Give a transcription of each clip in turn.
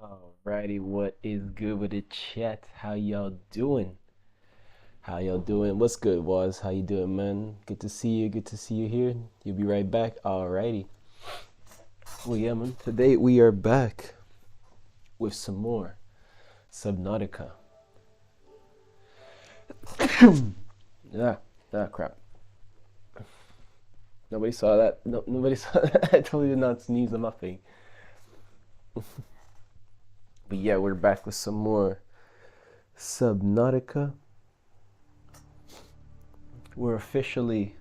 Alrighty, what is good with the chat? How y'all doing? How y'all doing? What's good, Waz? How you doing, man? Good to see you. Good to see you here. You'll be right back. Alrighty. Well, yeah, man. Today we are back with some more Subnautica. Yeah, crap. Nobody saw that. No, nobody saw that. I totally did not sneeze on my thing. But yeah, we're back with some more Subnautica. We're officially,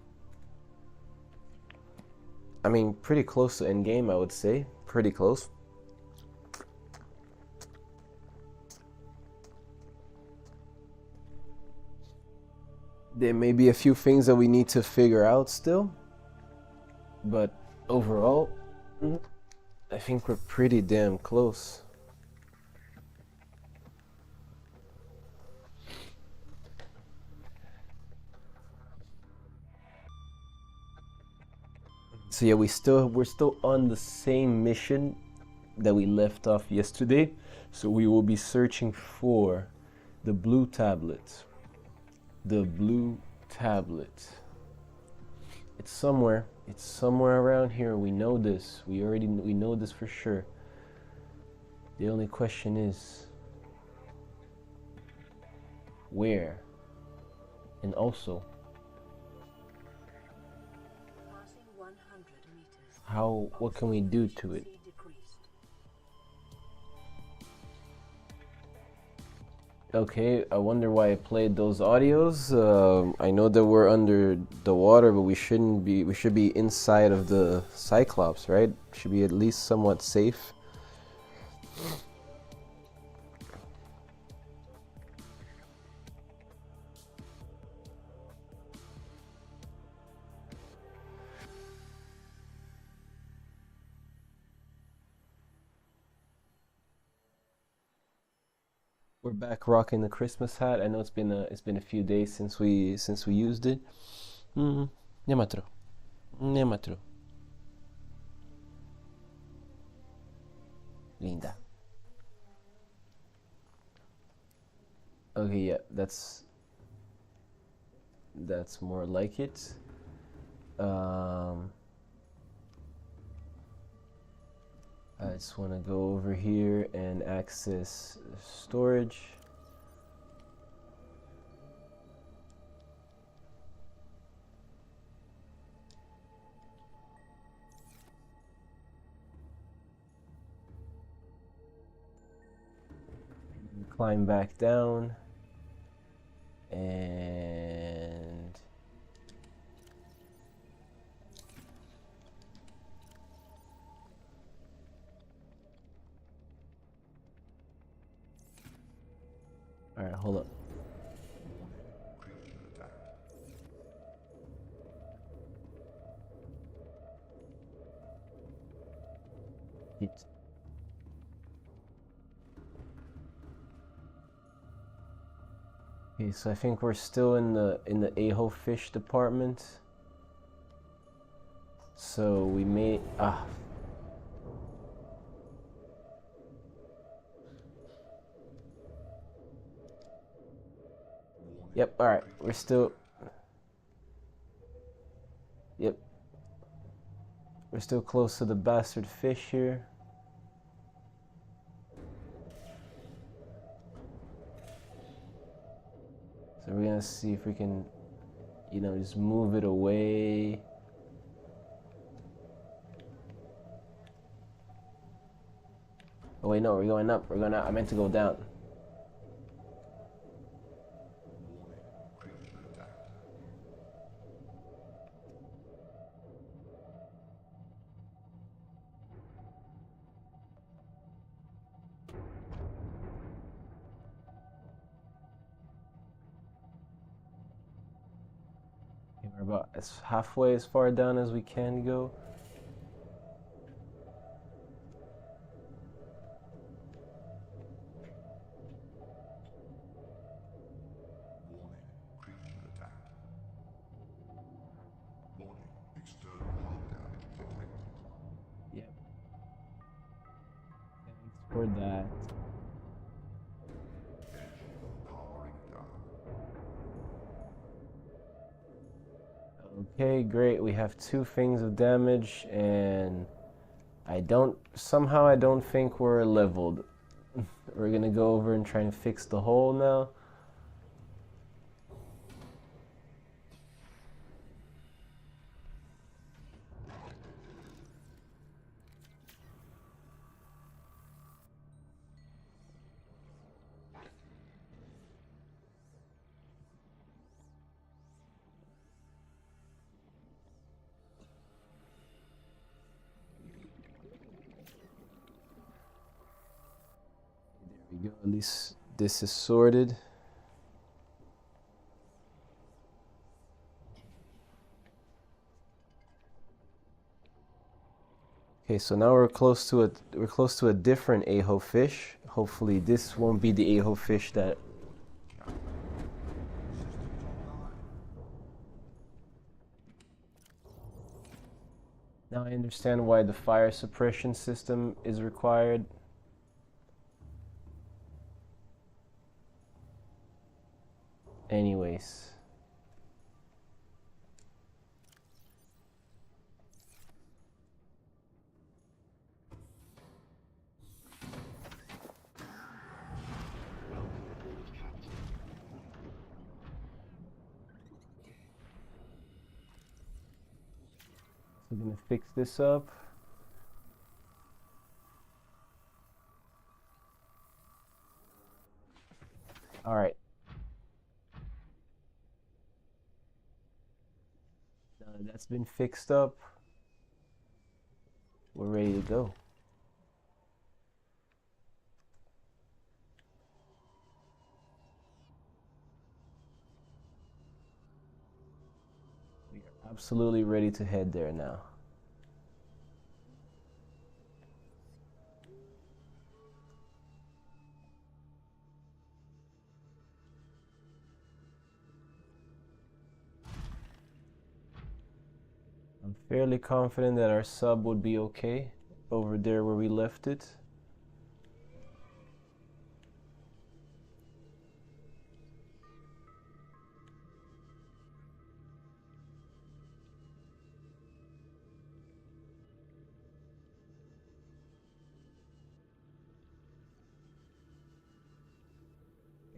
pretty close to end game, I would say. Pretty close. There may be a few things that we need to figure out still, but overall, I think we're pretty damn close. So yeah, we're still on the same mission that we left off yesterday. So we will be searching for the blue tablet. The blue tablet. It's somewhere around here. We know this. We know this for sure. The only question is where? And also what can we do to it? Okay, I wonder why I played those audios. I know that we're under the water, but we should be inside of the Cyclops, right? Should be at least somewhat safe. We're back rocking the Christmas hat. I know it's been a few days since we used it. Nematro. Linda. Okay, yeah, that's more like it. I just want to go over here and access storage. Climb back down and all right, hold up. Okay, so I think we're still in the Aho fish department. So we may Yep, all right. We're still Yep. We're still close to the bastard fish here. So we're gonna see if we can, just move it away. Oh wait, no, we're going up. We're going up. I meant to go down. Okay, we're about halfway as far down as we can go. for that. Okay, great. We have 2 things of damage, and I don't think we're leveled. We're gonna go over and try and fix the hole now. There we go. At least this is sorted. Okay, so now we're close to a different aho fish. Hopefully this won't be the aho fish that Now I understand why the fire suppression system is required. Anyways. So I'm gonna fix this up. All right. Now that that's been fixed up, we're ready to go. We are absolutely ready to head there now. I'm fairly confident that our sub would be okay over there where we left it.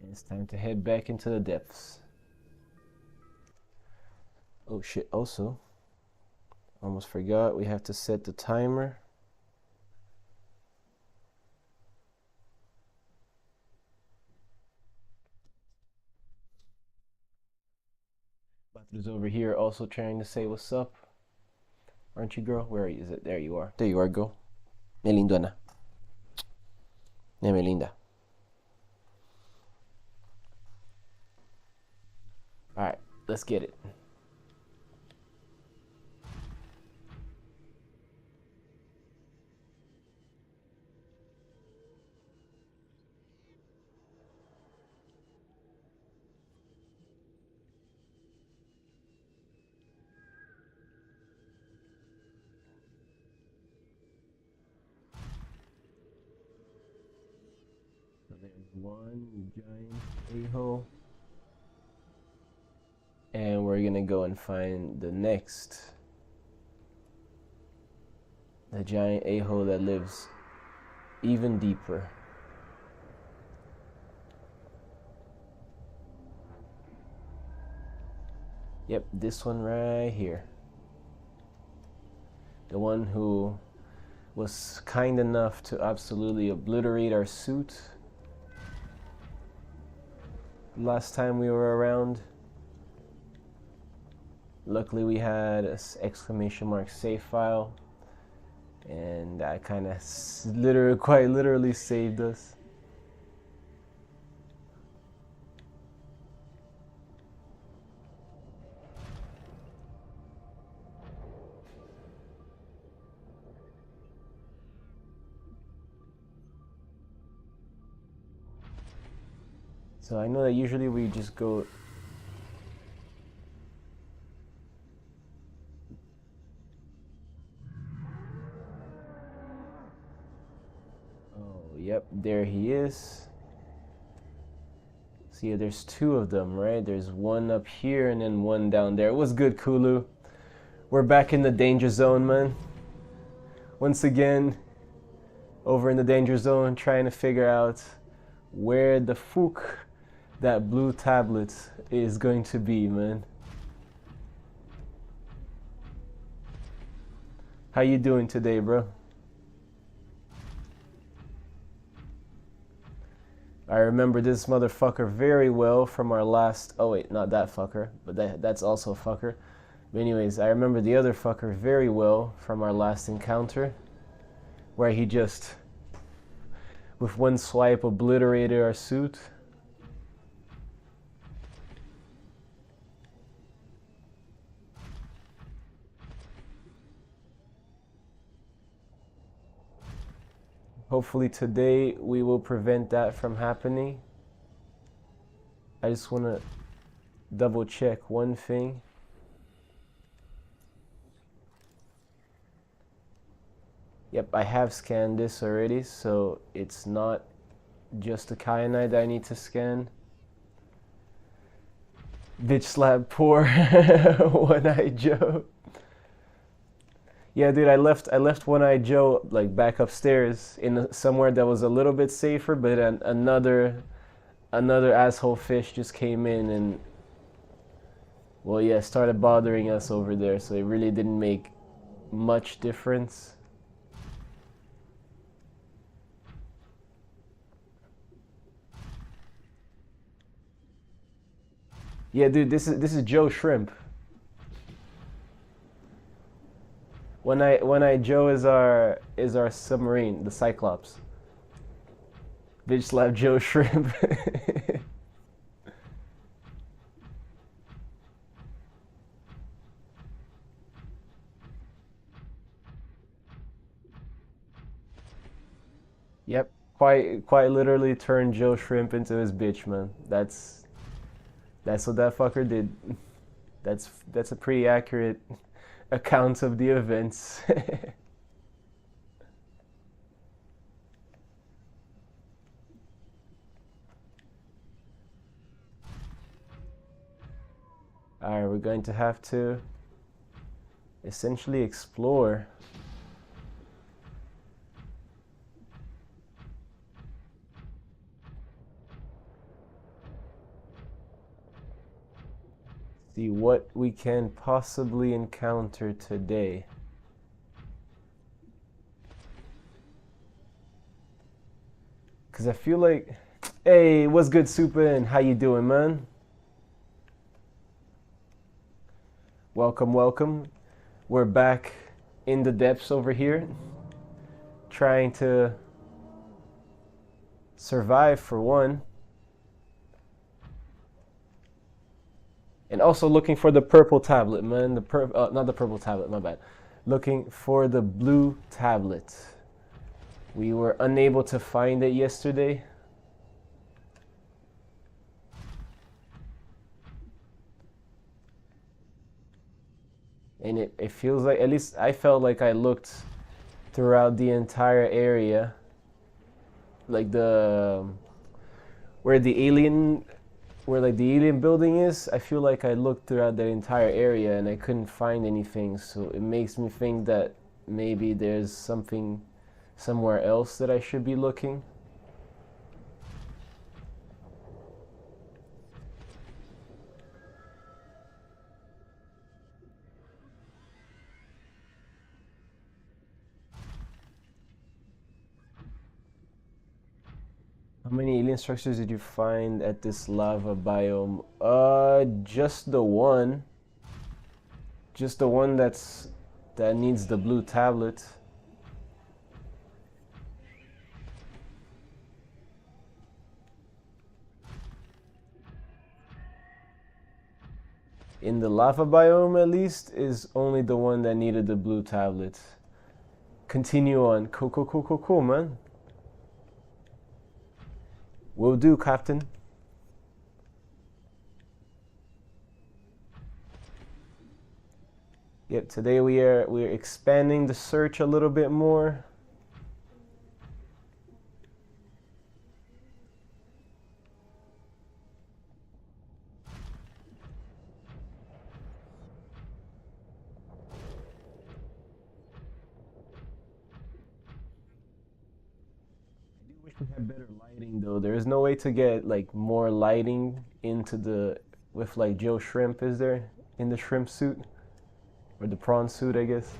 And it's time to head back into the depths. Oh shit, also, almost forgot, we have to set the timer. Batu's over here also trying to say what's up. Aren't you, girl? Where is it? There you are. There you are, girl. Me lindona. Me linda. Alright, let's get it. So there's one giant a-hole. And we're gonna go and find the next. The giant a-hole that lives even deeper. Yep, this one right here. The one who was kind enough to absolutely obliterate our suit last time we were around. Luckily we had an exclamation mark save file, and that kind of quite literally saved us. So I know that usually we just go. Oh, Yep, there he is. See, there's two of them, right? There's one up here and then one down there. It was good, Kulu. We're back in the danger zone, man. Once again, over in the danger zone, trying to figure out where the fuck that blue tablet is going to be, man. How you doing today, bro? I remember this motherfucker very well from our last... Oh wait, not that fucker, but that's also a fucker. But anyways, I remember the other fucker very well from our last encounter, where he just, with one swipe, obliterated our suit. Hopefully today we will prevent that from happening. I just want to double check one thing. Yep, I have scanned this already, so it's not just a kyanite that I need to scan. Bitch slap poor One-Eyed Joe. Yeah, dude, I left One-Eyed Joe like back upstairs in somewhere that was a little bit safer, but another asshole fish just came in and, well, yeah, started bothering us over there. So it really didn't make much difference. Yeah, dude, this is Joe Shrimp. One-Eyed Joe is our submarine, the Cyclops. Bitch slap Joe Shrimp. Yep, quite literally turned Joe Shrimp into his bitch, man. That's what that fucker did. That's a pretty accurate account of the events. Alright, we're going to have to essentially explore. See what we can possibly encounter today. Cause I feel like, hey, what's good, Super, and how you doing, man? Welcome, welcome. We're back in the depths over here, trying to survive for one. And also looking for the purple tablet, man. Not the purple tablet, my bad. Looking for the blue tablet. We were unable to find it yesterday. And it feels like, at least I felt like I looked throughout the entire area. Like where the alien building is, I feel like I looked throughout that entire area and I couldn't find anything. So it makes me think that maybe there's something somewhere else that I should be looking. How many alien structures did you find at this lava biome? Just the one. Just the one that needs the blue tablet. In the lava biome, at least, is only the one that needed the blue tablet. Continue on. Cool, man. Will do, Captain. Yep, today we're expanding the search a little bit more. we had better lighting though. There's no way to get like more lighting into the with like Joe Shrimp, is there, in the shrimp suit or the prawn suit, I guess.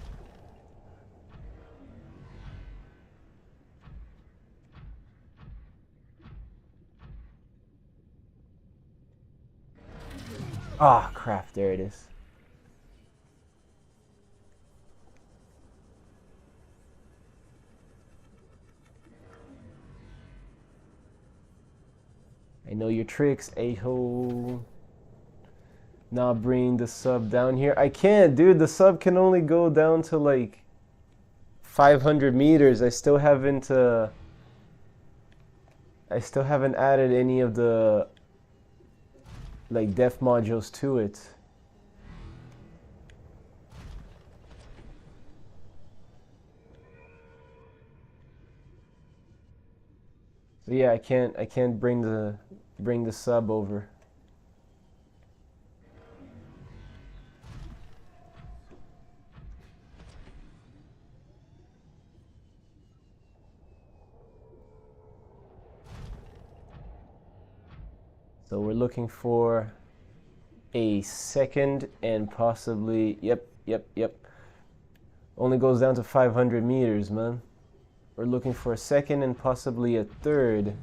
Ah, crap, there it is. I know your tricks, a-hole. Now bring the sub down here. I can't, dude. The sub can only go down to like 500 meters. I still haven't added any of the like depth modules to it. So yeah, I can't bring the sub over. So we're looking for a second and possibly, yep. Only goes down to 500 meters, man. We're looking for a second and possibly a third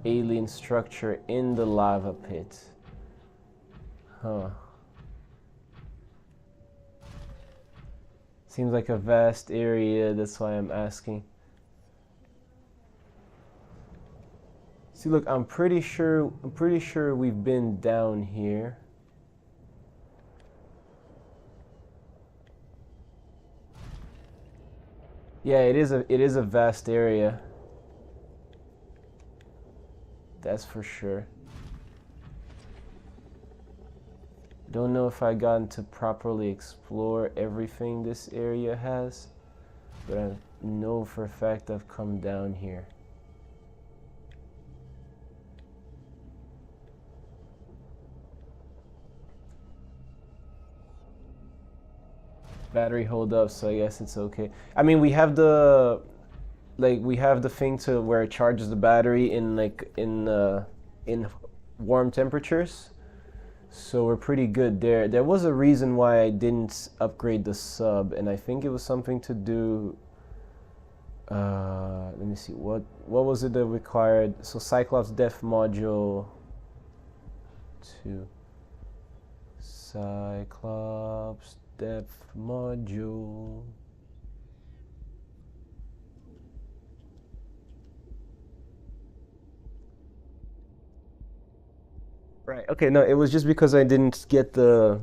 alien structure in the lava pit. Huh. Seems like a vast area, that's why I'm asking. See, look, I'm pretty sure we've been down here. Yeah, it is a vast area. That's for sure. Don't know if I gotten to properly explore everything this area has, but I know for a fact I've come down here. Battery hold up, so I guess it's okay. I mean, we have the thing to where it charges the battery in in warm temperatures, so we're pretty good there. There was a reason why I didn't upgrade the sub, and I think it was something to do. Let me see, what was it that required? So Cyclops depth module 2. Cyclops depth module. Right. Okay. No, it was just because I didn't get the.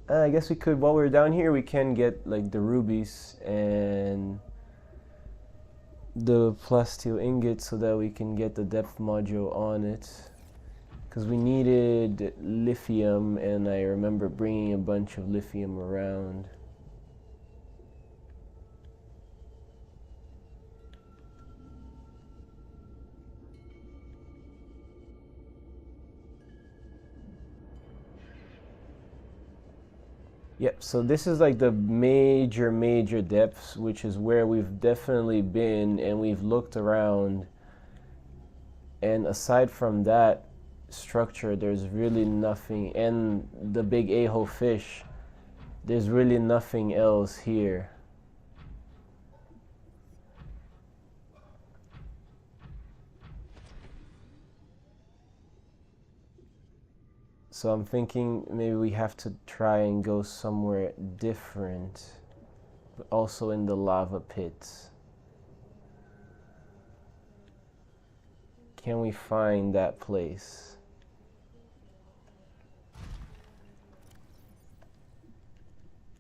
I guess we could, while we're down here, we can get like the rubies and the plasteel ingots so that we can get the depth module on it. Because we needed lithium, and I remember bringing a bunch of lithium around. Yep, so this is like the major depths, which is where we've definitely been, and we've looked around. And aside from that structure, there's really nothing, and the big a-hole fish, there's really nothing else here. So I'm thinking maybe we have to try and go somewhere different, but also in the lava pits. Can we find that place?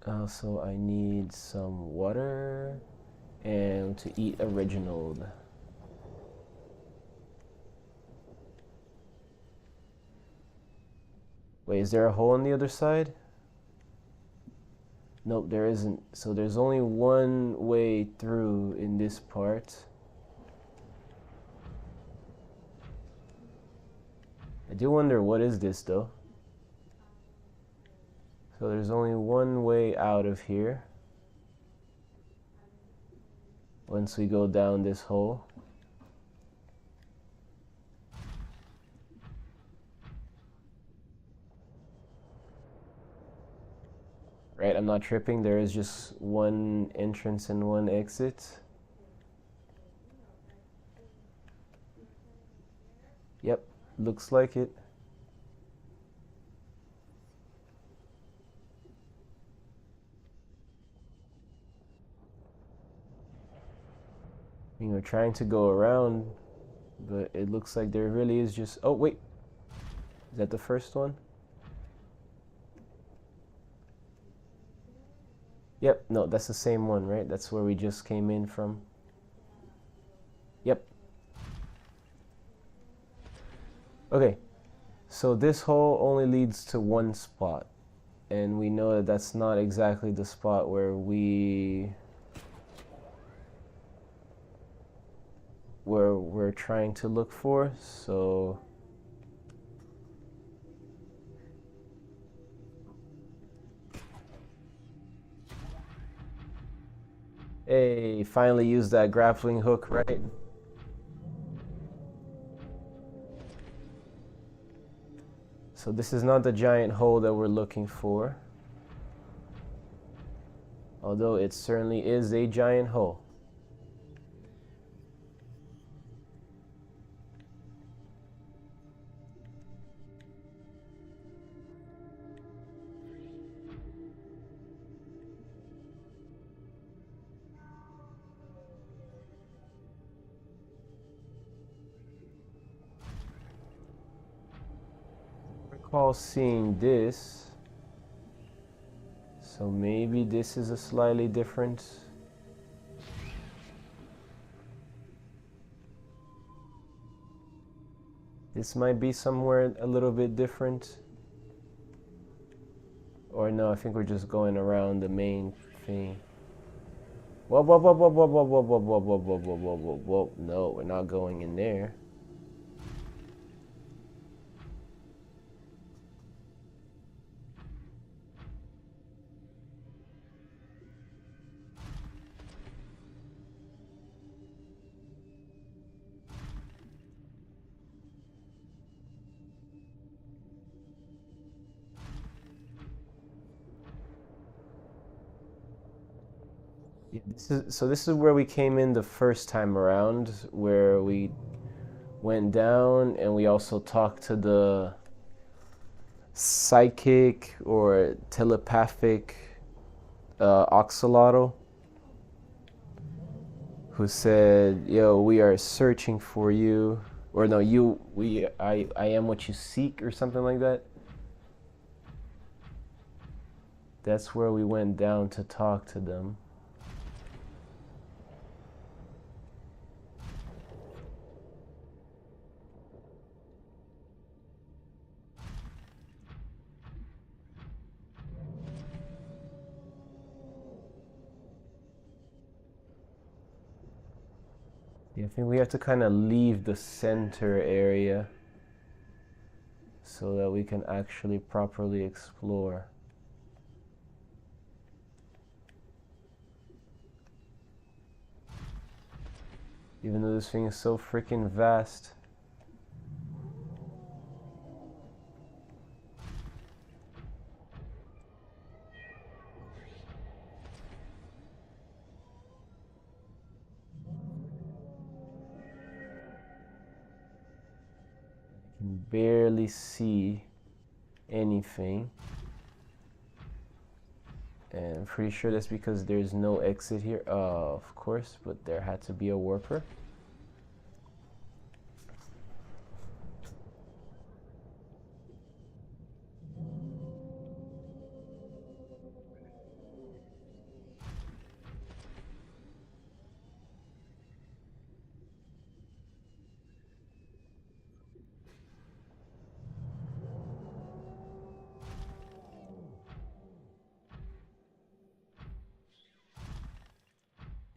Also, I need some water and to eat a Reginald. Wait, is there a hole on the other side? Nope, there isn't. So there's only one way through in this part. I do wonder, what is this though? So there's only one way out of here once we go down this hole. I'm not tripping. There is just one entrance and one exit. Yep, looks like it. You know, trying to go around, but it looks like there really is just... Oh, wait. Is that the first one? Yep, no, that's the same one, right? That's where we just came in from. Yep. Okay, so this hole only leads to one spot. And we know that that's not exactly the spot where we're trying to look for, so hey, finally used that grappling hook, right? So this is not the giant hole that we're looking for, although it certainly is a giant hole. I recall seeing this, so maybe this is a slightly different. This might be somewhere a little bit different. Or no, I think we're just going around the main thing. Whoa, whoa, whoa, whoa, whoa, whoa, whoa, whoa, whoa, whoa, whoa, whoa, whoa, whoa, whoa. No, we're not going in there. Yeah, this is where we came in the first time around, where we went down and we also talked to the psychic or telepathic Oxalotl, who said, "Yo, we are searching for you," or no, I am what you seek, or something like that. That's where we went down to talk to them. Yeah, I think we have to kind of leave the center area so that we can actually properly explore. Even though this thing is so freaking vast. I can barely see anything. And I'm pretty sure that's because there's no exit here. Of course, but there had to be a warper.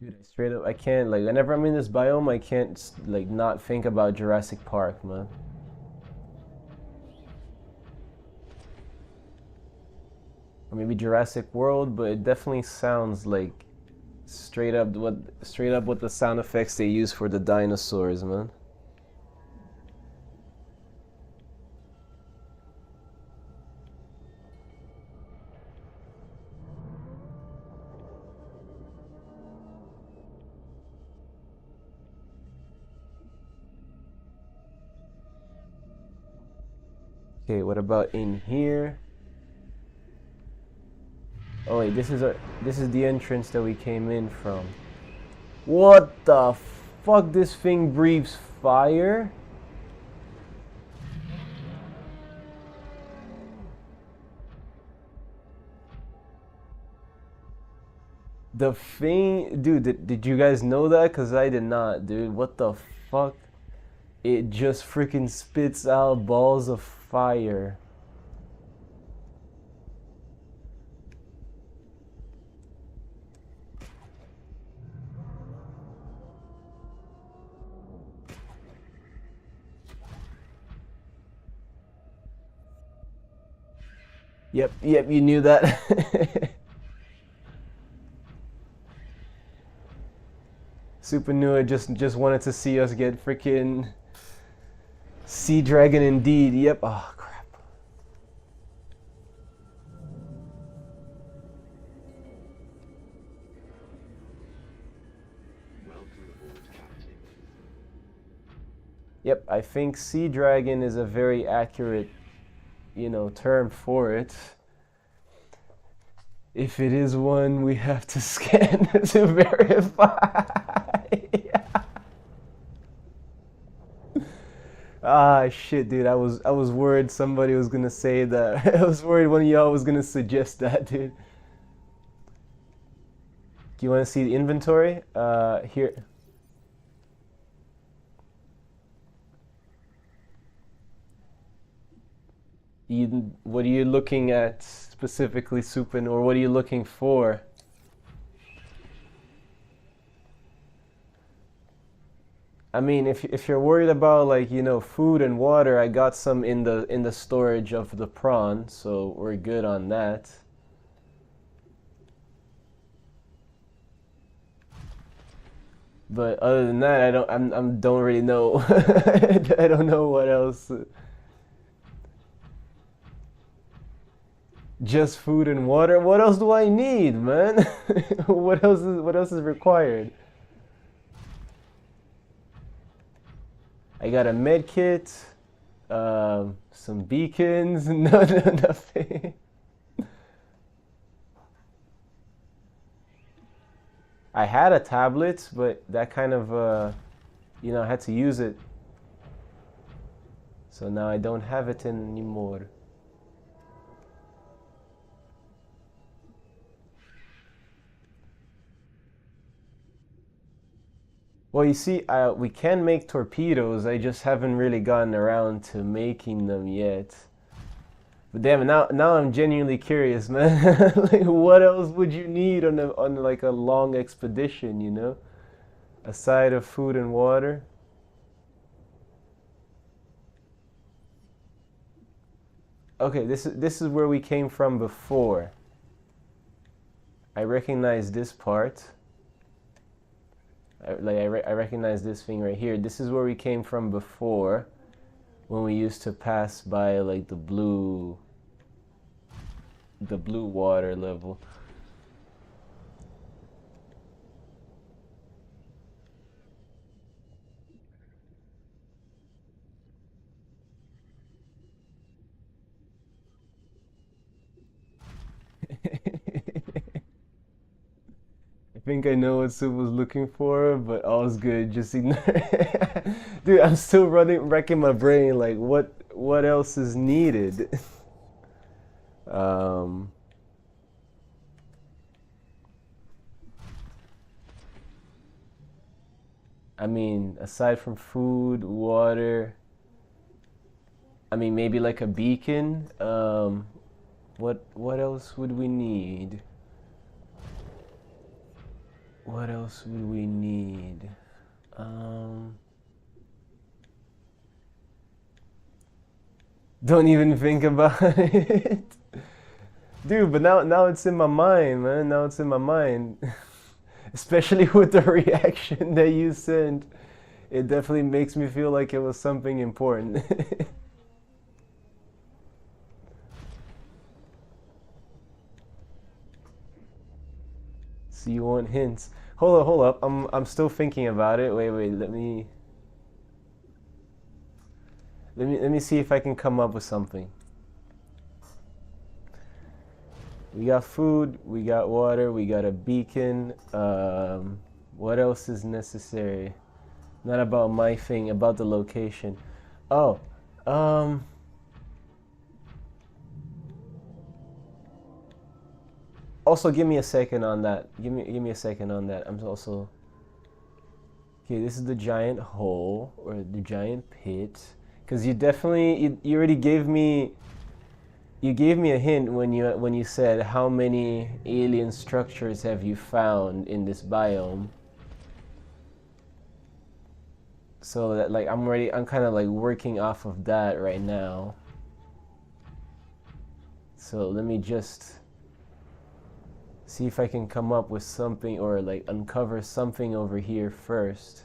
Dude, I straight up, I can't, like, whenever I'm in this biome, I can't, like, not think about Jurassic Park, man. Or maybe Jurassic World, but it definitely sounds like straight up what the sound effects they use for the dinosaurs, man. Okay, what about in here? Oh wait, this is the entrance that we came in from. What the fuck? This thing breathes fire? The thing, dude, did you guys know that? Cause I did not, dude. What the fuck? It just freaking spits out balls of fire. Yep, you knew that. Supernua just wanted to see us get freaking sea dragon indeed. Yep. Oh crap. Yep, I think sea dragon is a very accurate, term for it. If it is one, we have to scan to verify. Ah, shit, dude. I was worried somebody was gonna say that. I was worried one of y'all was gonna suggest that, dude. Do you want to see the inventory? Here. What are you looking at specifically, Supin, or what are you looking for? I mean, if you're worried about like food and water, I got some in the storage of the prawn, so we're good on that. But other than that, I don't really know. I don't know what else. Just food and water. What else do I need, man? What else is required? I got a med kit, some beacons. No, nothing. I had a tablet, but that kind of, I had to use it. So now I don't have it anymore. Well, you see, we can make torpedoes. I just haven't really gotten around to making them yet. But damn it, now I'm genuinely curious, man. Like, what else would you need on like a long expedition, aside of food and water? Okay, this is where we came from before. I recognize this part. I recognize this thing right here. This is where we came from before, when we used to pass by like the blue water level. I think I know what Sue was looking for, but all's good. Just ignore. Dude, I'm still wrecking my brain. Like, what else is needed? um, I mean, aside from food, water. I mean, maybe like a beacon. What else would we need? What else would we need? Don't even think about it. Dude, but now it's in my mind, man. Now it's in my mind. Especially with the reaction that you sent. It definitely makes me feel like it was something important. So you want hints? Hold up. I'm still thinking about it. Wait, let me. Let me see if I can come up with something. We got food, we got water, we got a beacon. What else is necessary? Not about my thing, about the location. Oh, also give me a second on that. Give me a second on that. I'm also. Okay, this is the giant hole or the giant pit. Because you definitely you already gave me. You gave me a hint when you said how many alien structures have you found in this biome. So that like I'm kind of like working off of that right now. So let me just see if I can come up with something or like uncover something over here first.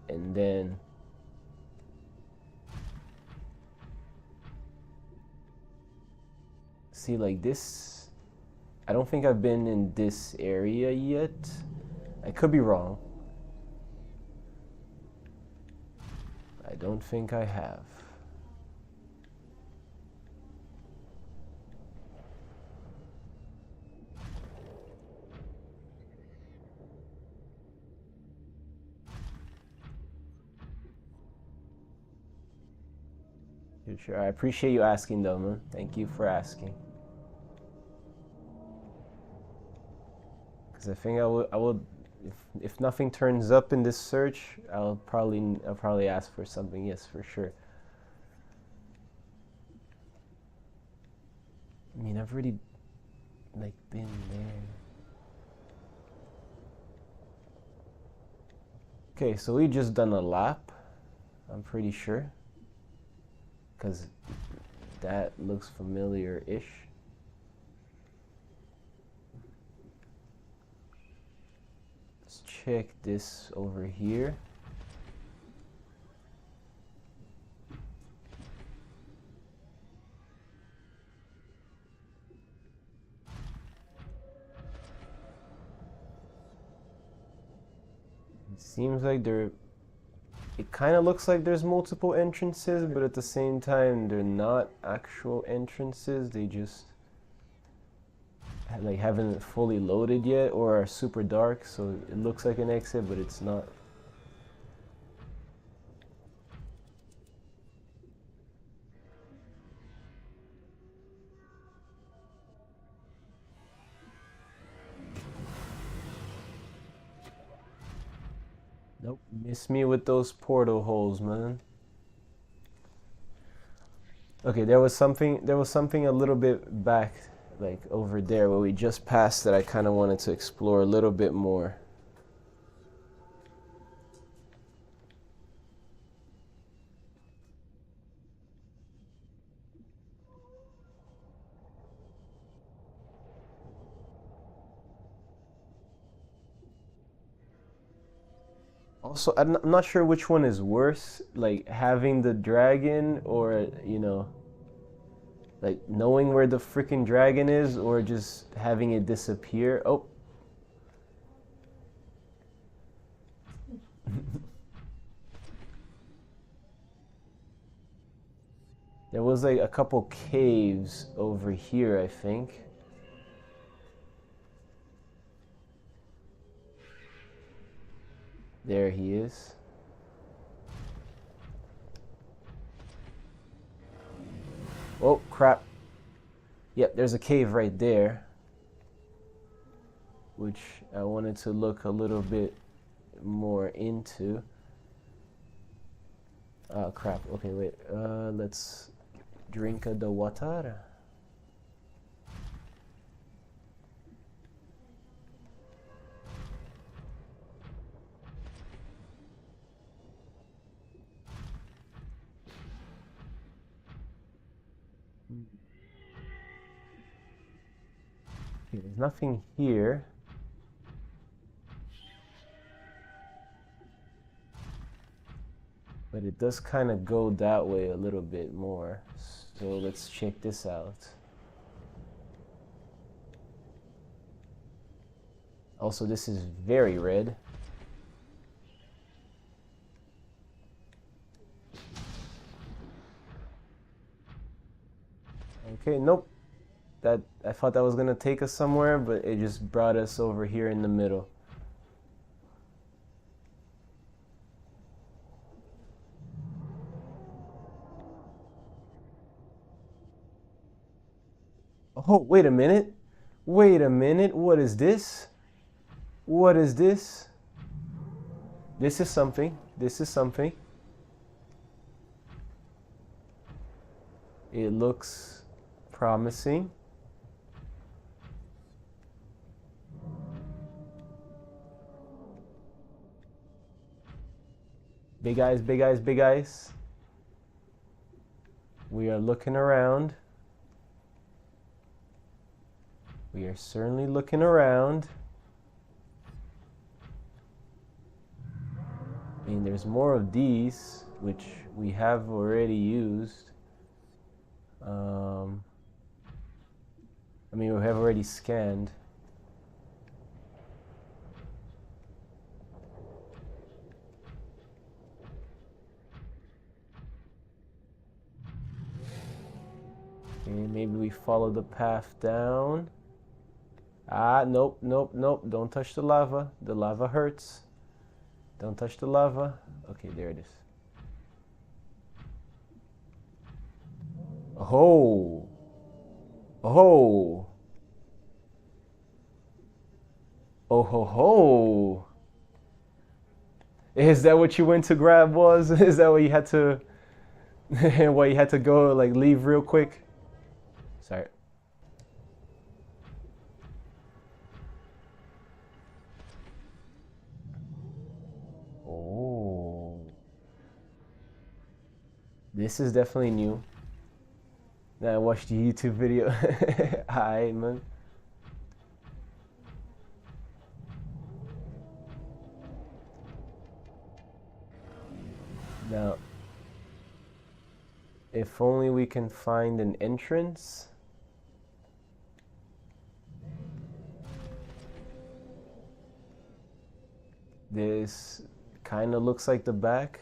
And then see like this. I don't think I've been in this area yet. I could be wrong. I don't think I have. Sure. I appreciate you asking though, man. Thank you for asking. Because I think I will if nothing turns up in this search, I'll probably ask for something. Yes, for sure. I mean, I've already like been there. Okay, so we just done a lap. I'm pretty sure. Because that looks familiar-ish. Let's check this over here. It seems like it kind of looks like there's multiple entrances, but at the same time, they're not actual entrances. They just like haven't fully loaded yet or are super dark, so it looks like an exit, but it's not. Nope, miss me with those portal holes, man. Okay, there was something a little bit back, like over there where we just passed that I kind of wanted to explore a little bit more. Also, I'm not sure which one is worse, like having the dragon or, you know, like knowing where the freaking dragon is or just having it disappear. Oh. There was like a couple caves over here, I think. There he is. Oh, crap. Yep, there's a cave right there, which I wanted to look a little bit more into. Oh, crap. Okay, wait. Let's drink the water. Okay, there's nothing here. But it does kind of go that way a little bit more. So let's check this out. Also, this is very red. Okay, nope. That I thought that was gonna take us somewhere, but it just brought us over here in the middle. Oh, wait a minute. Wait a minute. What is this? What is this? This is something. This is something. It looks promising. Big eyes, big eyes, big eyes. We are looking around. We are certainly looking around. I mean, there's more of these, which we have already used. I mean, we have already scanned. Okay, maybe we follow the path down. Ah, nope, nope, nope. Don't touch the lava. The lava hurts. Don't touch the lava. Okay, there it is. Oh. Oh. Oh ho ho. Is that what you went to grab was? Is that what you had to why you had to go like leave real quick? Sorry. Oh. This is definitely new. Now I watched the YouTube video. Hi, man. Now, if only we can find an entrance. This kind of looks like the back.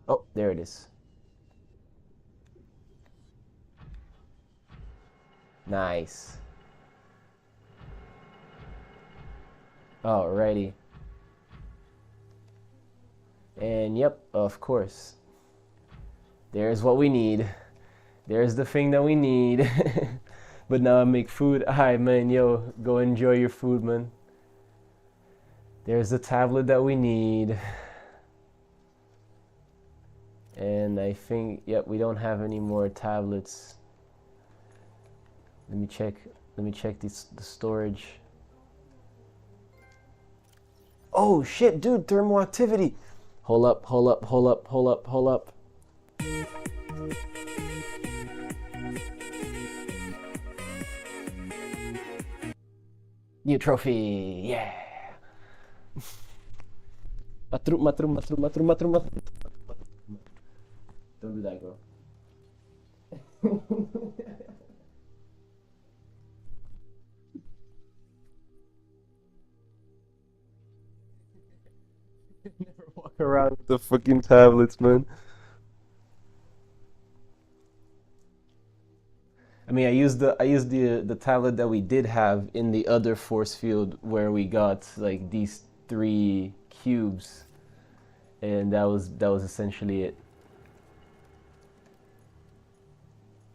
Oh, there it is. Nice. Alrighty. And yep, of course. There's what we need. There's the thing that we need. But now I make food. Alright, man, yo, go enjoy your food, man. There's the tablet that we need. And I think, yep, we don't have any more tablets. Let me check the storage. Oh shit, dude, thermal activity. Hold up, hold up, hold up, hold up, hold up. New trophy, yeah. Matrum. Don't do that, girl. Never walk around with the fucking tablets, man. I mean, I used the tablet that we did have in the other force field where we got like these 3 cubes, and that was essentially it.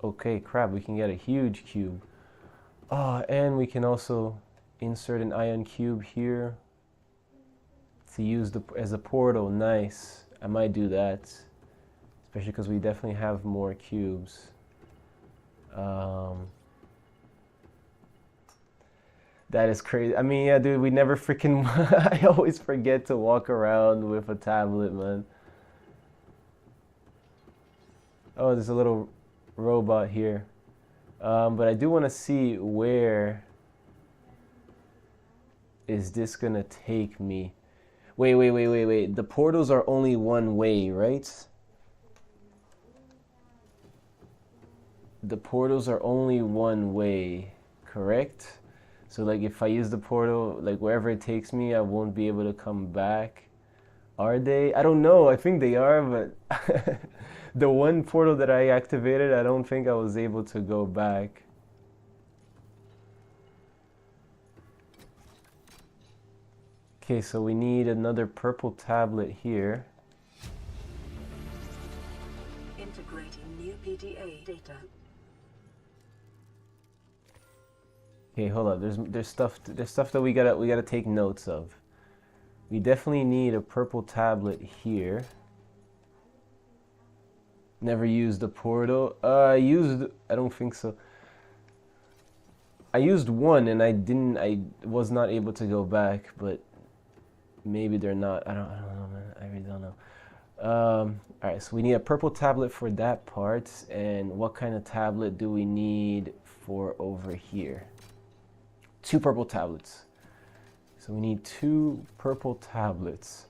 Okay, crap, we can get a huge cube. Oh, and we can also insert an ion cube here to use as a portal. Nice. I might do that, especially because we definitely have more cubes. That is crazy. I mean, yeah, dude, we never freaking I always forget to walk around with a tablet, man. Oh, there's a little robot here. But I do want to see where is this gonna take me. Wait. The portals are only one way, right? The portals are only one way, correct? So like if I use the portal, like wherever it takes me, I won't be able to come back. Are they? I don't know. I think they are, but the one portal that I activated, I don't think I was able to go back. Okay, so we need another purple tablet here. Integrating new PDA data. Okay, hold up. There's stuff that we gotta take notes of. We definitely need a purple tablet here. Never used the portal. I don't think so. I used one and I was not able to go back, but maybe they're not. I don't know, man. I really don't know. All right, so we need a purple tablet for that part. And what kind of tablet do we need for over here? 2 purple tablets. So we need 2 purple tablets.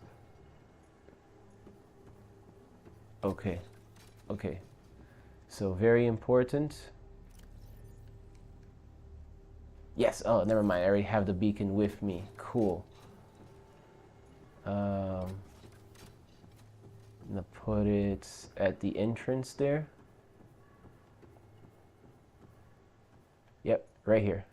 Okay. Okay. So very important. Yes. Oh, never mind. I already have the beacon with me. Cool. I'm gonna put it at the entrance there. Yep, right here.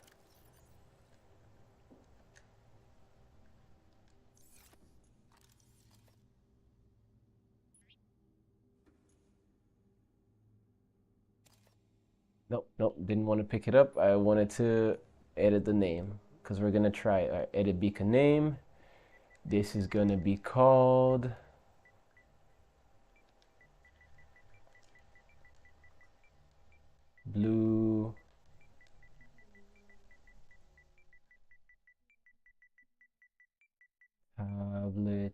Nope, didn't want to pick it up. I wanted to edit the name because we're gonna try edit beacon name. This is gonna be called Blue Tablet.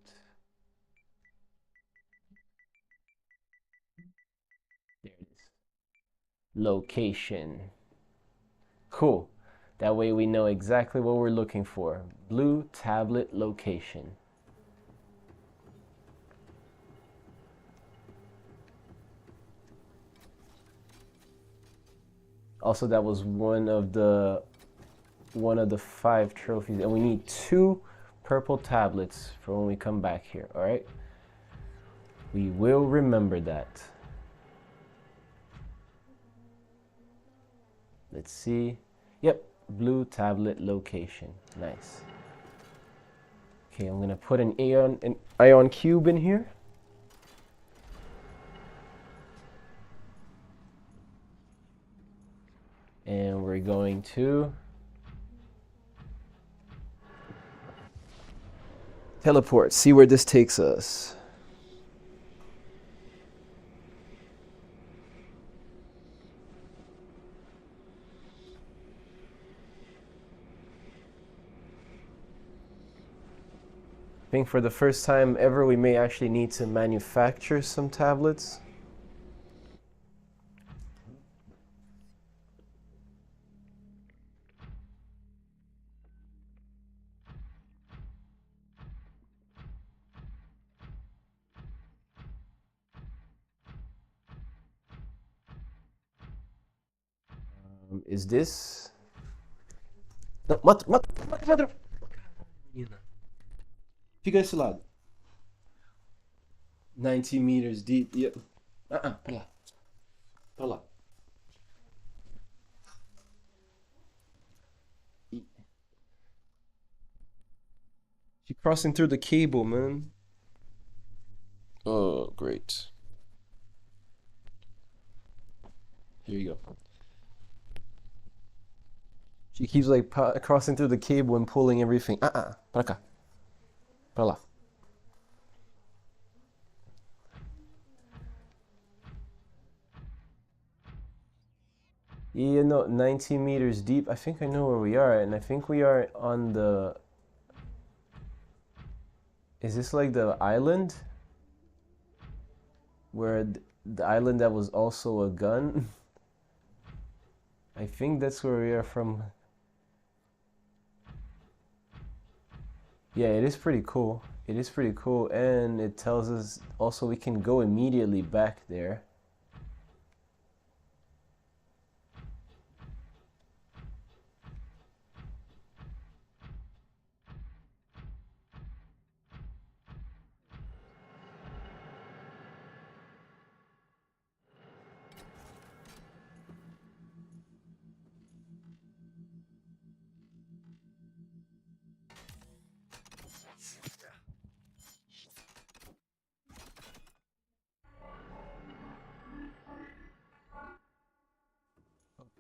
There it is. Location. Cool. That way we know exactly what we're looking for. Blue tablet location. Also, that was one of the 5 trophies, and we need 2 purple tablets for when we come back here. All right. We will remember that. Let's see. Yep, blue tablet location. Nice. Okay, I'm gonna put an ion cube in here. And we're going to teleport, see where this takes us. I think for the first time ever, we may actually need to manufacture some tablets. Is this? Não, mata. Fica desse lado. 90 meters deep. Yep. Pra lá. Pra lá. She crossing through the cable, man. Oh, great. Here you go. She keeps like crossing through the cable and pulling everything. Pra cá. Pra lá. Yeah, no, 19 meters deep. I think I know where we are, and I think we are on the... Is this like the island? Where the island that was also a gun? I think that's where we are from. Yeah, it is pretty cool. It is pretty cool, and it tells us also we can go immediately back there.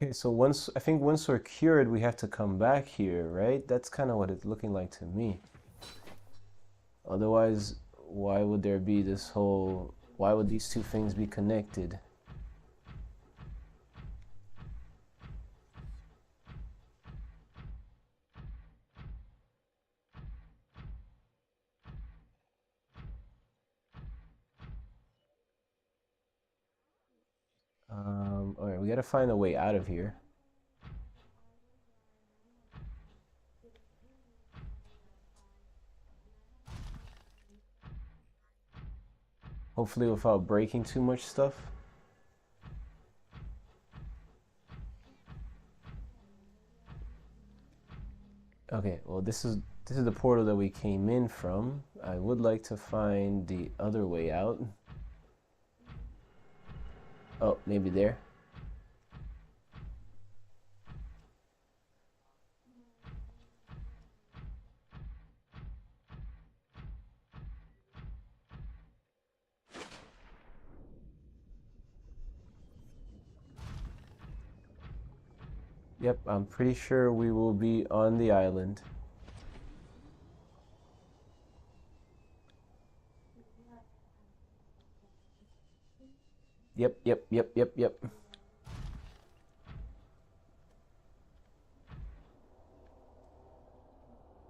Okay, so I think once we're cured, we have to come back here, right? That's kind of what it's looking like to me. Otherwise, why would there be this whole, why would these two things be connected? All right, we gotta find a way out of here. Hopefully without breaking too much stuff. Okay, well this is the portal that we came in from. I would like to find the other way out. Oh, maybe there. Yep, I'm pretty sure we will be on the island. Yep.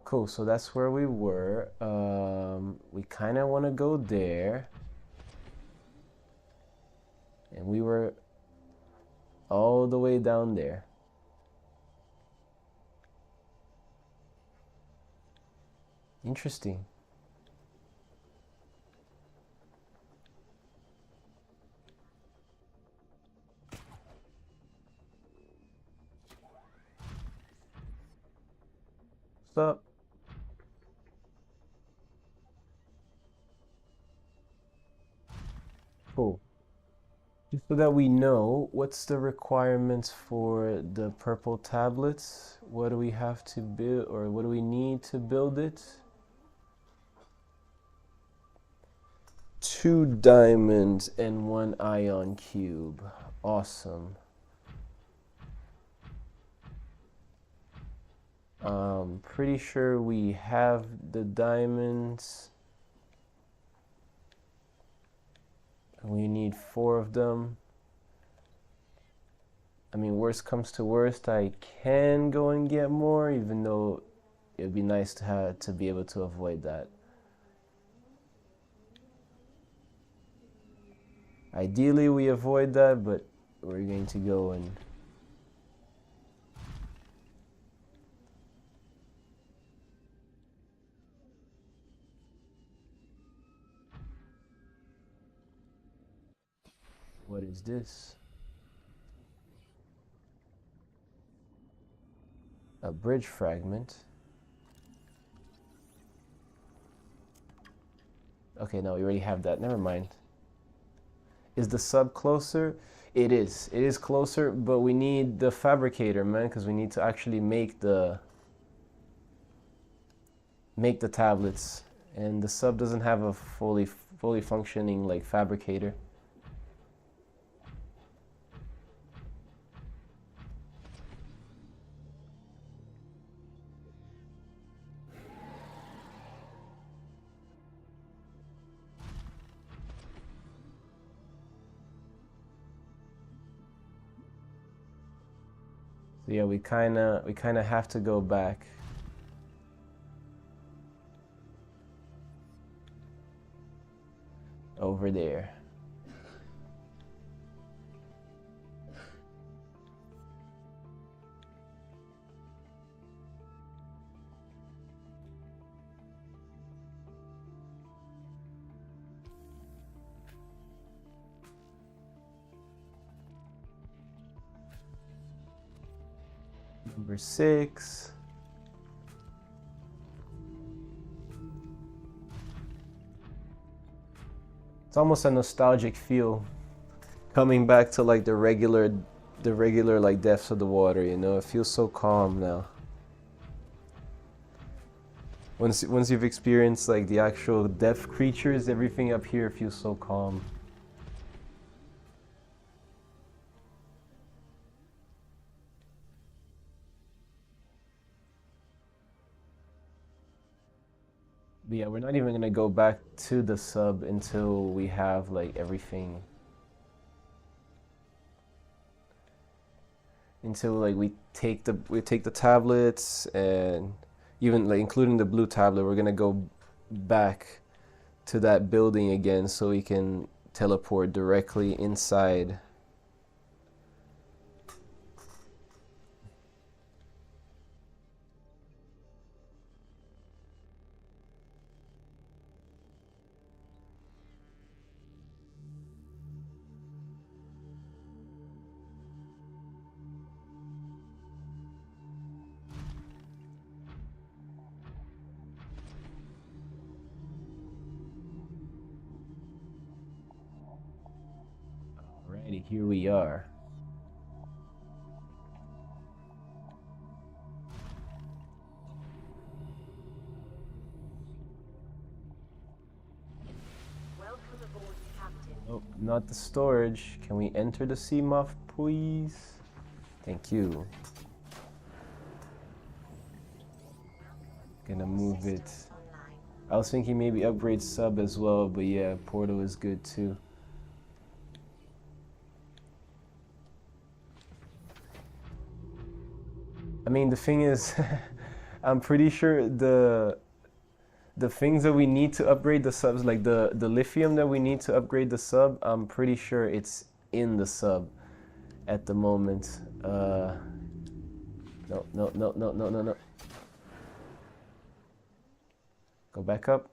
Cool, so that's where we were. We kind of want to go there. And we were all the way down there. Interesting. What's up? Cool. Just so that we know, what's the requirements for the purple tablets? What do we have to build, or what do we need to build it? 2 diamonds and 1 ion cube. Awesome. Pretty sure we have the diamonds. We need 4 of them. I mean, worst comes to worst, I can go and get more, even though it'd be nice to be able to avoid that. Ideally, we avoid that, but we're going to go and... What is this? A bridge fragment. Okay, no, we already have that. Never mind. Is the sub closer? It is. It is closer, but we need the fabricator, man, because we need to actually make the tablets, and the sub doesn't have a fully functioning like fabricator. So yeah, we kind of have to go back. Over there. Number 6. It's almost a nostalgic feel coming back to like the regular like depths of the water, you know. It feels so calm now. Once you've experienced like the actual depth creatures, everything up here feels so calm. But yeah, we're not even gonna go back to the sub until we have like everything. Until like we take the tablets, and even like including the blue tablet, we're gonna go back to that building again so we can teleport directly inside. Alrighty, here we are. Welcome aboard, Captain. Oh, not the storage. Can we enter the sea moth, please? Thank you. Gonna move it. Systems online. I was thinking maybe upgrade sub as well, but yeah, portal is good too. I mean, the thing is, I'm pretty sure the things that we need to upgrade the subs, like the lithium that we need to upgrade the sub, I'm pretty sure it's in the sub at the moment. No, no, no, no, no, no, no. Go back up.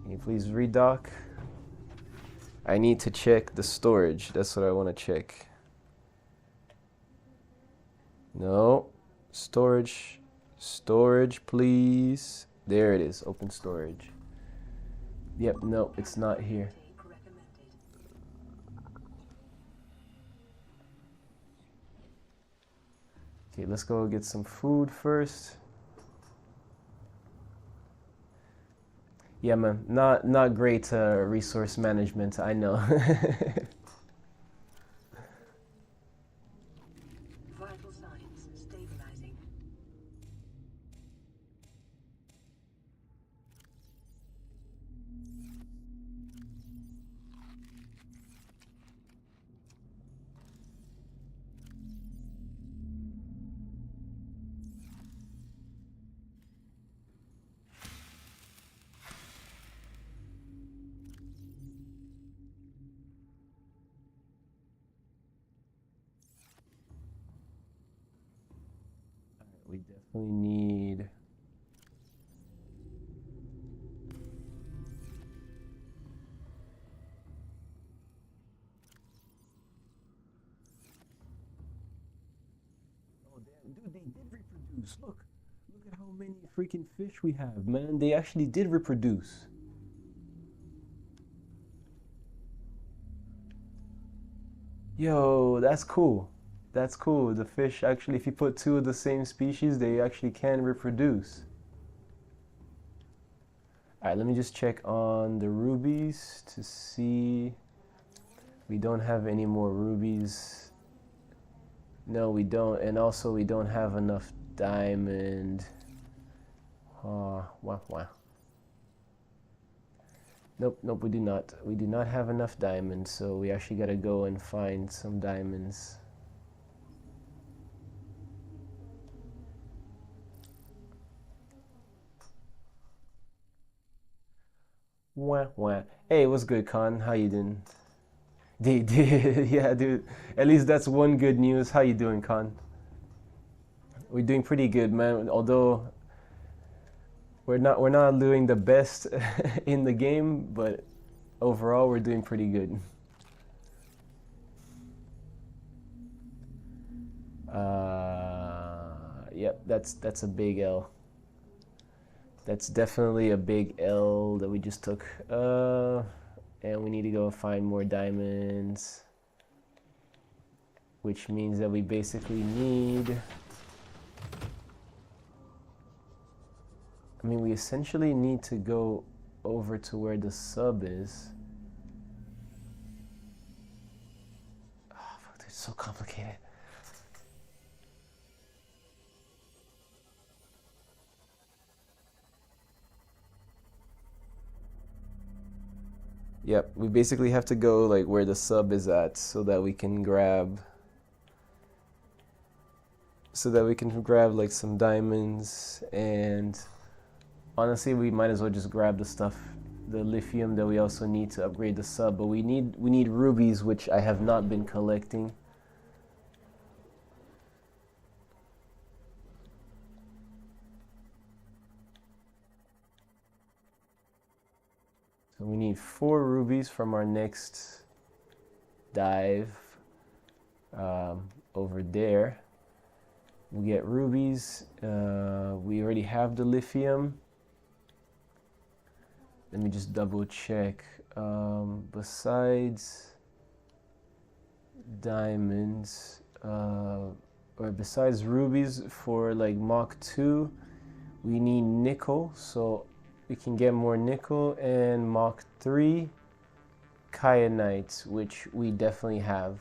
Can you please redock? I need to check the storage. That's what I want to check. No. Storage. Storage, please. There it is. Open storage. Yep, no, it's not here. Take recommended. Okay, let's go get some food first. Yeah, man, not great resource management, I know. Vital signs stabilizing. We definitely need... Oh damn, dude, they did reproduce. Look at how many freaking fish we have, man. They actually did reproduce. Yo, that's cool. That's cool. The fish actually, if you put two of the same species, they actually can reproduce. Alright, let me just check on the rubies to see. We don't have any more rubies. No, we don't. And also, we don't have enough diamond. Wah, wah. Nope, nope, we do not. We do not have enough diamonds, so we actually gotta go and find some diamonds. Wah, wah. Hey, what's good, Con? How you doing? Yeah, dude. At least that's one good news. How you doing, Con? We're doing pretty good, man. Although we're not doing the best in the game, but overall we're doing pretty good. Yep, that's a big L. That's definitely a big L that we just took. And we need to go find more diamonds, which means that we basically need... I mean, we essentially need to go over to where the sub is. Oh, fuck, it's so complicated. Yep, we basically have to go like where the sub is at so that we can grab like some diamonds, and honestly we might as well just grab the stuff, the lithium that we also need to upgrade the sub, but we need rubies, which I have not been collecting. So we need 4 rubies from our next dive over there. We'll get rubies. We already have the lithium. Let me just double check. Besides diamonds, or besides rubies for like Mach 2, we need nickel. So we can get more nickel, and Mach 3 kyanite, which we definitely have.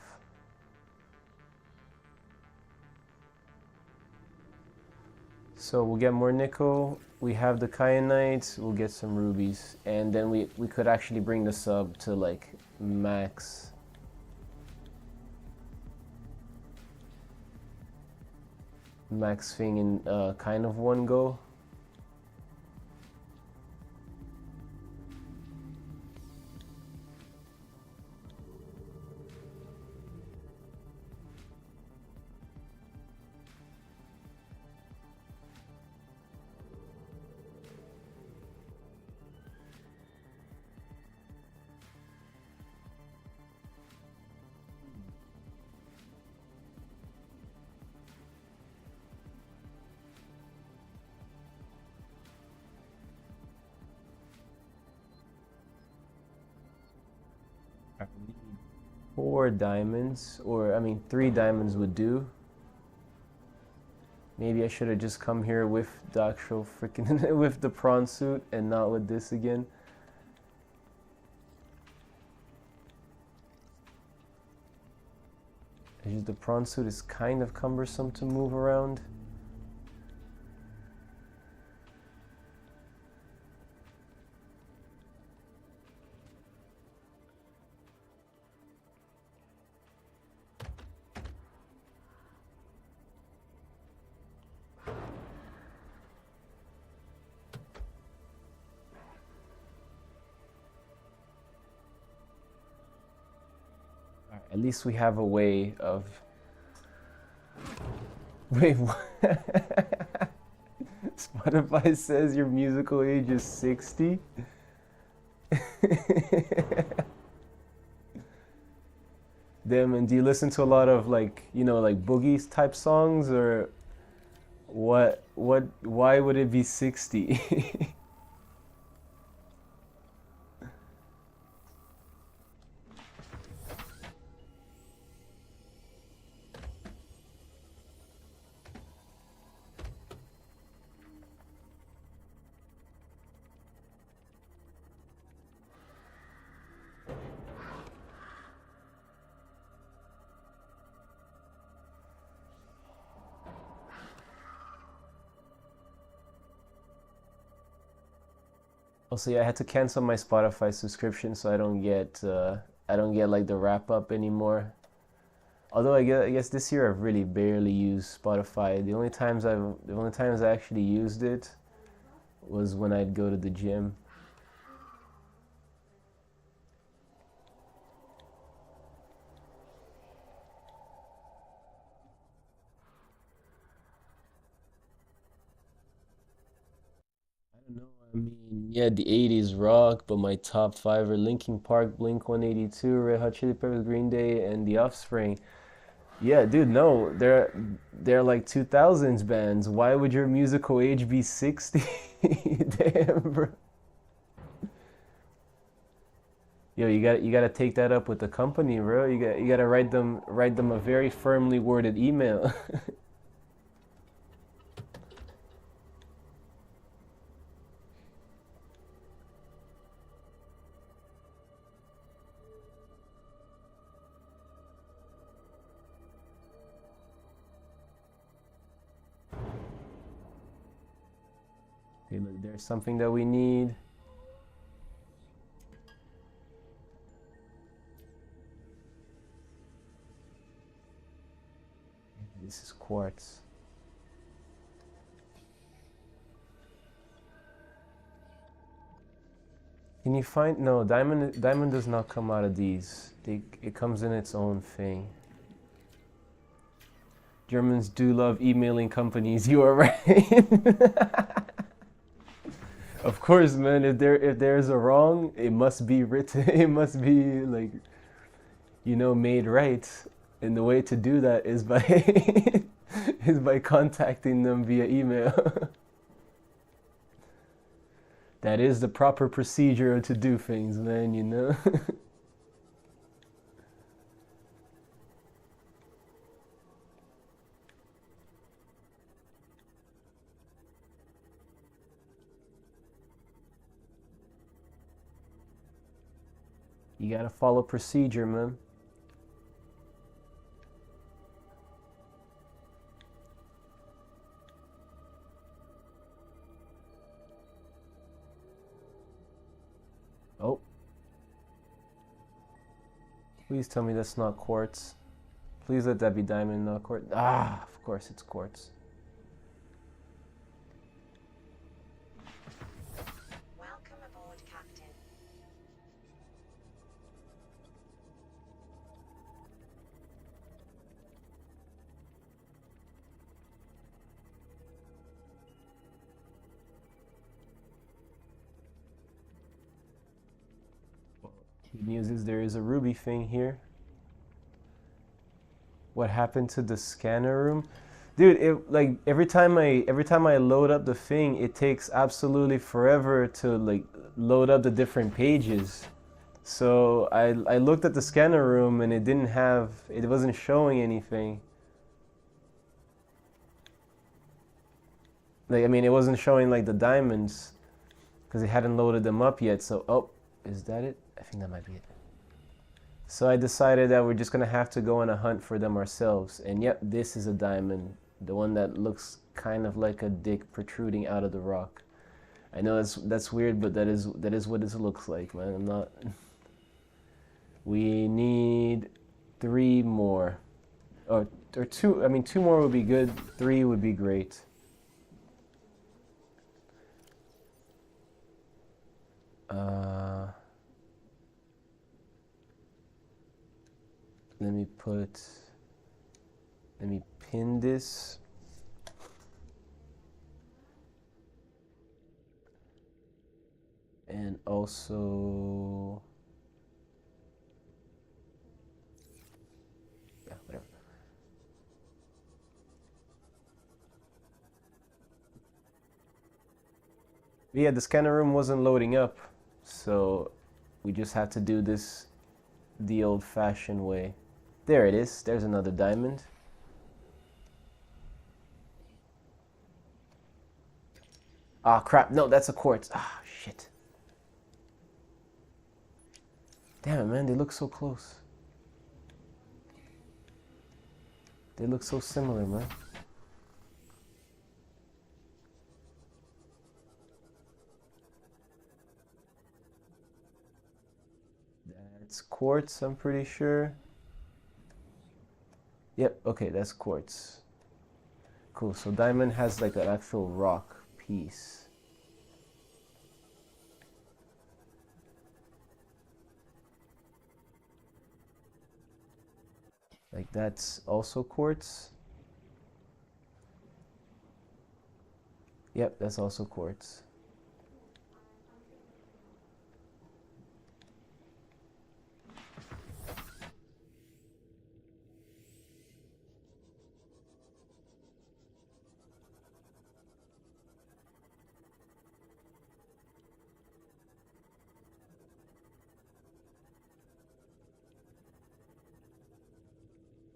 So we'll get more nickel, we have the kyanite, we'll get some rubies, and then we could actually bring the sub to like max. Max thing in kind of one go. I need 4 diamonds, or I mean 3 diamonds would do. Maybe I should have just come here with the actual freaking with the prawn suit and not with this again. It's just the prawn suit is kind of cumbersome to move around. At least we have a way of... Wait, what? Spotify says your musical age is 60? Damn, and do you listen to a lot of like, you know, like boogies type songs, or why would it be 60? Also, yeah, I had to cancel my Spotify subscription so I don't get like the wrap up anymore. Although I guess this year I've really barely used Spotify. The only times I actually used it was when I'd go to the gym. I don't know. I mean, yeah, the 80s rock, but my top 5 are Linkin Park, Blink 182, Red Hot Chili Peppers, Green Day, and The Offspring. Yeah, dude, no, they're like 2000s bands. Why would your musical age be 60? Damn, bro. Yo, you gotta take that up with the company, bro. You gotta write them a very firmly worded email. Okay, look, there's something that we need. This is quartz. Can you find? No, diamond does not come out of these. It comes in its own thing. Germans do love emailing companies. You are right. Of course, man. If there's a wrong, it must be written. It must be like, you know, made right. And the way to do that is by is by contacting them via email. That is the proper procedure to do things, man, you know? You gotta follow procedure, man. Oh. Please tell me that's not quartz. Please let that be diamond, not quartz. Ah, of course it's quartz. Welcome aboard, Captain. Good news is there is a ruby thing here. What happened to the scanner room? Dude, it like every time I load up the thing, it takes absolutely forever to like load up the different pages. So I looked at the scanner room and it wasn't showing anything. Like, I mean, it wasn't showing like the diamonds because it hadn't loaded them up yet. So, oh, is that it? I think that might be it. So I decided that we're just gonna have to go on a hunt for them ourselves. And yep, this is a diamond. The one that looks kind of like a dick protruding out of the rock. I know that's weird, but that is what this looks like, man. I'm not. We need 3 more, or 2. I mean, 2 more would be good. 3 would be great. Let me pin this. And also, yeah, whatever. But yeah, the scanner room wasn't loading up, so we just had to do this the old-fashioned way. There it is. There's another diamond. Ah, crap. No, that's a quartz. Ah, shit. Damn it, man. They look so close. They look so similar, man. That's quartz, I'm pretty sure. Yep, okay, that's quartz. Cool, so diamond has like an actual rock piece. Like that's also quartz. Yep, that's also quartz.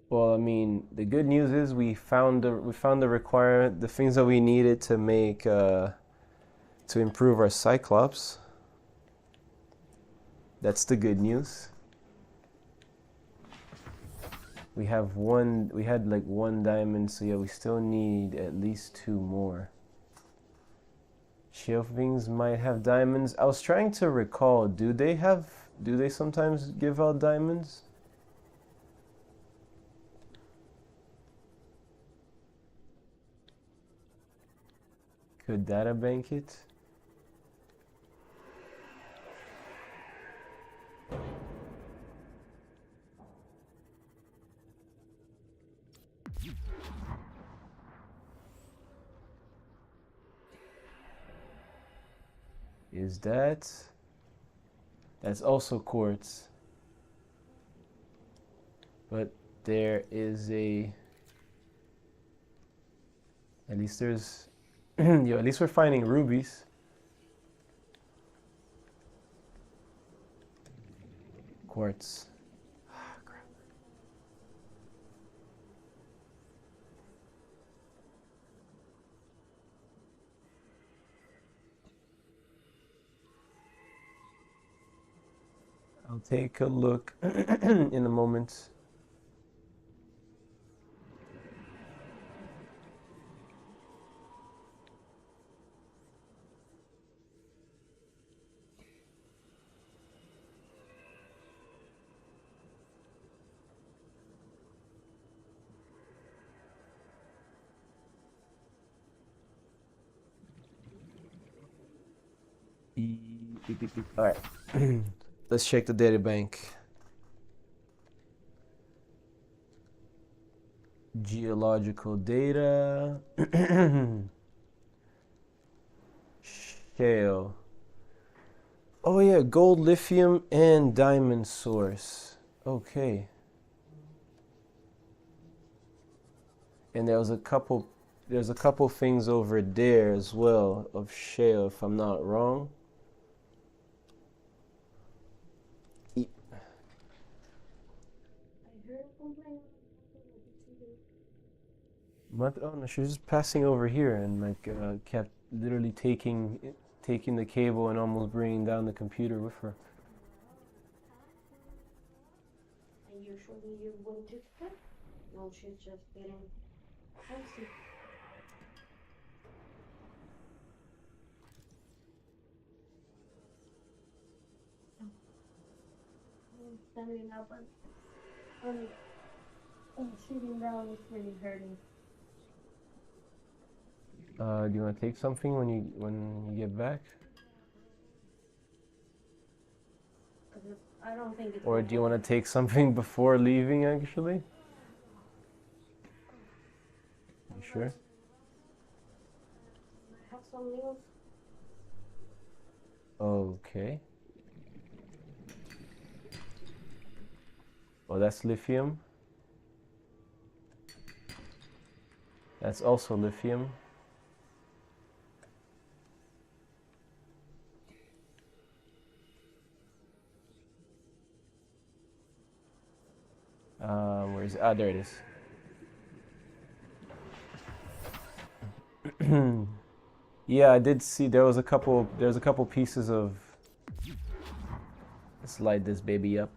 Well, I mean, the good news is we found the things that we needed to make to improve our Cyclops. That's the good news. We had like 1 diamond, so yeah, we still need at least 2 more. Shelvings might have diamonds. I was trying to recall, do they sometimes give out diamonds? Could data bank it? Is that's also quartz, but there is at least there's at least we're finding rubies. Quartz. Crap. I'll take a look in a moment. All right, let's check the data bank. Geological data. Shale. Oh yeah, gold, lithium, and diamond source. Okay. And there's a couple things over there as well of shale, if I'm not wrong. Oh no, she was just passing over here and like kept literally taking the cable and almost bringing down the computer with her. And usually you wouldn't do that. Well, she's just getting fancy. Standing up and sitting down is really hurting. Do you want to take something when you get back? I don't think it's. Or do you want to take something before leaving, actually? You sure? I have some meals. Okay. Oh, that's lithium. That's also lithium. Where is it? Ah, there it is. Yeah, I did see there's a couple pieces of. Let's light this baby up.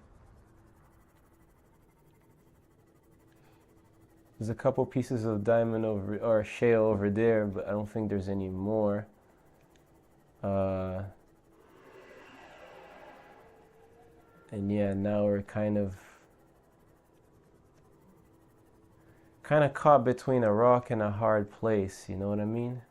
There's a couple pieces of diamond or shale over there, but I don't think there's any more. And yeah, now we're kind of caught between a rock and a hard place, you know what I mean?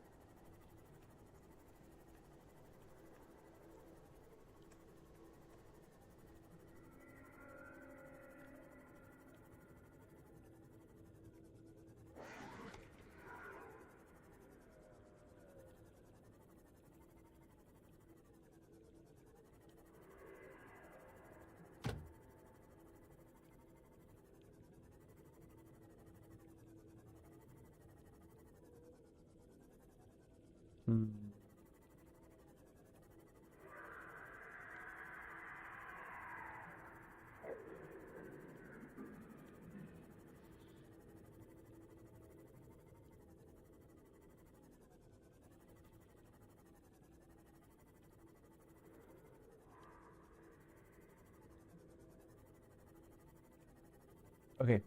Okay,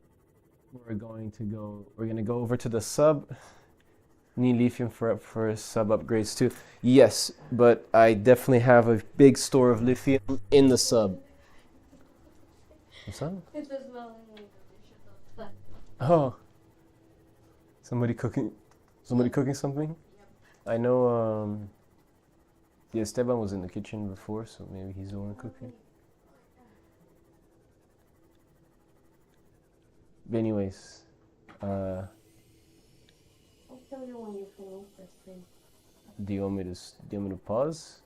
we're gonna go over to the sub. Need lithium for sub upgrades too. Yes, but I definitely have a big store of lithium in the sub. What's up? It was smelling like the dishes outside. Oh, somebody cooking something? Yep. I know. Yeah, Esteban was in the kitchen before, so maybe he's the one cooking. But anyways, I'll tell you when you finish the stream. do you want me to pause?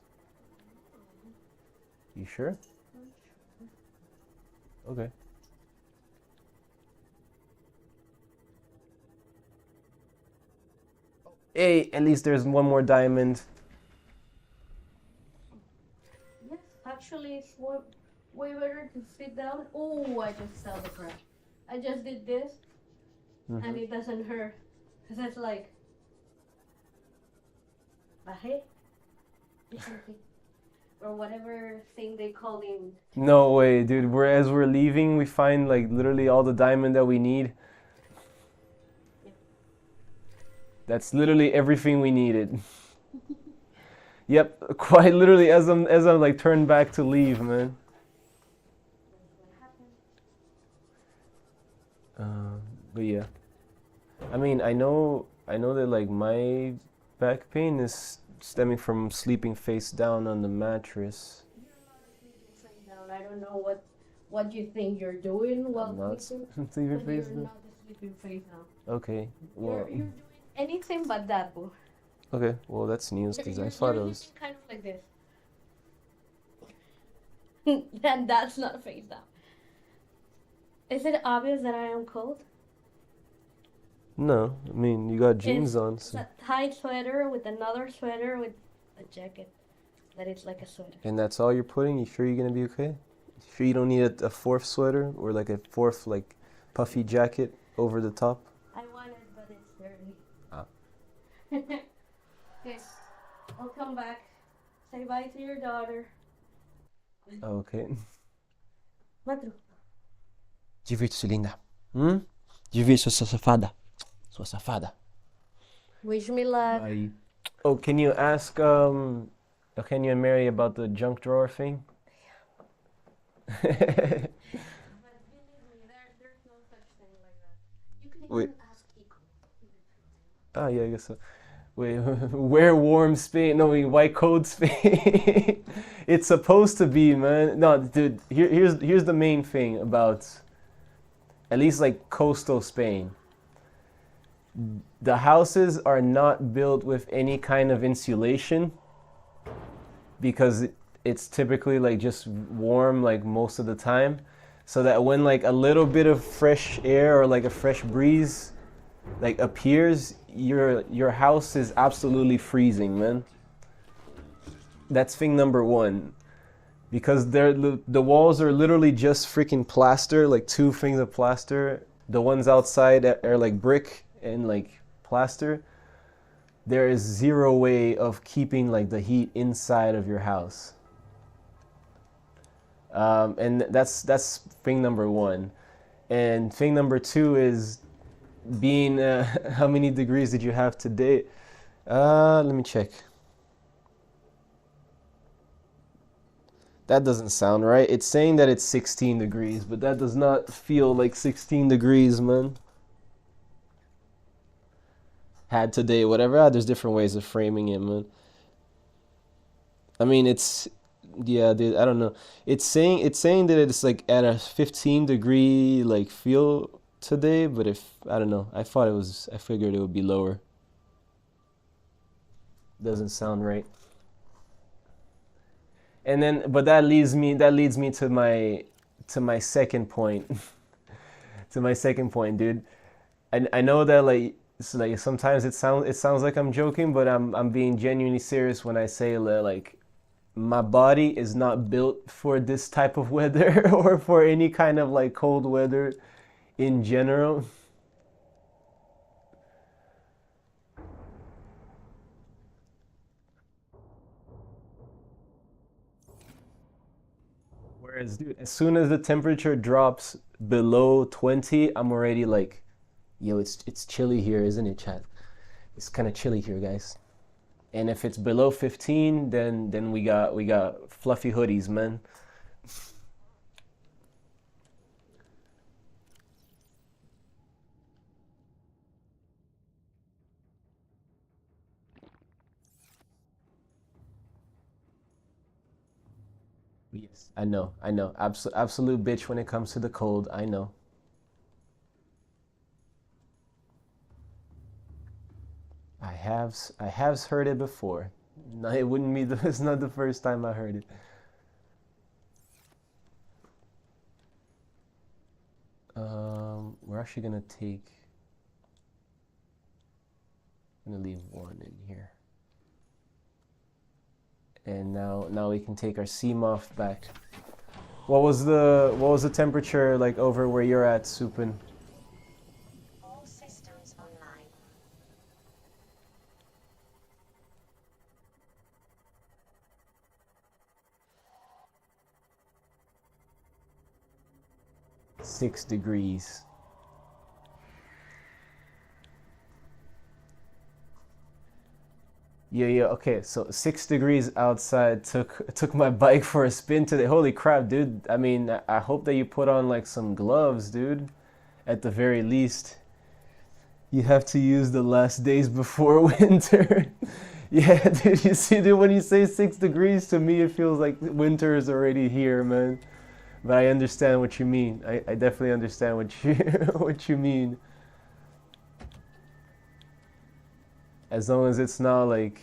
You sure? Okay. Hey, at least there's one more diamond. Yes, actually, it's way better to sit down. Oh, I just saw the crash. I just did this, and it doesn't hurt. Because it's like, bajé, or whatever thing they call in. No way, dude. As we're leaving, we find like literally all the diamond that we need. That's literally everything we needed. Yep, quite literally as I'm like turned back to leave, man. But yeah, I mean, I know that like my back pain is stemming from sleeping face down on the mattress. I don't know what you think you're doing while I'm not sleeping. sleeping But face you're down. not sleeping face now. Okay, well, You're doing anything but that, boo. okay, well that's news because I You're thought it was. sleeping kind of like this. And that's not face down. Is it obvious that I am cold? No, I mean you got jeans on, It's so. a tight sweater with another sweater with a jacket that is like a sweater. And that's all you're putting? You sure you're gonna be okay? Sure you don't need a fourth sweater or like a fourth like puffy jacket over the top? I want it, but it's dirty. Ah. Okay, I'll come back. Say bye to your daughter. Okay. Matro. Divirta-se, linda. Divirta, sua safada. Sua safada. Wish me luck. Bye. Oh, can you ask can you and Mary about the junk drawer thing? But believe me, there's no such thing like that. You can Wait. even ask Iko. Oh yeah, I guess so. Wait, wear warm Spain? No, wait, white coat Spain. It's supposed to be, man. No, dude. Here's the main thing about at least like coastal Spain. The houses are not built with any kind of insulation because it's typically like just warm like most of the time, so that when like a little bit of fresh air or like a fresh breeze like appears, your house is absolutely freezing, man. That's thing number one, because the walls are literally just freaking plaster, like 2 things of plaster. The ones outside are like brick and like plaster. There is zero way of keeping like the heat inside of your house. And that's thing number one. And thing number two is being how many degrees did you have today? Let me check. That doesn't sound right. It's saying that it's 16 degrees, but that does not feel like 16 degrees, man. Had today, whatever. There's different ways of framing it, man. I mean, yeah, dude, I don't know. It's saying that it's like at a 15 degree like feel today, but I don't know. I figured it would be lower. Doesn't sound right. And then, but that leads me to my second point. To my second point, dude. I know that like it's like sometimes it sounds like I'm joking, but I'm being genuinely serious when I say that like my body is not built for this type of weather or for any kind of like cold weather in general. Whereas, dude, as soon as the temperature drops below 20, I'm already like, yo, it's chilly here, isn't it, chat? It's kind of chilly here, guys. And if it's below 15, then we got fluffy hoodies, man. Yes, I know, I know. Absolute bitch when it comes to the cold. I know. I have heard it before. No, it wouldn't be it's not the first time I heard it. We're actually gonna take. I'm gonna leave one in here. And now we can take our sea moth back. What was the temperature like over where you're at, Supin? All systems online. 6 degrees. Yeah, okay, so 6 degrees outside took my bike for a spin today. Holy crap, dude. I mean, I hope that you put on like some gloves, dude. At the very least. You have to use the last days before winter. Yeah, dude, you see, dude, when you say 6 degrees, to me it feels like winter is already here, man. But I understand what you mean. I definitely understand what you what you mean. As long as it's not like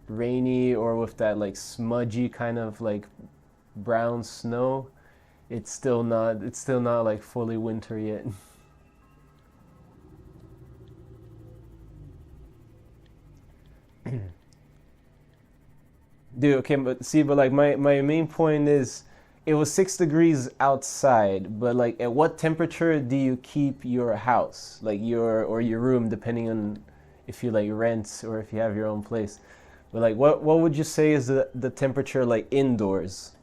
rainy or with that like smudgy kind of like brown snow, it's still not like fully winter yet. Dude, okay, but see, but like my main point is it was 6 degrees outside, but like at what temperature do you keep your house? Like your room, depending on if you like rent or if you have your own place. But like what would you say is the temperature like indoors?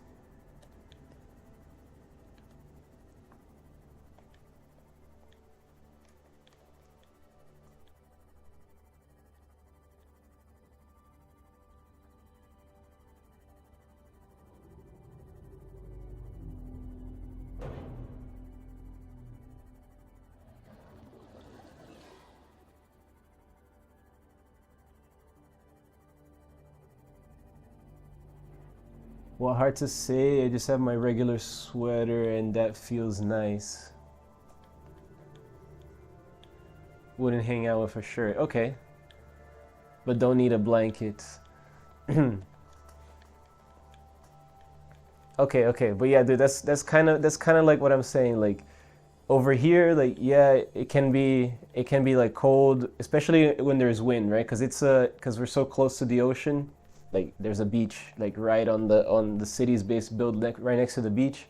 Well, hard to say. I just have my regular sweater and that feels nice. Wouldn't hang out with a shirt. Okay. But don't need a blanket. Okay. But yeah, dude, that's kind of like what I'm saying. Like over here, like yeah, it can be like cold, especially when there's wind, right? Because we're so close to the ocean. Like there's a beach like right on the city's base built right next to the beach.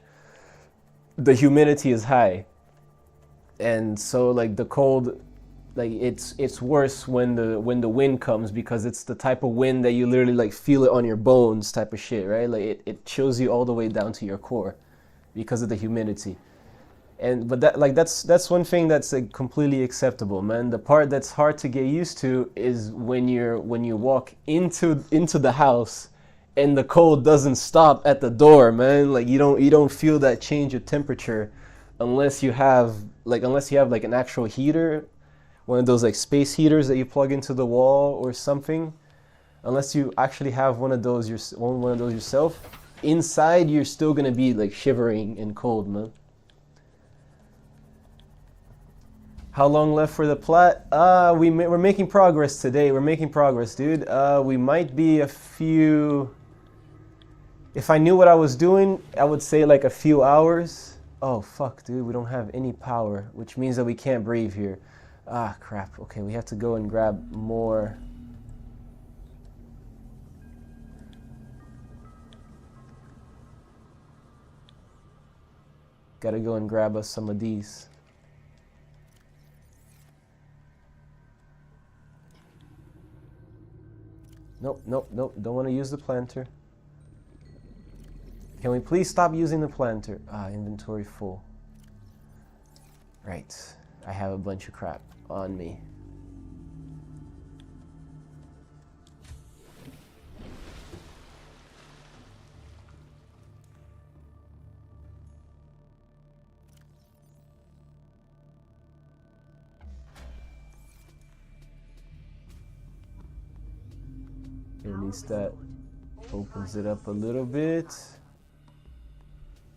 The humidity is high, and so like the cold, like it's worse when the wind comes because it's the type of wind that you literally like feel it on your bones type of shit, right? Like it chills you all the way down to your core because of the humidity. And but that's one thing that's like completely acceptable, man. The part that's hard to get used to is when you walk into the house and the cold doesn't stop at the door, man. Like you don't feel that change of temperature unless you have like an actual heater, one of those like space heaters that you plug into the wall or something. Unless you actually have one of those yourself, inside you're still gonna be like shivering and cold, man. How long left for the plat? We're making progress today. We're making progress, dude. We might be a few. If I knew what I was doing, I would say like a few hours. Oh fuck, dude. We don't have any power, which means that we can't breathe here. Ah, crap. Okay, we have to go and grab more. Gotta go and grab us some of these. Nope. Don't want to use the planter. Can we please stop using the planter? Inventory full. Right. I have a bunch of crap on me. At least that. All Opens it up a little bit.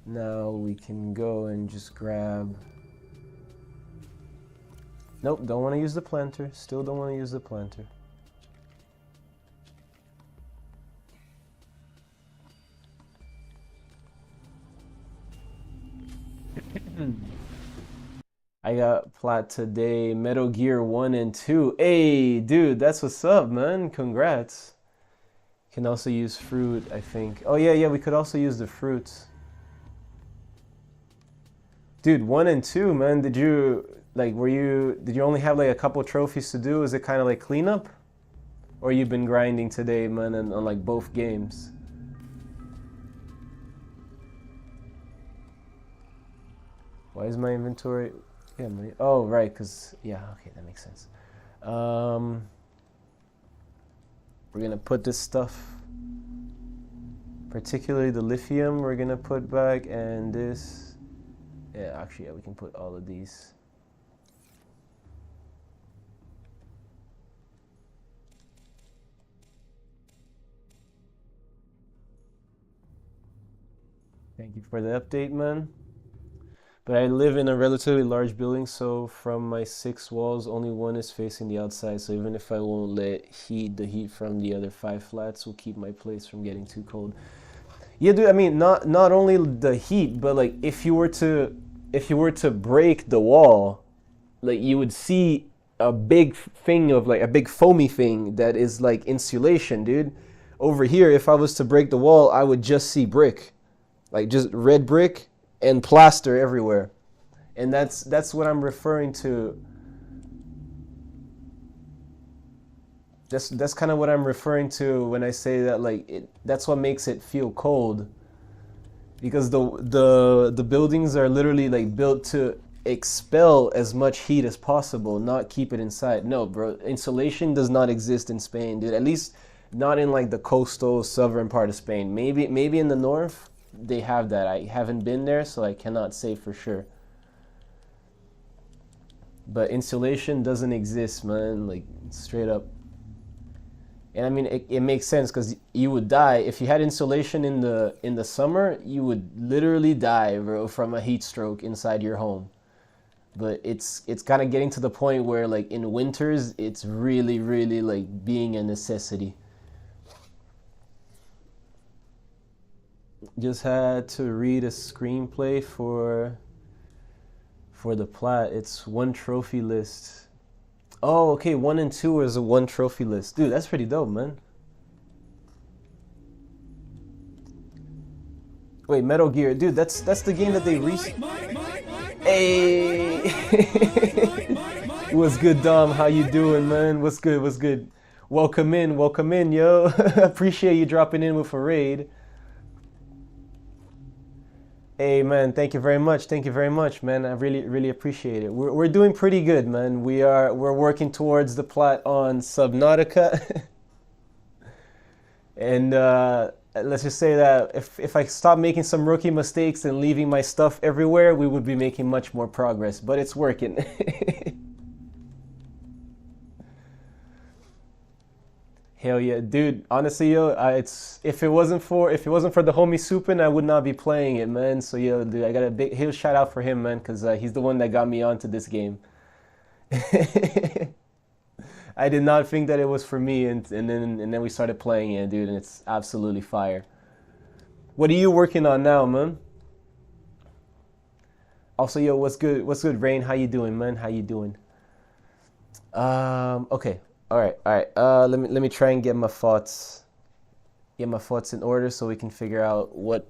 Now we can go and just grab... Nope, don't want to use the planter. Still don't want to use the planter. I got plat today, Metal Gear 1 and 2. Hey, dude, that's what's up, man. Congrats. Can also use fruit, I think. Oh, yeah, we could also use the fruits. Dude, 1 and 2, man. Did you only have like a couple trophies to do? Is it kind of like cleanup? Or you've been grinding today, man, on like both games? Why is my inventory... Yeah, oh, right, because... Yeah, okay, that makes sense. We're going to put this stuff, particularly the lithium, we're going to put back, and this... Yeah, actually, yeah, we can put all of these. Thank you for the update, man. But I live in a relatively large building, so from my 6 walls, only one is facing the outside. So even if I won't let the heat from the other 5 flats will keep my place from getting too cold. Yeah, dude. I mean, not only the heat, but like if you were to break the wall, like you would see a big thing of like a big foamy thing that is like insulation, dude. Over here, if I was to break the wall, I would just see brick, like just red brick. And plaster everywhere, and that's what I'm referring to. That's kind of what I'm referring to when I say that like that's what makes it feel cold, because the buildings are literally like built to expel as much heat as possible, not keep it inside. No, bro, insulation does not exist in Spain, dude. At least not in like the coastal southern part of Spain. Maybe in the north. They have that. I haven't been there, so I cannot say for sure. But insulation doesn't exist, man, like straight up. And I mean, it makes sense because you would die if you had insulation in the summer. You would literally die, bro, from a heat stroke inside your home. But it's kind of getting to the point where like in winters, it's really like being a necessity. Just had to read a screenplay for the plat. It's 1 trophy list. Oh, okay, 1 and 2 is a 1 trophy list. Dude, that's pretty dope, man. Wait, Metal Gear. Dude, that's the game that they Hey! What's good, Dom? How you doing, man? What's good? Welcome in, yo. Appreciate you dropping in with a raid. Hey man, thank you very much, man. I really appreciate it. We're doing pretty good, man. We're working towards the plat on Subnautica, and let's just say that if I stop making some rookie mistakes and leaving my stuff everywhere, we would be making much more progress. But it's working. Hell yeah, dude. Honestly, yo, if it wasn't for the homie Supin, I would not be playing it, man. So yo, dude, I got a big shout out for him, man, because he's the one that got me onto this game. I did not think that it was for me, and then we started playing it, dude, and it's absolutely fire. What are you working on now, man? Also, yo, what's good, Rain? How you doing, man? How you doing? Okay. All right. Let me try and get my thoughts in order so we can figure out what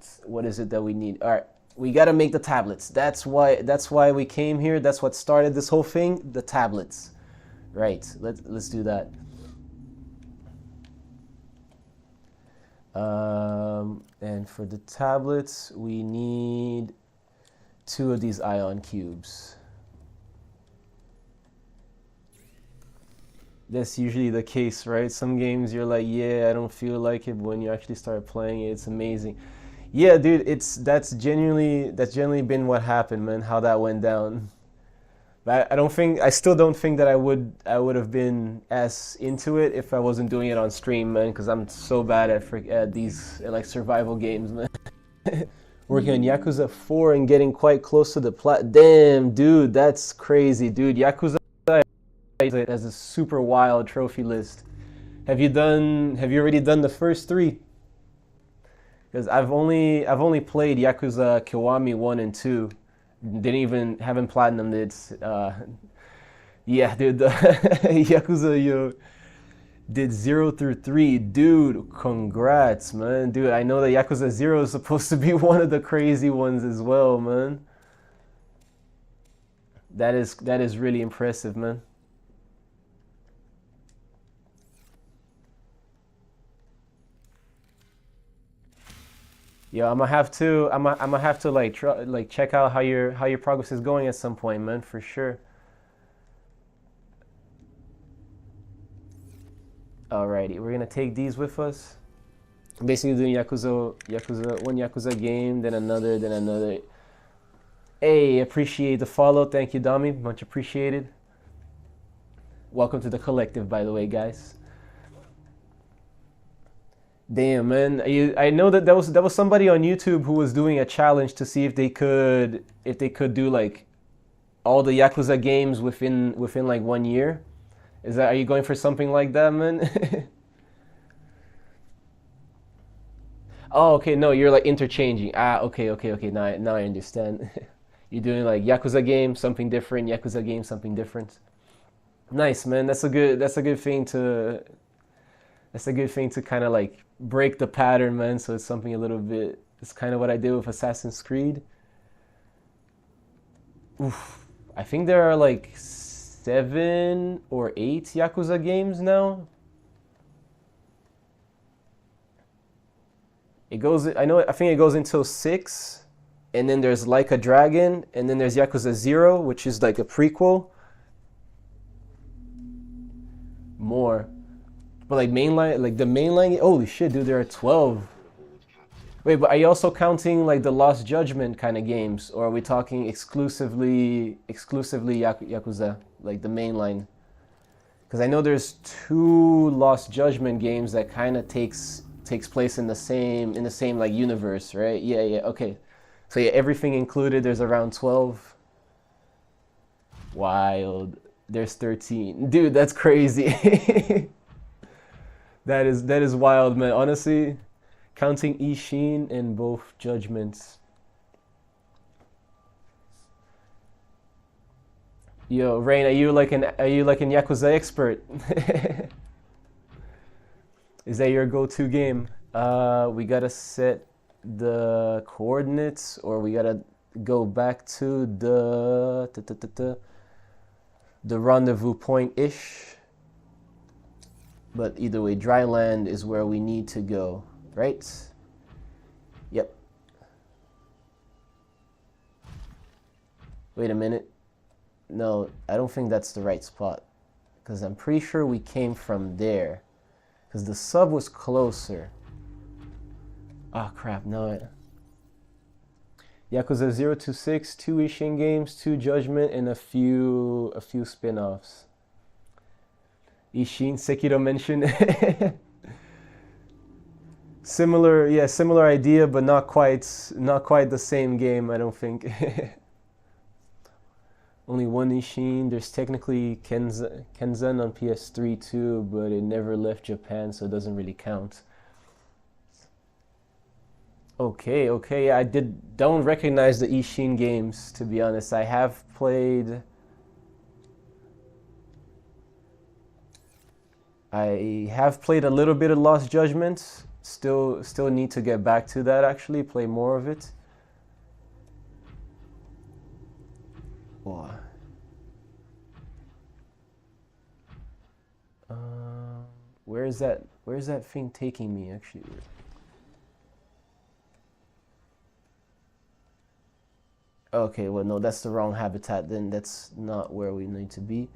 is it that we need. All right, we got to make the tablets. That's why we came here. That's what started this whole thing. The tablets, right? Let's do that. And for the tablets, we need 2 of these ion cubes. That's usually the case, right? Some games you're like, yeah, I don't feel like it, but when you actually start playing it, it's amazing. Yeah, dude, that's genuinely been what happened, man, how that went down. But I still don't think that I would have been as into it if I wasn't doing it on stream, man. Because I'm so bad at these like survival games, man. Working on Yakuza 4 and getting quite close to the Damn, dude, that's crazy, dude. Yakuza has a super wild trophy list. Have you already done the first 3? Because I've only played Yakuza Kiwami 1 and 2. Haven't platinumed it. Yeah, dude, the Yakuza did 0 through 3. Dude, congrats, man. Dude, I know that Yakuza 0 is supposed to be one of the crazy ones as well, man. That is really impressive, man. Yo, I'm gonna have to like check out how your progress is going at some point, man, for sure. Alrighty, we're gonna take these with us. Basically doing one Yakuza game, then another, then another. Hey, appreciate the follow. Thank you, Dami. Much appreciated. Welcome to the collective, by the way, guys. Damn, man. I know that there was somebody on YouTube who was doing a challenge to see if they could do like all the Yakuza games within like 1 year. Are you going for something like that, man? Oh, okay. No, you're like interchanging. Okay. Now I understand. You're doing like Yakuza game, something different. Yakuza game, something different. Nice, man. That's a good thing to kind of like break the pattern, man. So it's something a little bit. It's kind of what I did with Assassin's Creed. Oof. I think there are like 7 or 8 Yakuza games now. I think it goes until 6, and then there's Like a Dragon, and then there's Yakuza 0, which is like a prequel. More. But like the mainline, holy shit, dude, there are 12. Wait, but are you also counting like the Lost Judgment kind of games, or are we talking exclusively Yakuza, like the mainline? Because I know there's 2 Lost Judgment games that kind of takes place in the same like universe, right? Yeah, okay. So yeah, everything included, there's around 12. Wild. There's 13. Dude, that's crazy. That is wild, man. Honestly, counting Ishin in both judgments. Yo, Rain, are you like an Yakuza expert? Is that your go-to game? We gotta set the coordinates, or we gotta go back to the rendezvous point-ish. But either way, dry land is where we need to go, right? Yep. Wait a minute. No, I don't think that's the right spot, because I'm pretty sure we came from there, because the sub was closer. Oh crap, no. Yakuza 0 to 6, 2 Ishin games, 2 Judgment, and a few spin-offs. Ishin, Sekiro mentioned. Similar idea, but not quite the same game, I don't think. Only one Ishin. There's technically Kenzan on PS3 too, but it never left Japan, so it doesn't really count. Okay, I don't recognize the Ishin games, to be honest. I have played. I have played a little bit of Lost Judgment. Still need to get back to that, actually, play more of it. Wow. Where's that thing taking me, actually? Okay, well, no, that's the wrong habitat, then that's not where we need to be.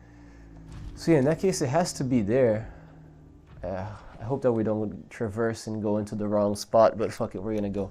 So yeah, in that case, it has to be there. I hope that we don't traverse and go into the wrong spot, but fuck it, we're gonna go.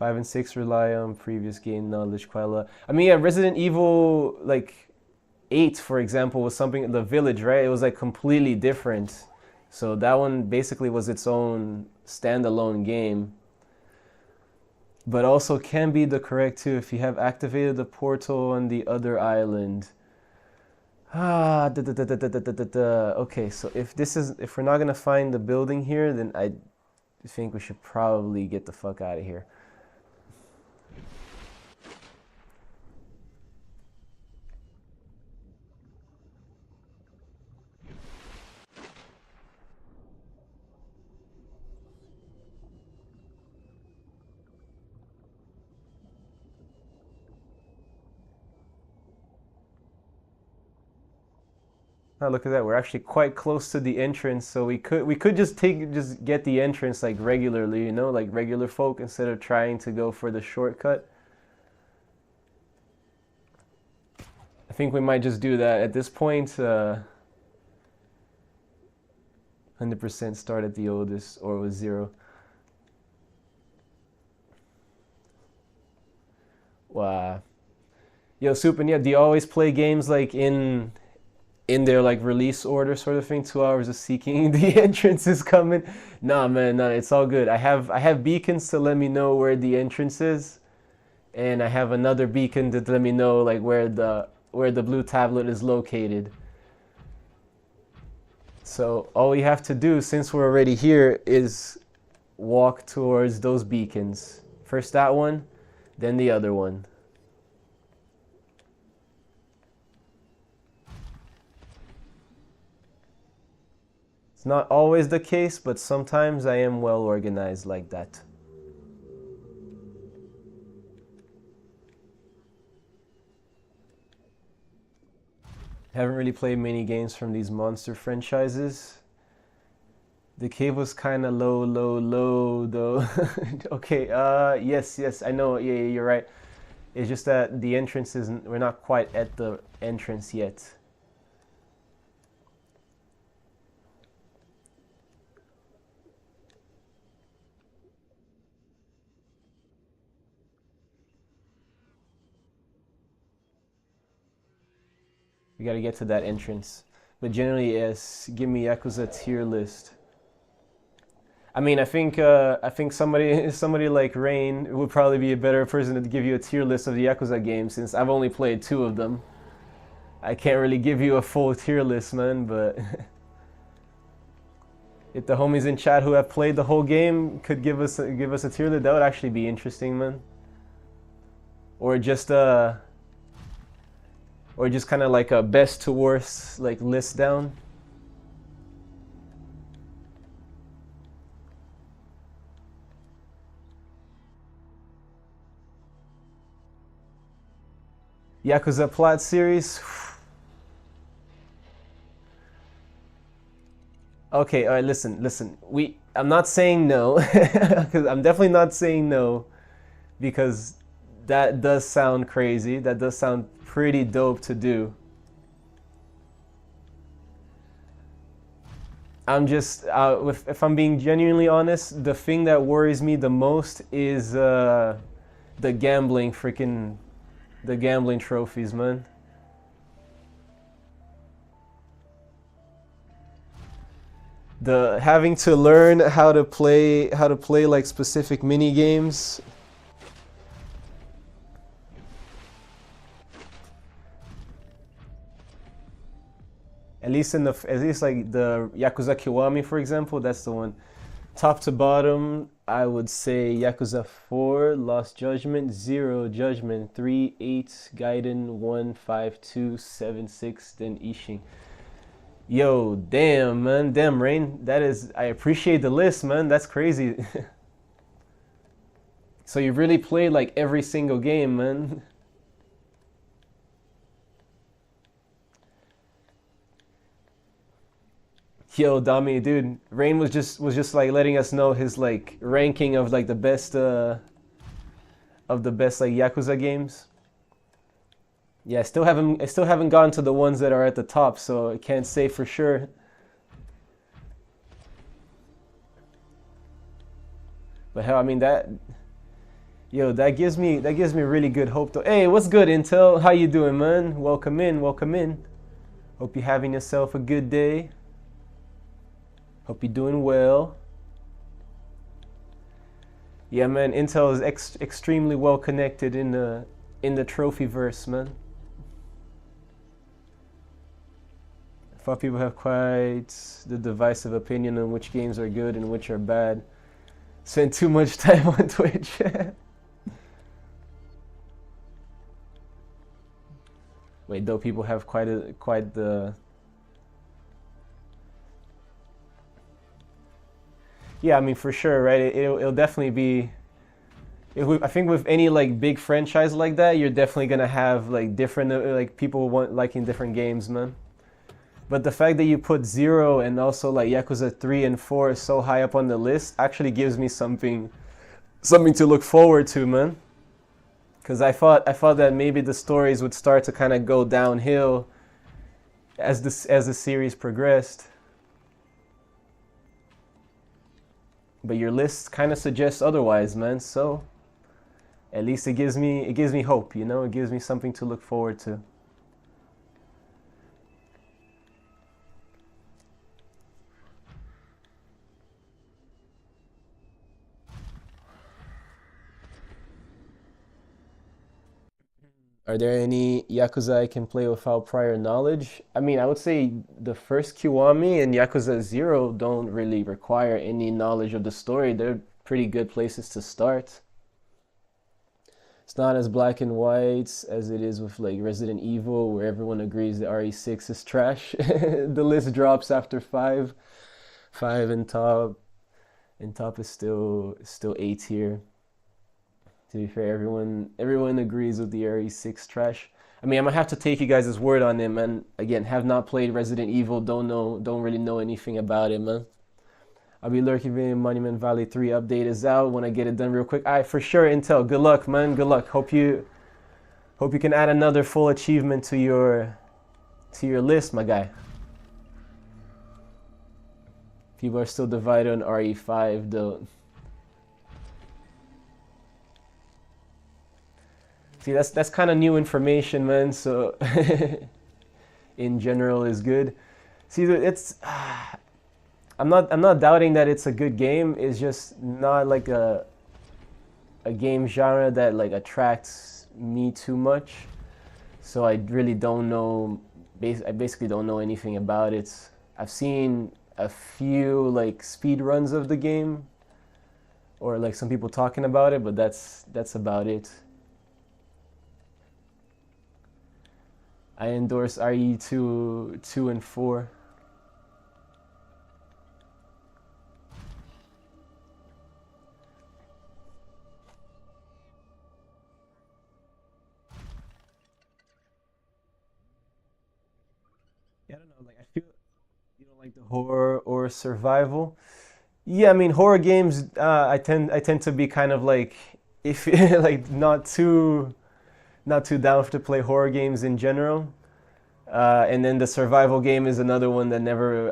5 and 6 rely on previous game knowledge quite a lot. I mean, yeah, Resident Evil like 8, for example, was something, the village, right? It was like completely different. So that one basically was its own standalone game. But also can be the correct too if you have activated the portal on the other island. Okay, so if we're not gonna find the building here, then I think we should probably get the fuck out of here. Oh, look at that. We're actually quite close to the entrance, so we could just get the entrance like regularly, you know, like regular folk, instead of trying to go for the shortcut. I think we might just do that at this point. 100% start at the oldest, or with 0. Wow. Yo, Supin, yeah, do you always play games like in their like release order sort of thing? 2 hours of seeking the entrance is coming. Nah, man, nah, it's all good. I have beacons to let me know where the entrance is, and I have another beacon to let me know like where the blue tablet is located. So all we have to do, since we're already here, is walk towards those beacons. First that one, then the other one. It's not always the case, but sometimes I am well organized like that. Haven't really played many games from these monster franchises. The cave was kind of low though. Okay, yes, I know, yeah, you're right. It's just that the entrance isn't, we're not quite at the entrance yet. We gotta get to that entrance. But generally, yes, give me Yakuza tier list. I mean, I think somebody like Rain would probably be a better person to give you a tier list of the Yakuza games, since I've only played 2 of them. I can't really give you a full tier list, man, but if the homies in chat who have played the whole game could give us a tier list, that would actually be interesting, man. Or just kind of like a best to worst like list down. Yakuza Plot series. Okay, all right, listen. I'm not saying no, because I'm definitely not saying no, because that does sound crazy. That does sound pretty dope to do. I'm just, if I'm being genuinely honest, the thing that worries me the most is the gambling trophies, man. The having to learn how to play like specific mini games. At least like the Yakuza Kiwami, for example, that's the one. Top to bottom, I would say Yakuza 4, Lost Judgment, 0, Judgment, 3, 8, Gaiden, 1, 5, 2, 7, 6, then Ishin. Yo, damn, man. Damn, Rain. I appreciate the list, man. That's crazy. So you really played like every single game, man. Yo, Dami, dude, Rain was just like letting us know his like ranking of like the best like Yakuza games. Yeah, I still haven't gotten to the ones that are at the top, so I can't say for sure. But hell, I mean Yo, that gives me really good hope though. Hey, what's good, Intel? How you doing, man? Welcome in, welcome in. Hope you're having yourself a good day. Hope you're doing well. Yeah, man, Intel is extremely well connected in the trophyverse, man. I thought people have quite the divisive opinion on which games are good and which are bad. Spend too much time on Twitch. Wait, though people have quite the. Yeah, I mean, for sure, right? It'll definitely be. I think with any like big franchise like that, you're definitely gonna have like different like people liking different games, man. But the fact that you put 0 and also like Yakuza 3 and 4 so high up on the list actually gives me something to look forward to, man. Because I thought that maybe the stories would start to kind of go downhill as the series progressed. But your list kind of suggests otherwise, man. So at least it gives me hope, you know. It gives me something to look forward to. Are there any Yakuza I can play without prior knowledge? I mean, I would say the first Kiwami and Yakuza 0 don't really require any knowledge of the story. They're pretty good places to start. It's not as black and white as it is with like Resident Evil, where everyone agrees that RE6 is trash. The list drops after 5. 5 and top. And top is still A tier. To be fair, everyone agrees with the RE6 trash. I mean, I'm gonna have to take you guys' word on it, man. Again, have not played Resident Evil, don't really know anything about it, man. I'll be lurking when Monument Valley 3 update is out when I get it done real quick. Alright, for sure, Intel. Good luck, man. Good luck. Hope you can add another full achievement to your list, my guy. People are still divided on RE5 though. See, that's kind of new information, man. So, in general, is good. See, it's I'm not doubting that it's a good game. It's just not like a game genre that like attracts me too much. So I really don't know. I basically don't know anything about it. I've seen a few like speed runs of the game, or like some people talking about it, but that's about it. I endorse RE2 and 4. Yeah, I don't know. Like, I feel you don't like the horror or survival. Yeah, I mean horror games. I tend to be kind of like if like not too down to play horror games in general. And then the survival game is another one that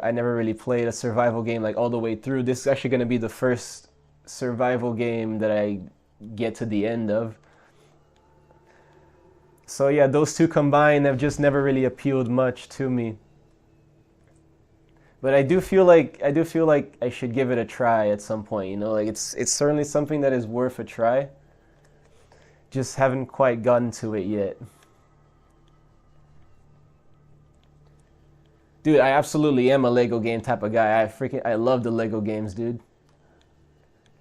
I never really played a survival game like all the way through. This is actually going to be the first survival game that I get to the end of. So yeah, those two combined have just never really appealed much to me. But I do feel like I should give it a try at some point, you know? Like it's certainly something that is worth a try. Just haven't quite gotten to it yet. Dude, I absolutely am a Lego game type of guy. I love the Lego games, dude.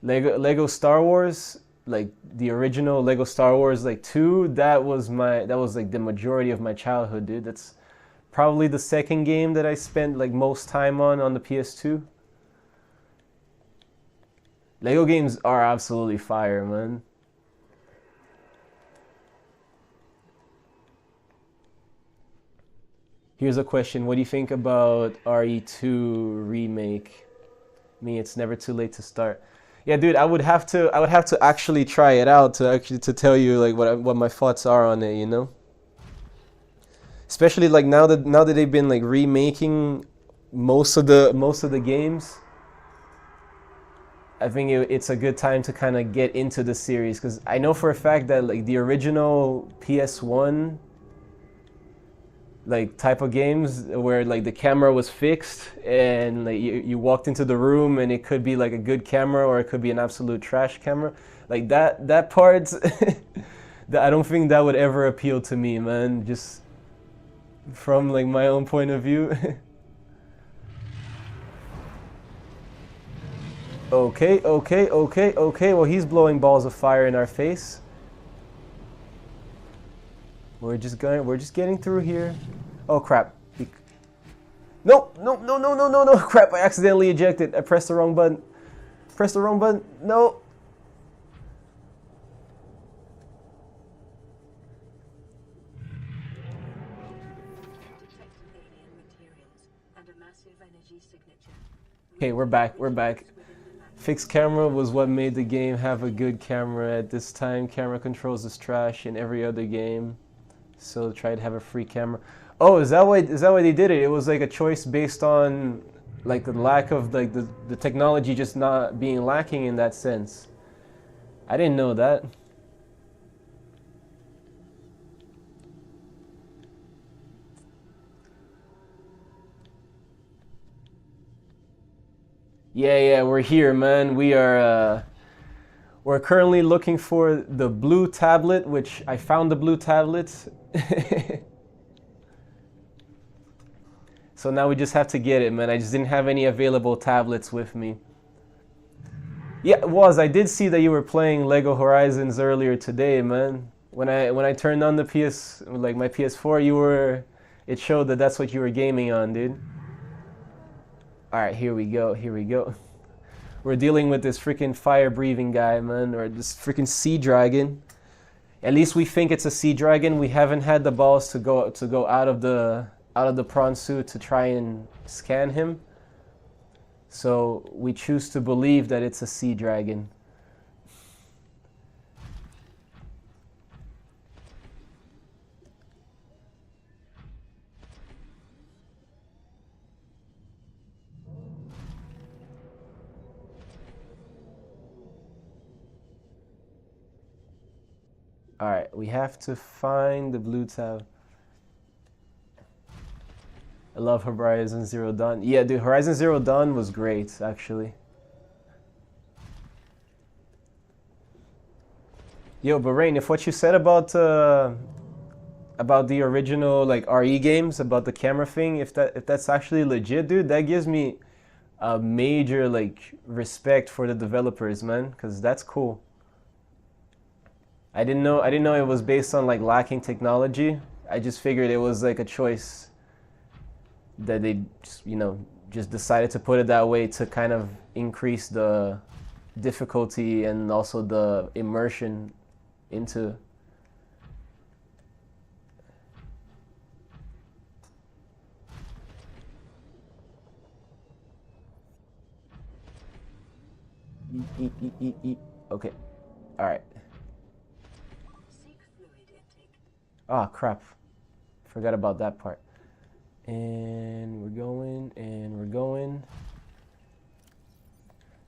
Lego Star Wars, like the original Lego Star Wars like 2, that was like the majority of my childhood, dude. That's probably the second game that I spent like most time on the PS2. Lego games are absolutely fire, man. Here's a question. What do you think about RE2 remake? Me, it's never too late to start. Yeah, dude, I would have to actually try it out to tell you like what my thoughts are on it, you know? Especially like now that they've been like remaking most of the games. I think it's a good time to kind of get into the series, because I know for a fact that like the original PS1 like type of games where like the camera was fixed and like you walked into the room and it could be like a good camera or it could be an absolute trash camera, like that part that I don't think that would ever appeal to me, man, just from like my own point of view. Okay, well, he's blowing balls of fire in our face. We're just getting through here. Oh crap. No, crap, I accidentally ejected. I pressed the wrong button. No. Okay, we're back. Fixed camera was what made the game have a good camera. At this time, camera controls is trash in every other game. So try to have a free camera. Oh, is that why they did it? It was like a choice based on like the lack of like the technology just not being lacking in that sense. I didn't know that. Yeah, we're here, man. We're currently looking for the blue tablet, which I found the blue tablet. So now we just have to get it, man. I just didn't have any available tablets with me. Yeah, I did see that you were playing Lego Horizons earlier today, man. When I turned on the my PS4, it showed that that's what you were gaming on, dude. All right, here we go. We're dealing with this freaking fire-breathing guy, man, or this freaking sea dragon. At least we think it's a sea dragon. We haven't had the balls to go out of the prawn suit to try and scan him. So we choose to believe that it's a sea dragon. All right, we have to find the blue tab. I love Horizon Zero Dawn. Yeah, dude, Horizon Zero Dawn was great, actually. Yo, but Rain, if what you said about the original like RE games, about the camera thing, if that's actually legit, dude, that gives me a major like respect for the developers, man, because that's cool. I didn't know it was based on like lacking technology. I just figured it was like a choice that they just decided to put it that way to kind of increase the difficulty and also the immersion into. Okay. All right. Ah, crap. Forgot about that part. And we're going.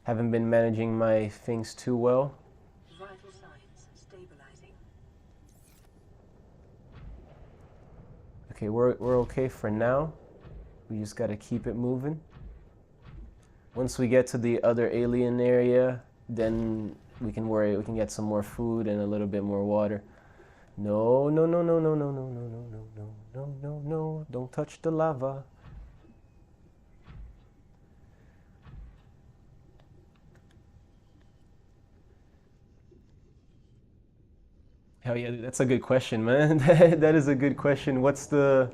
Haven't been managing my things too well. Vital signs stabilizing. Okay, we're okay for now. We just gotta keep it moving. Once we get to the other alien area, then we can get some more food and a little bit more water. No, don't touch the lava. Hell yeah, that's a good question, man. That is a good question. What's the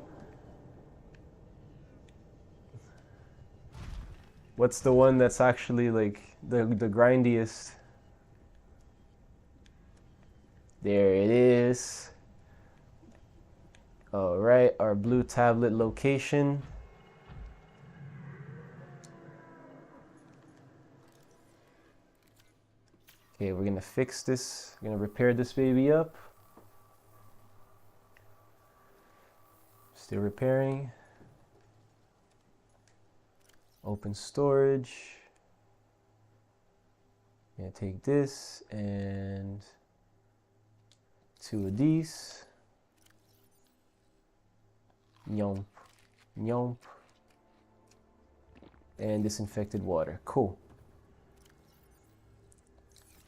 one that's actually like the grindiest? There it is. All right, our blue tablet location. Okay, we're gonna fix this. We're gonna repair this baby up. Still repairing. Open storage. gonna take this and 2 of these. Yomp, yomp. And disinfected water. Cool.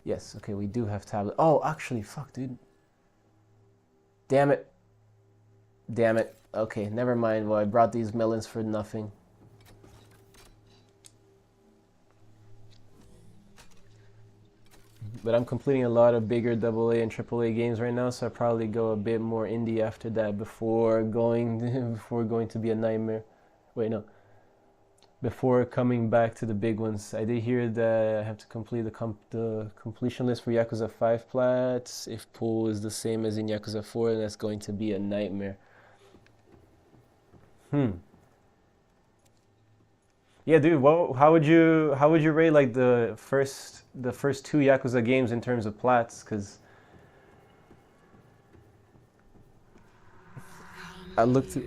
Yes, okay, we do have tablet. Oh, actually, fuck, dude. Damn it. Damn it. Okay, never mind. Well, I brought these melons for nothing. But I'm completing a lot of bigger AA and AAA games right now, so I probably go a bit more indie after that before going to be a nightmare. Wait, no. Before coming back to the big ones. I did hear that I have to complete the completion list for Yakuza 5 plats. If pool is the same as in Yakuza 4, then that's going to be a nightmare. Yeah, dude. Well, how would you rate like the first 2 Yakuza games in terms of plats? Because I looked at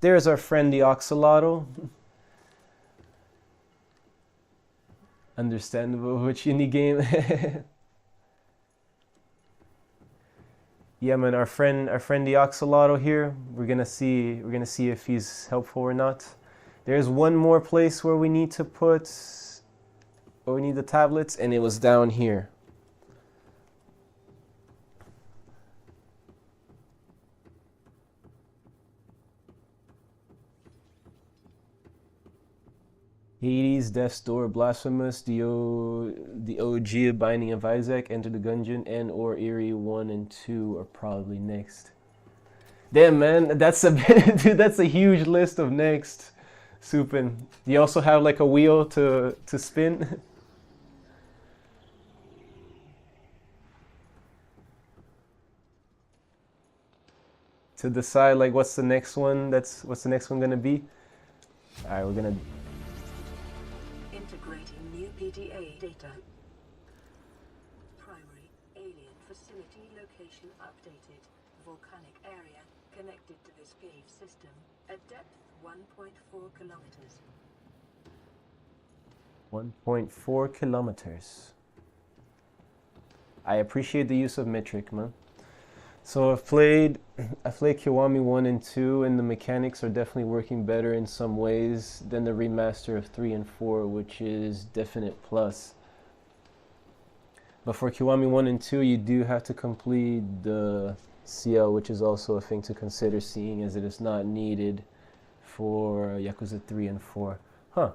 There's our friend the Oxalotl. Understandable. Which indie game? Yeah, man, our friend the Oxalotl here. We're gonna see if he's helpful or not. There's one more place where we need to put, or we need the tablets, and it was down here. Hades, Death's Door, Blasphemous, the OG Binding of Isaac, Enter the Gungeon, and or Eerie 1 and 2 are probably next. Damn, man, that's a dude, that's a huge list of next. Supin. Do you also have like a wheel to spin? To decide like what's the next one gonna be? Alright, we're gonna New PDA data. Primary alien facility location updated. Volcanic area connected to this cave system. At depth 1.4 kilometers. 1.4 kilometers. I appreciate the use of metric, man. So I've played Kiwami 1 and 2, and the mechanics are definitely working better in some ways than the remaster of 3 and 4, which is definite plus. But for Kiwami 1 and 2, you do have to complete the CL, which is also a thing to consider, seeing as it is not needed for Yakuza 3 and 4. Huh.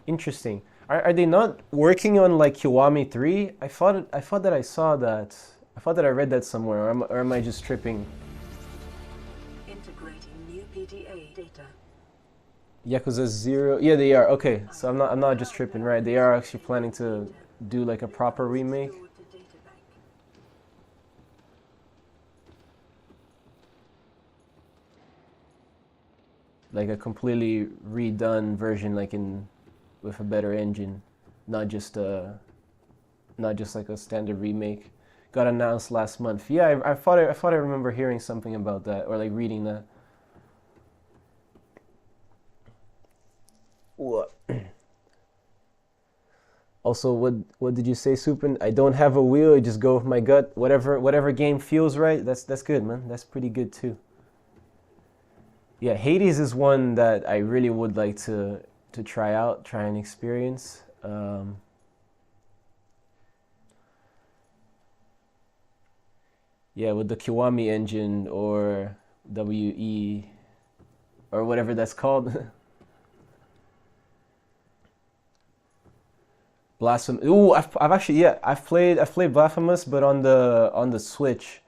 Interesting. Are they not working on like Kiwami 3? I thought that I saw that. I thought that I read that somewhere, or am I just tripping? Integrating new PDA data. Yakuza 0. Yeah, they are. Okay, so I'm not just tripping, right? They are actually planning to do like a proper remake. Like a completely redone version, like with a better engine, not just like a standard remake. Got announced last month. Yeah, I thought I remember hearing something about that, or like reading that. What? Also, what did you say, Supin? I don't have a wheel. I just go with my gut. Whatever game feels right. That's good, man. That's pretty good too. Yeah, Hades is one that I really would like to try and experience. Yeah, with the Kiwami engine or WE or whatever that's called. Blasphemous. Ooh, I've played Blasphemous, but on the Switch.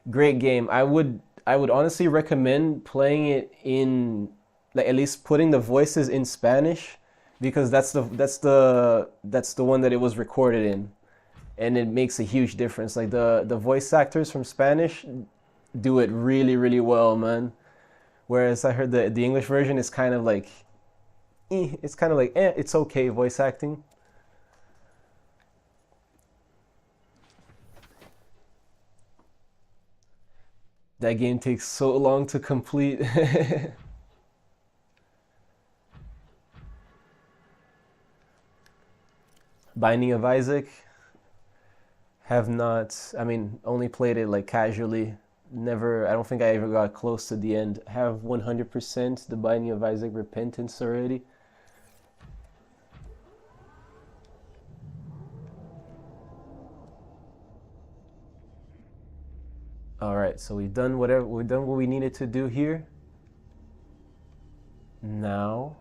Great game. I would honestly recommend playing it in, like, at least putting the voices in Spanish, because that's the one that it was recorded in, and it makes a huge difference. Like the voice actors from Spanish do it really, really well, man. Whereas I heard the English version is kind of like, it's okay voice acting. That game takes so long to complete. Binding of Isaac. Have not, I mean, only played it like casually. Never, I don't think I ever got close to the end. Have 100% the Binding of Isaac Repentance already. All right, so we've done what we needed to do here. Now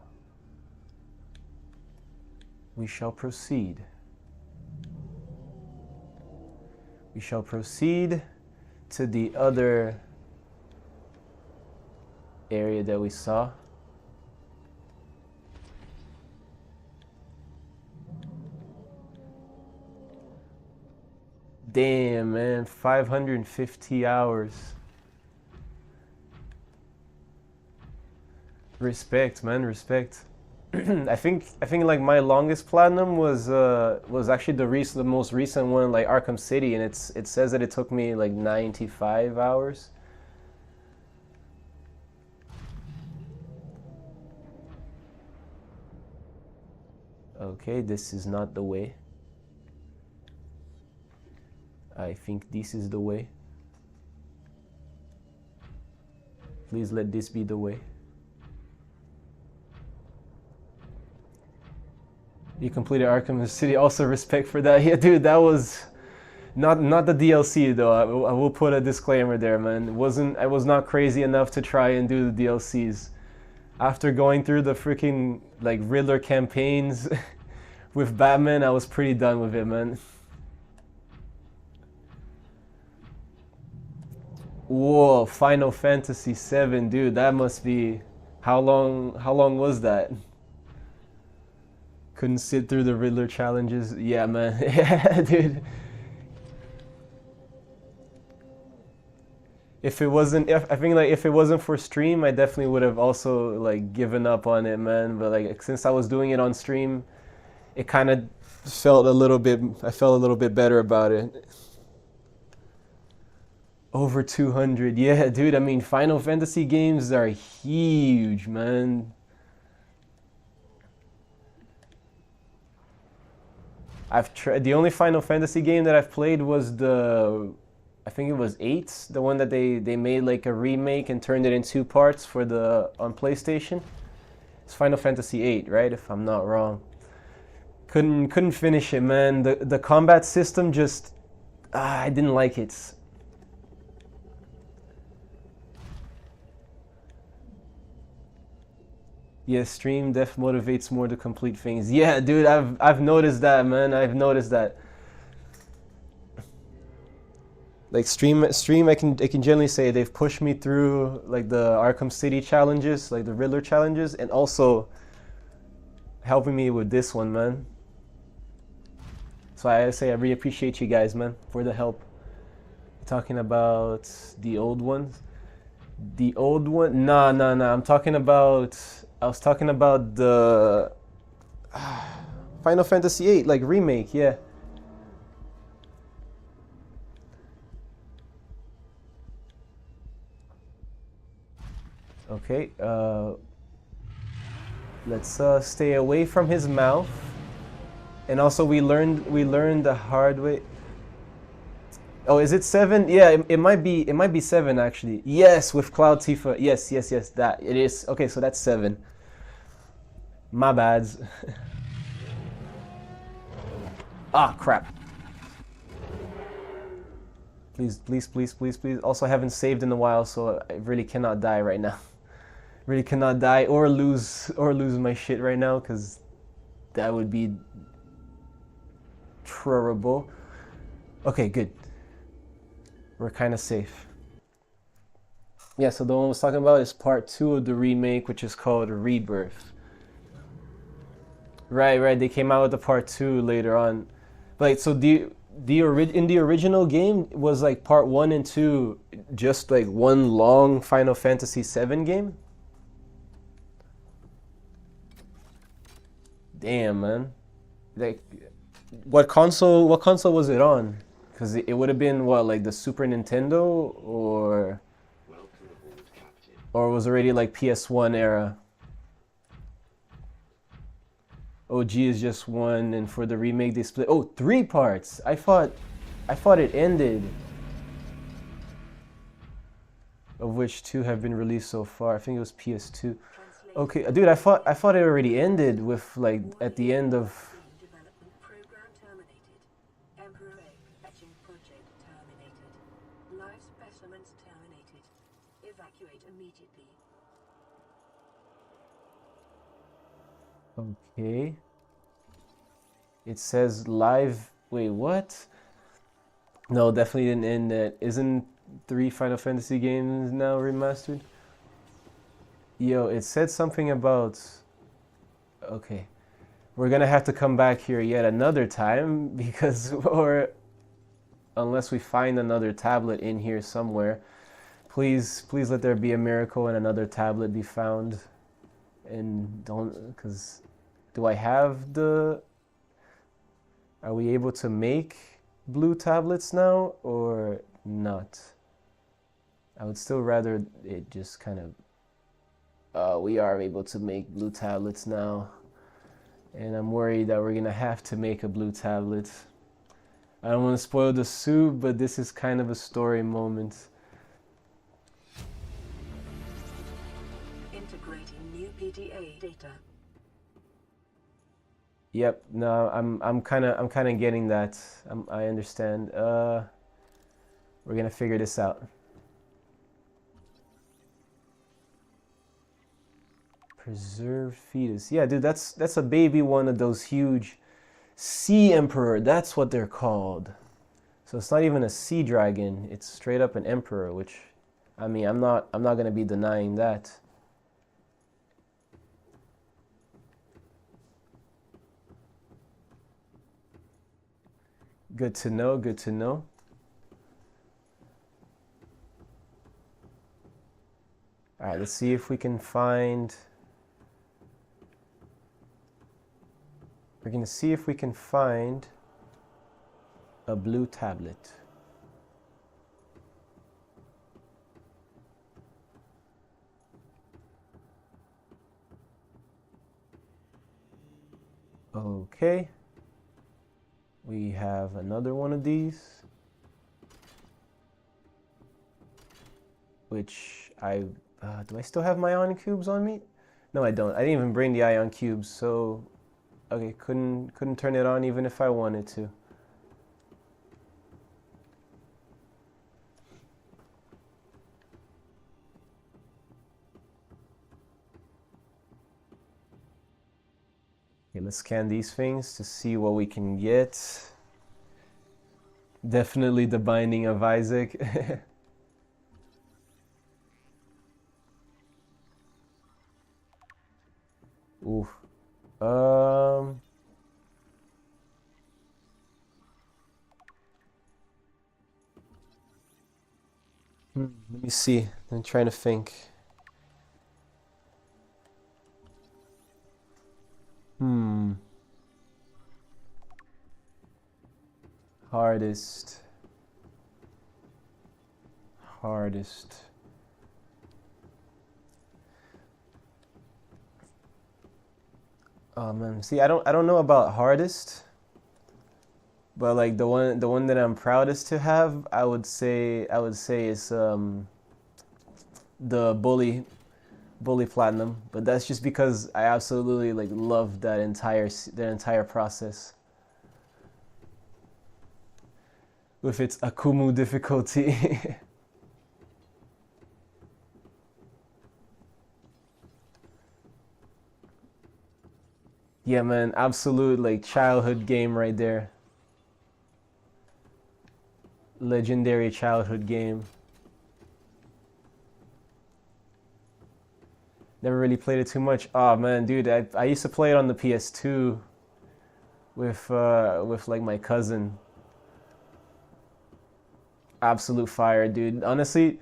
we shall proceed. We shall proceed to the other area that we saw. Damn, man, 550 hours. Respect, man, respect. I think like my longest platinum was actually the most recent one, like Arkham City, and it says that it took me like 95 hours. Okay, this is not the way. I think this is the way. Please let this be the way. You completed Arkham City. Also, respect for that. Yeah, dude, that was not the DLC though. I will put a disclaimer there, man. I was not crazy enough to try and do the DLCs. After going through the freaking like Riddler campaigns with Batman, I was pretty done with it, man. Whoa, Final Fantasy VII, dude, that must be how long was that? Couldn't sit through the Riddler challenges. Yeah, man. Yeah, dude. I think like if it wasn't for stream, I definitely would have also like given up on it, man. But like since I was doing it on stream, it kind of felt a little bit better about it. Over 200, yeah, dude. I mean, Final Fantasy games are huge, man. I've tried. The only Final Fantasy game that I've played was I think it was 8, the one that they made like a remake and turned it in 2 parts for on PlayStation. It's Final Fantasy 8, right? If I'm not wrong. Couldn't finish it, man. The combat system just I didn't like it. Yeah, stream def motivates more to complete things. Yeah, dude, I've noticed that, man. I've noticed that. Like stream, I can generally say they've pushed me through like the Arkham City challenges, like the Riddler challenges, and also helping me with this one, man. So I say I really appreciate you guys, man, for the help. Talking about the old ones. The old one? Nah. I was talking about the Final Fantasy VIII, like remake, yeah. Okay, let's stay away from his mouth. And also we learned the hard way. Oh, is it 7? Yeah, it might be 7 actually. Yes, with Cloud Tifa. Yes, that it is. Okay, so that's 7. My bads. Ah, crap. Please. Also, I haven't saved in a while, so I really cannot die right now. Really cannot die or lose my shit right now, because that would be terrible. Okay, good. We're kind of safe. Yeah, so the one I was talking about is part 2 of the remake, which is called Rebirth. Right. They came out with the part 2 later on. Like, so in the original game was like part 1 and 2 just like one long Final Fantasy VII game? Damn, man. Like, what console was it on? Because it would have been what, like the Super Nintendo, or was already like PS1 era? OG is just one, and for the remake they split. Oh, 3 parts. I thought it ended. Of which 2 have been released so far. I think it was PS2. Okay, dude, I thought it already ended with like at the end of. Development program terminated. Emperor egg hatching project terminated. Live specimens terminated. Evacuate immediately. Okay. It says live. Wait, what? No, definitely didn't end that. Isn't 3 Final Fantasy games now remastered? Yo, it said something about. Okay. We're gonna have to come back here yet another time because, or unless we find another tablet in here somewhere. Please let there be a miracle and another tablet be found. And don't, because do I have the. Are we able to make blue tablets now or not? I would still rather it just kind of. We are able to make blue tablets now. And I'm worried that we're gonna have to make a blue tablet. I don't want to spoil the soup, but this is kind of a story moment. Integrating new PDA data. Yep. No, I'm kind of getting that. I understand. We're gonna figure this out. Preserved fetus. Yeah, dude, that's a baby one of those huge sea emperor. That's what they're called. So it's not even a sea dragon. It's straight up an emperor, which, I mean, I'm not gonna be denying that. Good to know. Good to know. All right, let's see if we can find. We're going to see if we can find a blue tablet. Okay. We have another one of these, which do I still have my ion cubes on me? No, I don't. I didn't even bring the ion cubes, so okay, couldn't turn it on even if I wanted to. Okay, let's scan these things to see what we can get. Definitely the Binding of Isaac. Oof. Let me see. I'm trying to think. Hardest. Oh man, see, I don't know about hardest, but like the one that I'm proudest to have, I would say is the bully platinum, but that's just because I absolutely like love that entire process with its Akumu difficulty. Yeah, man, absolute like childhood game right there. Legendary childhood game. Never really played it too much. Oh man, dude, I used to play it on the PS2 with like my cousin. Absolute fire, dude. Honestly,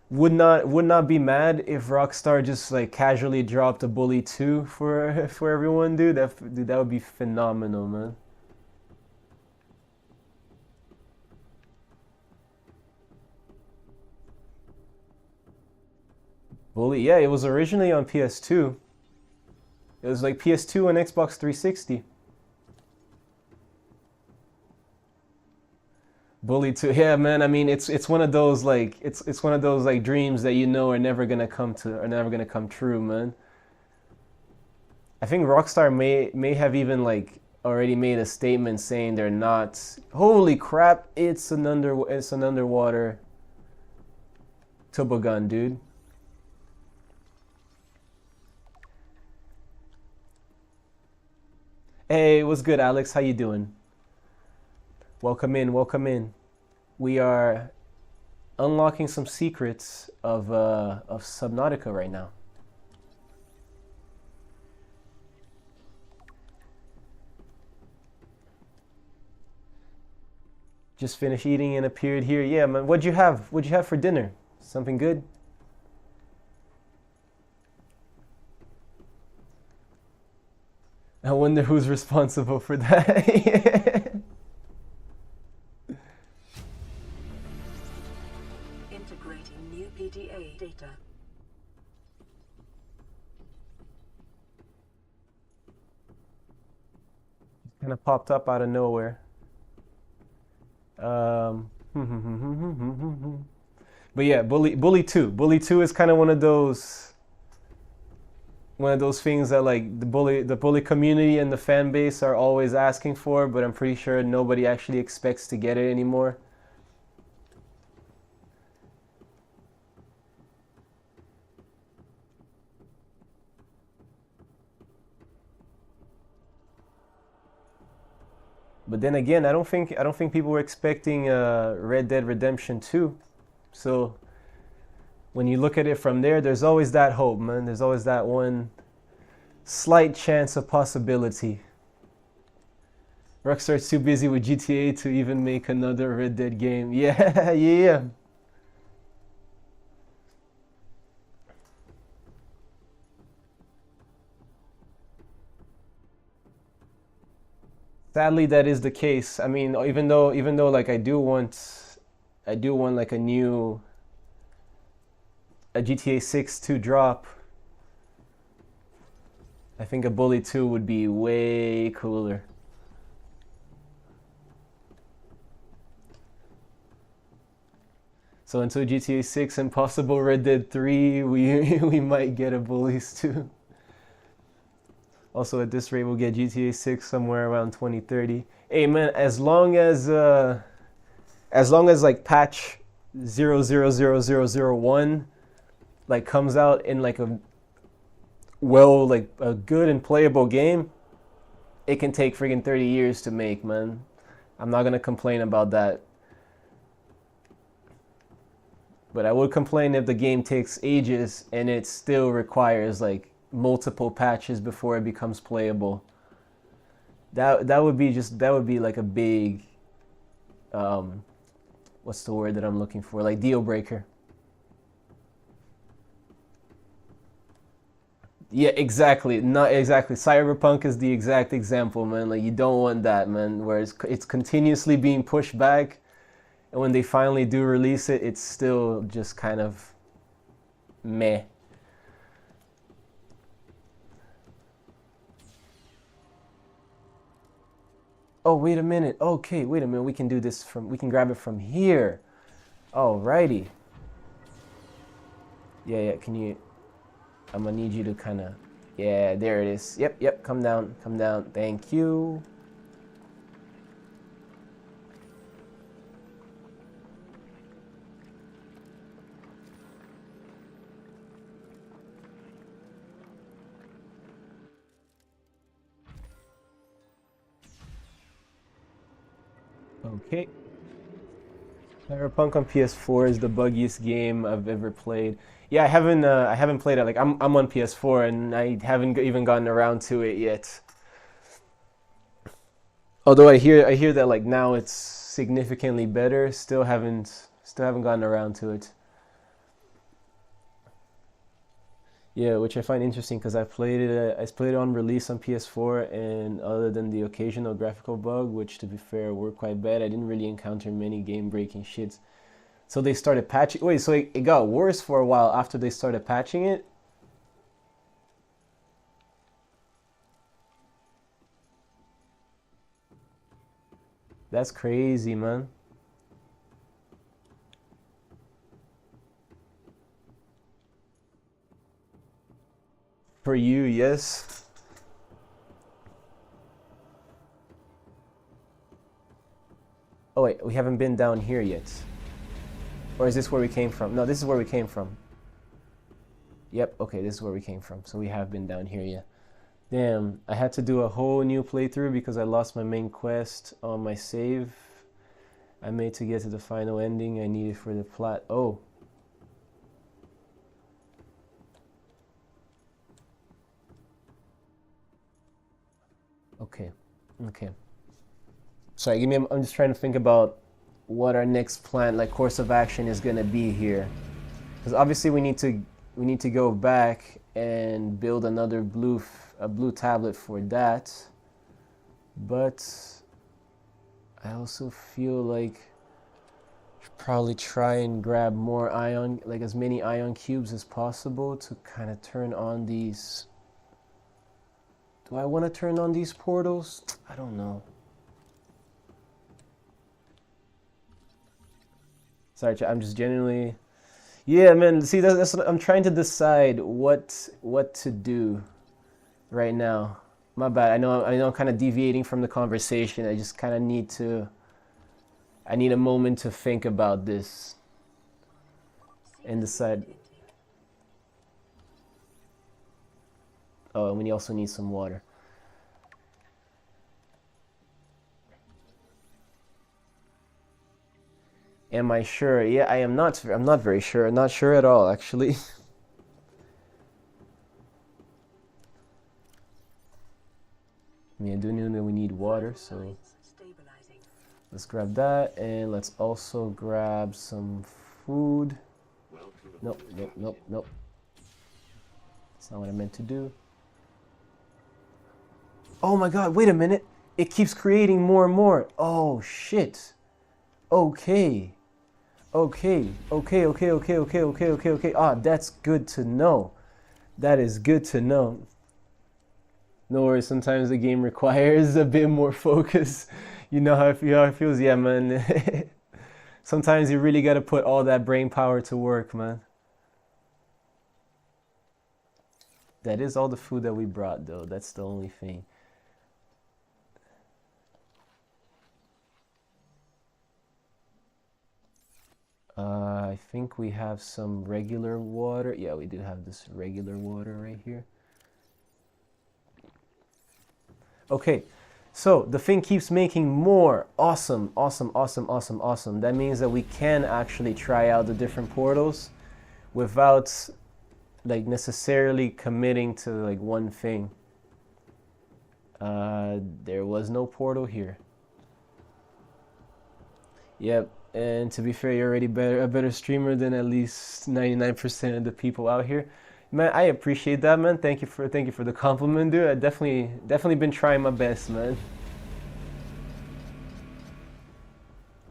would not be mad if Rockstar just like casually dropped a Bully 2 for everyone, dude. That would be phenomenal, man. Bully, yeah, it was originally on PS2. It was like PS2 and Xbox 360. Bully 2, yeah, man. I mean, it's one of those like it's one of those like dreams that you know are never gonna come true, man. I think Rockstar may have even like already made a statement saying they're not. Holy crap! It's an underwater toboggan, dude. Hey, what's good, Alex? How you doing? Welcome in, welcome in. We are unlocking some secrets of Subnautica right now. Just finished eating and appeared here. Yeah, man. What'd you have? What'd you have for dinner? Something good? I wonder who's responsible for that. Integrating new PDA data. Kind of popped up out of nowhere. But yeah, Bully 2. Bully 2 is kind of one of those things that like the bully community and the fan base are always asking for, but I'm pretty sure nobody actually expects to get it anymore. But then again, I don't think people were expecting Red Dead Redemption 2. So when you look at it from there, there's always that hope, man. There's always that one slight chance of possibility. Rockstar's too busy with GTA to even make another Red Dead game. Yeah, yeah. Sadly, that is the case. I mean, even though like I do want like a GTA 6 to drop. I think a Bully 2 would be way cooler. So until GTA 6 and possible Red Dead 3, we might get a Bullies 2. Also, at this rate, we'll get GTA 6 somewhere around 2030. Hey, man, as long as like patch 0.00001 like comes out in like a good and playable game, it can take friggin' 30 years to make, man. I'm not gonna complain about that. But I would complain if the game takes ages and it still requires like multiple patches before it becomes playable. That would be like a big what's the word that I'm looking for? Like deal breaker. Yeah, exactly. Not exactly. Cyberpunk is the exact example, man. Like you don't want that, man, where it's continuously being pushed back, and when they finally do release it, it's still just kind of meh. Oh, wait a minute. Okay, wait a minute. We can grab it from here. Alrighty. Yeah, I'm gonna need you to kind of, yeah, there it is. Yep, come down. Thank you. Okay. Cyberpunk on PS4 is the buggiest game I've ever played. Yeah, I haven't played it. Like I'm on PS4 and I haven't even gotten around to it yet. Although I hear that like now it's significantly better. Still haven't gotten around to it. Yeah, which I find interesting because I played it on release on PS4, and other than the occasional graphical bug, which to be fair were quite bad, I didn't really encounter many game-breaking shits. So they started patching. Wait, so it got worse for a while after they started patching it? That's crazy, man. For you, yes. Oh wait, we haven't been down here yet. Or is this where we came from? No, this is where we came from. Yep, okay, this is where we came from. So we have been down here, yeah. Damn, I had to do a whole new playthrough because I lost my main quest on my save I made to get to the final ending I needed for the plot. Oh. Okay, okay. Sorry, give me, I'm just trying to think about what our next plan, like course of action is gonna be here. Because obviously we need to go back and build another blue tablet for that. But I also feel like I should probably try and grab more ion, like as many ion cubes as possible to kind of turn on these. Do I want to turn on these portals? I don't know. Sorry, I'm just genuinely... Yeah, man, see, that's what I'm trying to decide what to do right now. My bad. I know I'm kind of deviating from the conversation. I just kind of need to... I need a moment to think about this and decide. Oh, and we also need some water. Am I sure? Yeah, I am not. I'm not very sure. I'm not sure at all, actually. I mean, I do know that we need water, so let's grab that, and let's also grab some food. Nope, nope, nope, nope. That's not what I meant to do. Oh my god, wait a minute. It keeps creating more and more. Oh, shit. Okay. Okay. Ah, that's good to know. That is good to know. No worries, sometimes the game requires a bit more focus. You know how it feels? Yeah, man. Sometimes you really gotta put all that brain power to work, man. That is all the food that we brought, though. That's the only thing. I think we have some regular water. Yeah, we do have this regular water right here. Okay, so the thing keeps making more. Awesome, awesome, awesome, awesome, awesome. That means that we can actually try out the different portals without like necessarily committing to like one thing. There was no portal here. Yep. And to be fair, you're already a better streamer than at least 99% of the people out here. Man, I appreciate that, man. Thank you for the compliment, dude. I definitely been trying my best, man.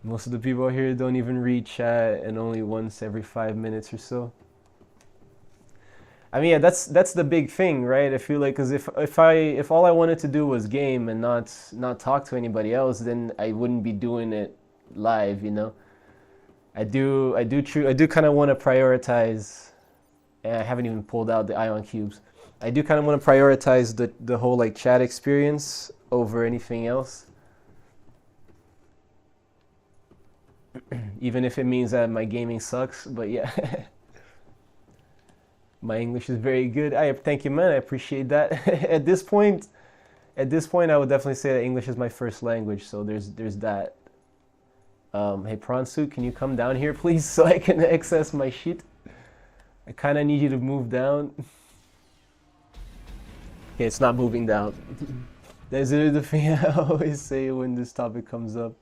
Most of the people out here don't even read chat, and only once every 5 minutes or so. I mean, yeah, that's the big thing, right? I feel like, because if all I wanted to do was game and not talk to anybody else, then I wouldn't be doing it live, you know. I do kind of want to prioritize, and I haven't even pulled out the ion cubes. I do kind of want to prioritize the whole like chat experience over anything else, even if it means that my gaming sucks. But yeah. My English is very good. I thank you, man. I appreciate that. At this point, I would definitely say that English is my first language. So there's that. Hey, Prawn Suit, can you come down here, please, so I can access my shit? I kind of need you to move down. Okay, it's not moving down. That's the thing I always say when this topic comes up.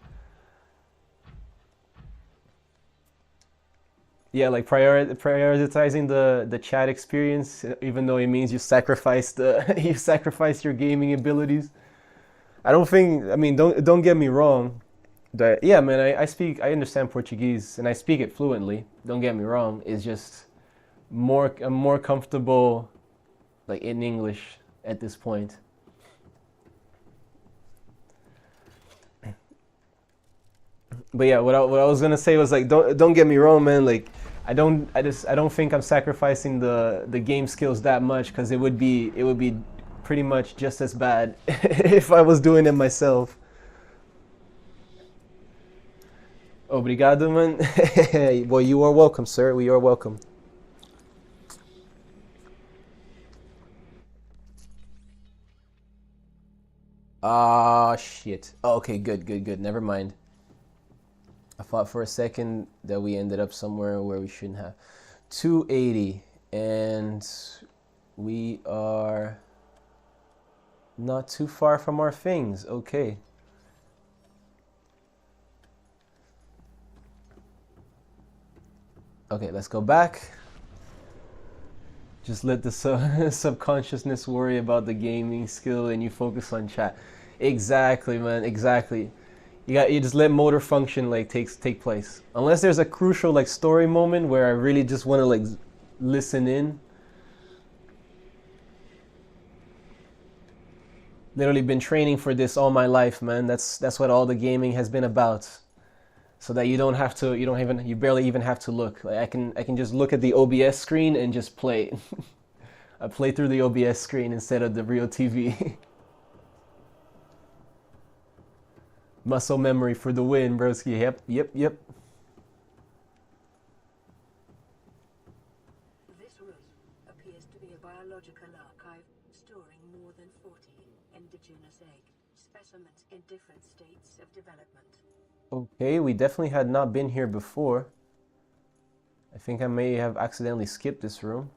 Yeah, like prioritizing the chat experience, even though it means you sacrifice your gaming abilities. I mean, don't get me wrong. Yeah, man, I understand Portuguese and I speak it fluently. Don't get me wrong. It's just I'm more comfortable like in English at this point. But yeah, what I was gonna say was like, don't get me wrong, man. Like, I don't think I'm sacrificing the game skills that much, because it would be pretty much just as bad if I was doing it myself. Obrigado, man. Well, you are welcome, sir. We are welcome. Ah, shit. Oh, okay, good, good, good. Never mind. I thought for a second that we ended up somewhere where we shouldn't have. 280, and we are not too far from our things. Okay. Okay, let's go back. Just let the subconsciousness worry about the gaming skill, and you focus on chat. Exactly, man. Exactly. You just let motor function like take place. Unless there's a crucial like story moment where I really just want to like listen in. Literally been training for this all my life, man. That's what all the gaming has been about. So that you don't have to, you barely even have to look. Like I can just look at the OBS screen and just play. I play through the OBS screen instead of the real TV. Muscle memory for the win, broski. Yep. This room appears to be a biological archive storing more than 40 indigenous egg specimens in different states of development. Okay, we definitely had not been here before. I think I may have accidentally skipped this room.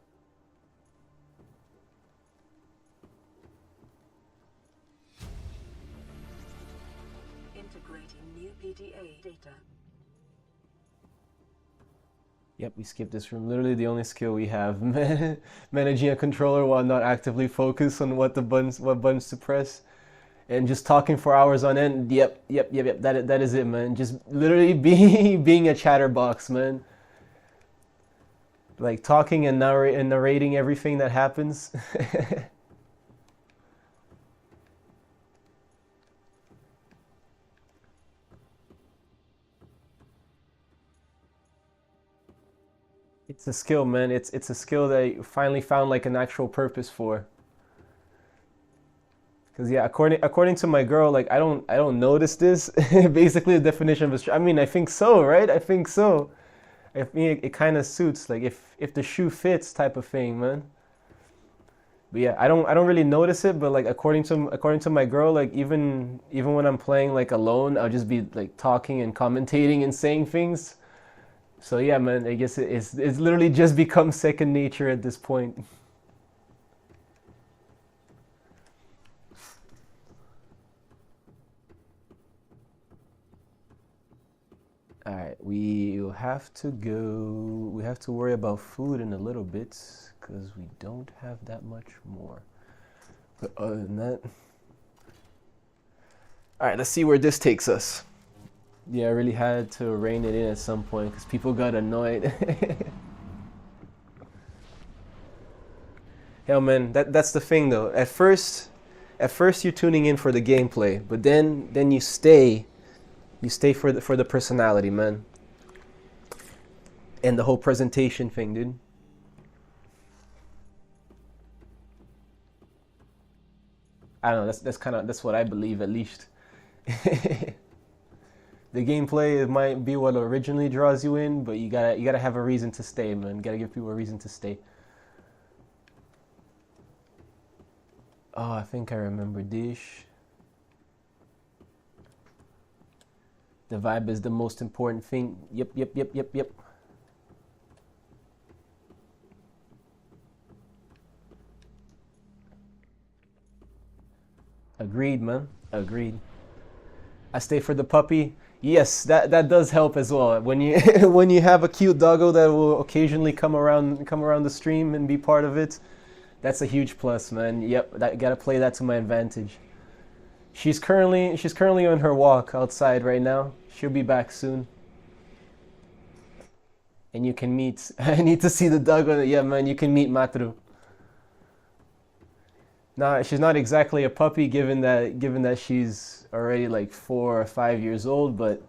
Integrating new PDA data. Yep, we skipped this room. Literally the only skill we have. Managing a controller while not actively focused on what buttons to press. And just talking for hours on end. Yep. That is it, man. Just literally being a chatterbox, man. Like talking and narrating everything that happens. It's a skill, man. It's a skill that I finally found like an actual purpose for. Cause yeah, according to my girl, like I don't notice this. Basically, the definition of I mean, I think so, right? I think so. I mean, it kind of suits, like if the shoe fits, type of thing, man. But yeah, I don't really notice it. But like according to my girl, like even when I'm playing like alone, I'll just be like talking and commentating and saying things. So yeah, man, I guess it's literally just become second nature at this point. All right, we have to go. We have to worry about food in a little bit because we don't have that much more. But other than that, all right, let's see where this takes us. Yeah, I really had to rein it in at some point because people got annoyed. Hell, man, that's the thing though. At first you're tuning in for the gameplay, but then you stay for the personality, man, and the whole presentation thing, dude. I don't know. That's what I believe, at least. The gameplay, it might be what originally draws you in, but you gotta have a reason to stay, man. You gotta give people a reason to stay. Oh, I think I remember Dish. The vibe is the most important thing. Yep. Agreed, man. Agreed. I stay for the puppy. Yes, that does help as well. When you when you have a cute doggo that will occasionally come around the stream and be part of it, that's a huge plus, man. Yep, gotta play that to my advantage. She's currently on her walk outside right now. She'll be back soon. And you can meet. I need to see the doggo. Yeah, man, you can meet Matru. No, she's not exactly a puppy, given that she's already like 4 or 5 years old, but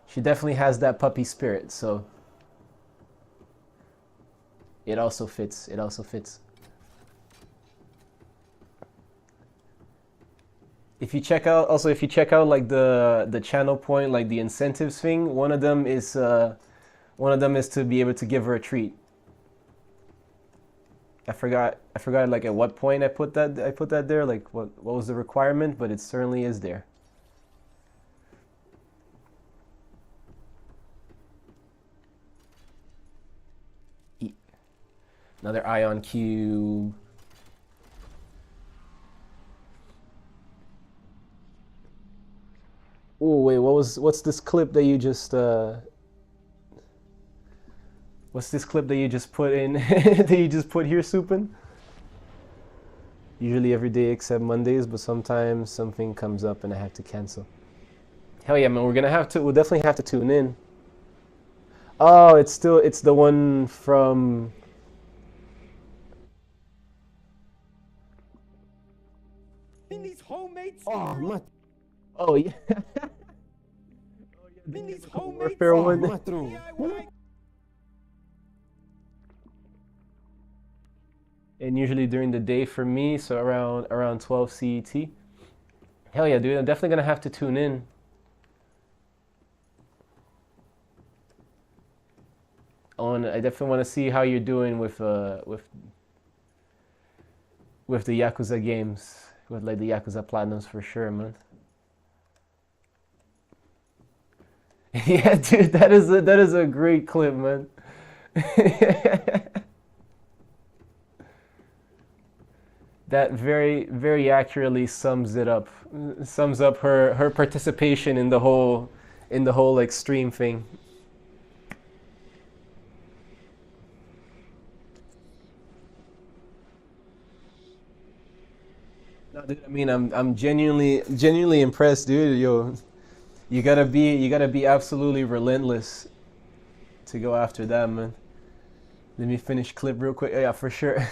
She definitely has that puppy spirit, so it also fits. It also fits. If you check out, also if you check out like the channel point, like the incentives thing, one of them is to be able to give her a treat. I forgot like at what point I put that there, like what was the requirement, but it certainly is there. Another ion cube. Oh wait, what's this clip that you just what's this clip that you just put in that you just put here, Supin? Usually every day except Mondays, but sometimes something comes up and I have to cancel. Hell yeah, man, we'll definitely have to tune in. Oh, it's the one from In these homemade Oh yeah. in these homemade Warfare one. DIY. And usually during the day for me, so around 12 CET. Hell yeah, dude, I'm definitely gonna have to tune in. I definitely want to see how you're doing with the Yakuza games, with like the Yakuza Platinums for sure, man. Yeah, dude, that is a great clip, man. That very, very accurately sums it up. Sums up her participation in the whole like stream thing. No, dude, I mean, I'm genuinely impressed, dude. Yo, you gotta be absolutely relentless to go after that, man. Let me finish clip real quick. Oh, yeah, for sure.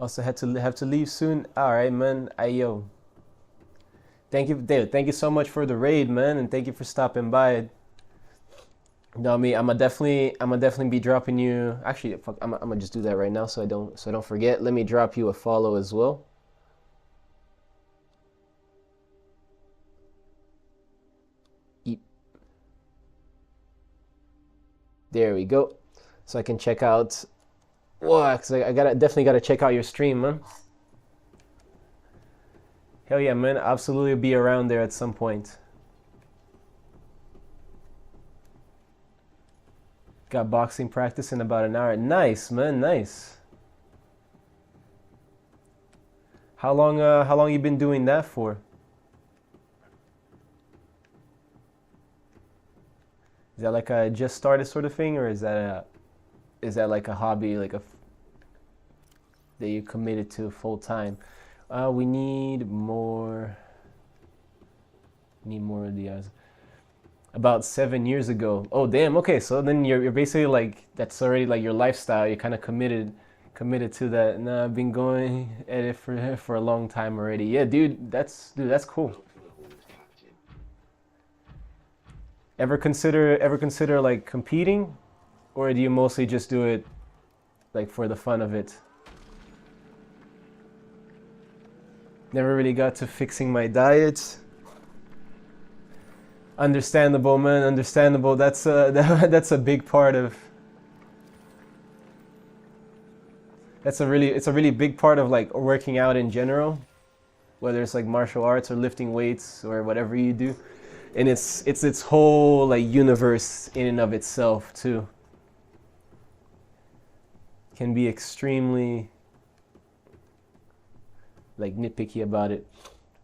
Also have to leave soon. All right, man. Ayo. Thank you, David. Thank you so much for the raid, man, and thank you for stopping by. No, me. I'ma definitely be dropping you. Actually, fuck, I'm gonna just do that right now, so I don't forget. Let me drop you a follow as well. Eep. There we go. So I can check out. Whoa, cause I definitely gotta check out your stream, man. Hell yeah, man. Absolutely be around there at some point. Got boxing practice in about an hour. Nice, man. Nice. How long you been doing that for? Is that like a just started sort of thing, or is that like a hobby, like that you committed to full time? We need more. Need more of the about 7 years ago. Oh damn. Okay, so then you're basically like that's already like your lifestyle. You're kind of committed to that. And I've been going at it for a long time already. Yeah, dude, that's cool. Ever consider like competing, or do you mostly just do it like for the fun of it? Never really got to fixing my diet. Understandable, man. Understandable. That's a big part of. It's a really big part of like working out in general, whether it's like martial arts or lifting weights or whatever you do, and it's its whole like universe in and of itself too. Can be extremely like nitpicky about it.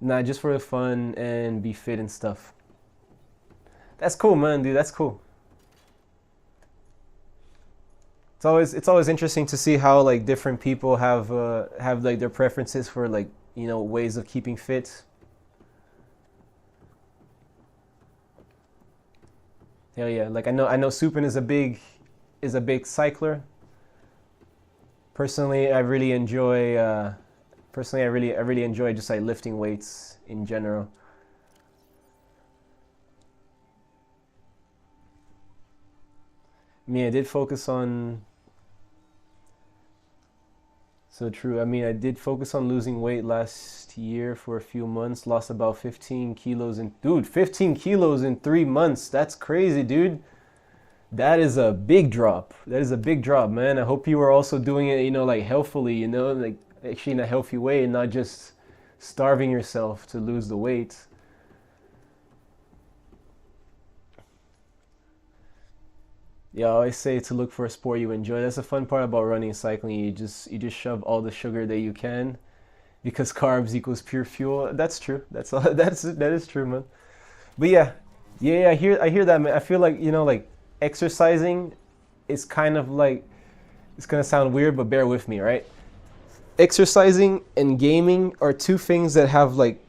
Nah, just for the fun and be fit and stuff. That's cool, man, dude. That's cool. It's always interesting to see how like different people have like their preferences for like, you know, ways of keeping fit. Hell yeah. Like I know Supin is is a big cycler. Personally, I really enjoy. I really enjoy just like lifting weights in general. I mean, I did focus on. So true. I mean, I did focus on losing weight last year for a few months. Lost about 15 kilos in... Dude, 15 kilos in 3 months. That's crazy, dude. That is a big drop. That is a big drop, man. I hope you are also doing it, you know, like healthily, you know, like actually in a healthy way and not just starving yourself to lose the weight. Yeah, I always say to look for a sport you enjoy. That's the fun part about running and cycling. You just shove all the sugar that you can, because carbs equals pure fuel. That's true. That is true, man. But yeah, I hear that, man. I feel like, you know, like exercising is kind of like, it's gonna sound weird, but bear with me, right? Exercising and gaming are two things that have like,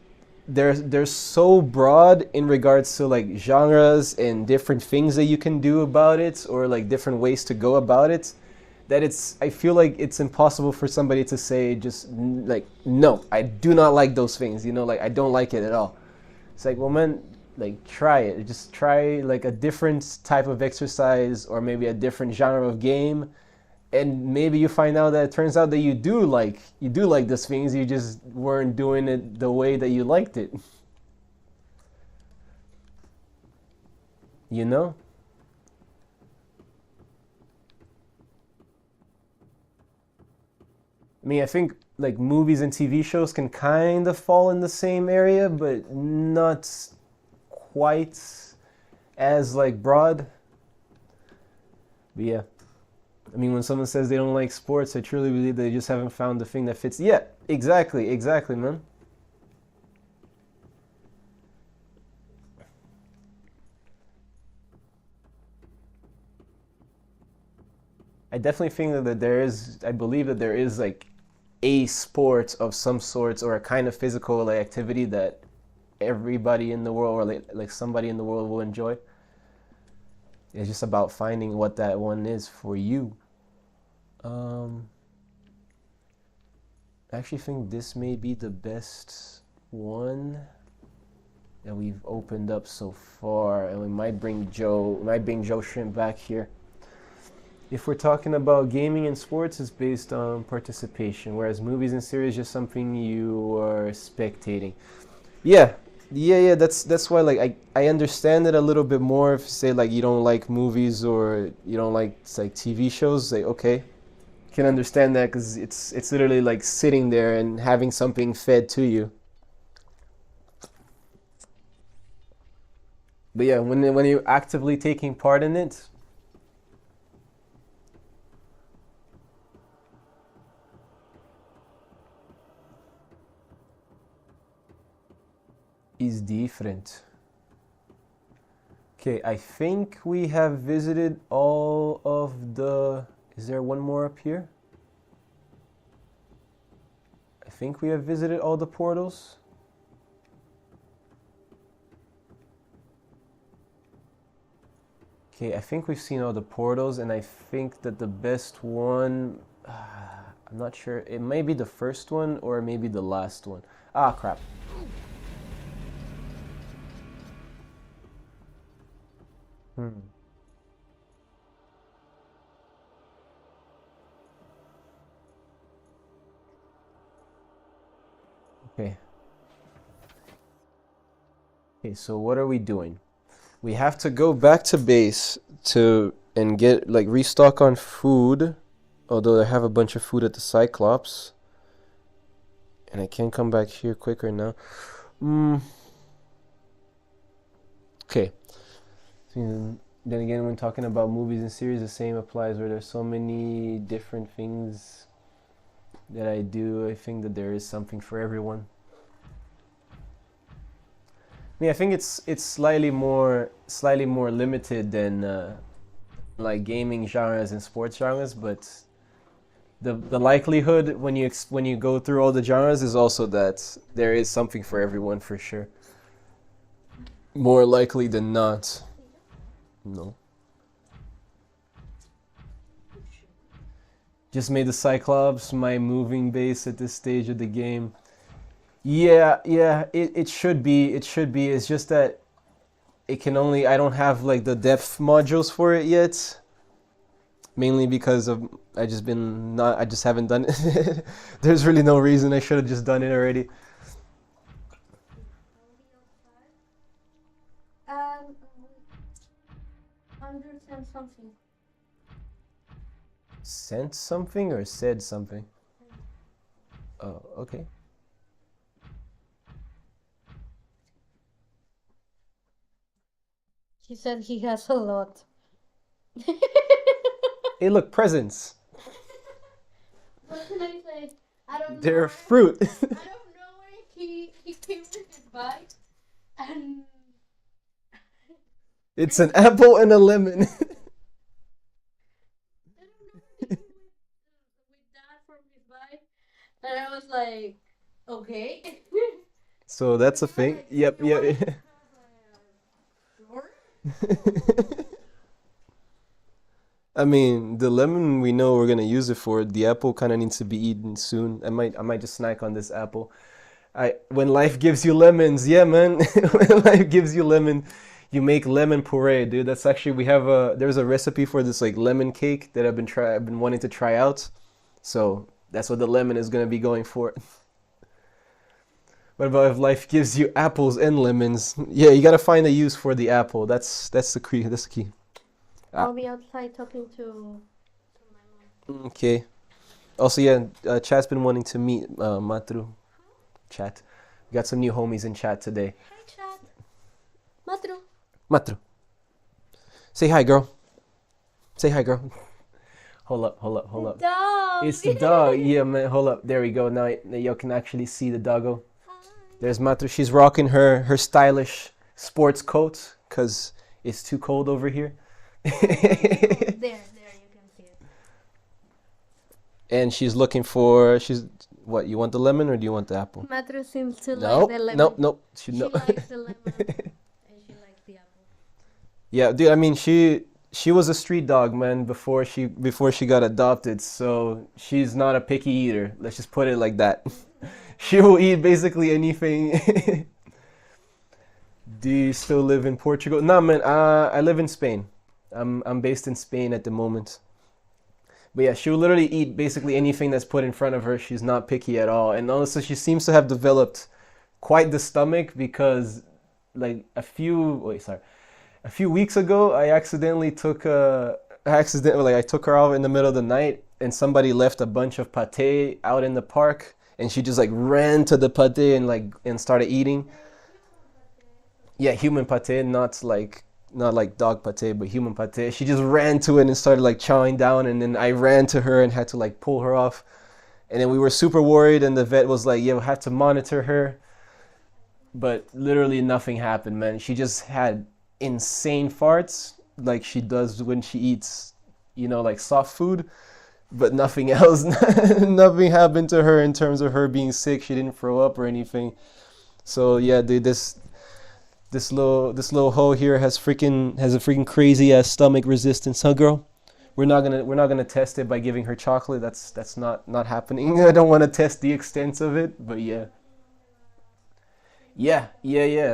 they're so broad in regards to like genres and different things that you can do about it, or like different ways to go about it, that I feel like it's impossible for somebody to say just like, no, I do not like those things, you know, like I don't like it at all. It's like, well, man, like try it. Just try like a different type of exercise or maybe a different genre of game, and maybe you find out that it turns out that you do like these things. You just weren't doing it the way that you liked it. You know? I mean, I think like movies and TV shows can kind of fall in the same area, but not quite as like broad. But yeah. I mean, when someone says they don't like sports, I truly believe they just haven't found the thing that fits. Yeah, exactly, man. I definitely think that I believe that there is like a sport of some sorts or a kind of physical like activity that everybody in the world, or like somebody in the world, will enjoy. It's just about finding what that one is for you. I actually think this may be the best one that we've opened up so far, and we might bring Joe Shrimp back here. If we're talking about gaming and sports, it's based on participation, whereas movies and series just something you are spectating. Yeah. That's why like I understand it a little bit more. If you say like you don't like movies or you don't like TV shows, like okay, can understand that, because it's literally like sitting there and having something fed to you. But yeah, when you're actively taking part in it, is different. Okay, I think we have visited all of the... Is there one more up here? I think we have visited all the portals. Okay, I think we've seen all the portals, and I think that the best one... I'm not sure. It may be the first one or maybe the last one. Ah, crap. Okay. Okay, so what are we doing? We have to go back to base and get like restock on food, although I have a bunch of food at the Cyclops. And I can come back here quicker now. Okay. Then again, when talking about movies and series, the same applies, where there's so many different things that I do. I think that there is something for everyone. I mean, I think it's slightly more limited than like gaming genres and sports genres, but the likelihood when you go through all the genres is also that there is something for everyone for sure. More likely than not. No. Just made the Cyclops my moving base at this stage of the game. Yeah, it should be. It should be. It's just that it can only, I don't have like the depth modules for it yet. Mainly because of I just haven't done it. There's really no reason. I should have just done it already. Understand something. Sent something or said something? Oh, okay. He said he has a lot. Hey, look, presents. What can I say? I don't know. They're fruit. I don't know where he came with his bike, and It's an apple and a lemon. I don't know where he came with that from his bike, and I was like, okay. So that's a thing. Yep. I mean, the lemon we know we're gonna use it for. The apple kind of needs to be eaten soon. I might just snack on this apple. When life gives you lemons, yeah, man. When life gives you lemon, you make lemon puree, dude. That's actually there's a recipe for this like lemon cake that I've been wanting to try out. So that's what the lemon is gonna be going for. What about if life gives you apples and lemons? Yeah, you gotta find a use for the apple. That's the key. That's the key. I'll be outside talking to my mom. Okay. Also, yeah, chat's been wanting to meet Matru. Chat. We got some new homies in chat today. Hi, chat. Matru. Matru. Say hi, girl. Say hi, girl. Hold up. Dog. It's the dog. Yeah, man. Hold up. There we go. Now you can actually see the doggo. There's Matru. She's rocking her stylish sports coat because it's too cold over here. There, you can see it. And she's what, you want the lemon or do you want the apple? Matru seems to like the lemon. Nope. She likes the lemon and she likes the apple. Yeah, dude, I mean she was a street dog, man, before she got adopted, so she's not a picky eater. Let's just put it like that. She will eat basically anything. Do you still live in Portugal? No, man, I live in Spain. I'm based in Spain at the moment. But yeah, she will literally eat basically anything that's put in front of her. She's not picky at all. And also she seems to have developed quite the stomach because like a few weeks ago I took her out in the middle of the night and somebody left a bunch of pate out in the park and she just like ran to the pate and started eating. Yeah, human pate, not like dog pate, but human pate. She just ran to it and started like chowing down, and then I ran to her and had to like pull her off. And then we were super worried, and the vet was like, yeah, we'll have to monitor her. But literally nothing happened, man. She just had insane farts like she does when she eats, like soft food. But nothing else. Nothing happened to her in terms of her being sick. She didn't throw up or anything. So yeah, dude, this little hoe here has a freaking crazy ass stomach resistance, huh, girl? We're not gonna test it by giving her chocolate. That's not happening. I don't want to test the extent of it, but yeah.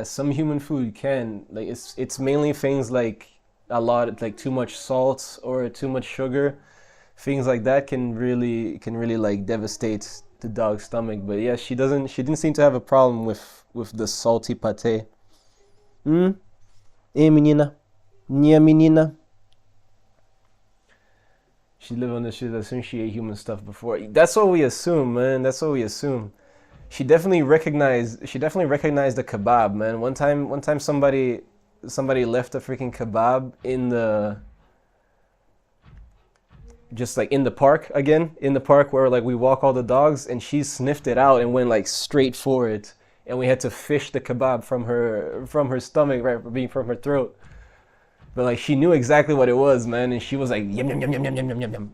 Some human food can like it's mainly things like like too much salt or too much sugar. Things like that can really like devastate the dog's stomach. But yeah, she didn't seem to have a problem with the salty pate. Menina. Minha menina. She lived on this shit as soon as she ate human stuff before. That's what we assume, man. That's what we assume. She definitely recognized the kebab, man. One time somebody left a freaking kebab in the park where like we walk all the dogs, and she sniffed it out and went like straight for it. And we had to fish the kebab from her stomach, right, from her throat. But like she knew exactly what it was, man, and she was like yum yum yum yum yum yum yum yum.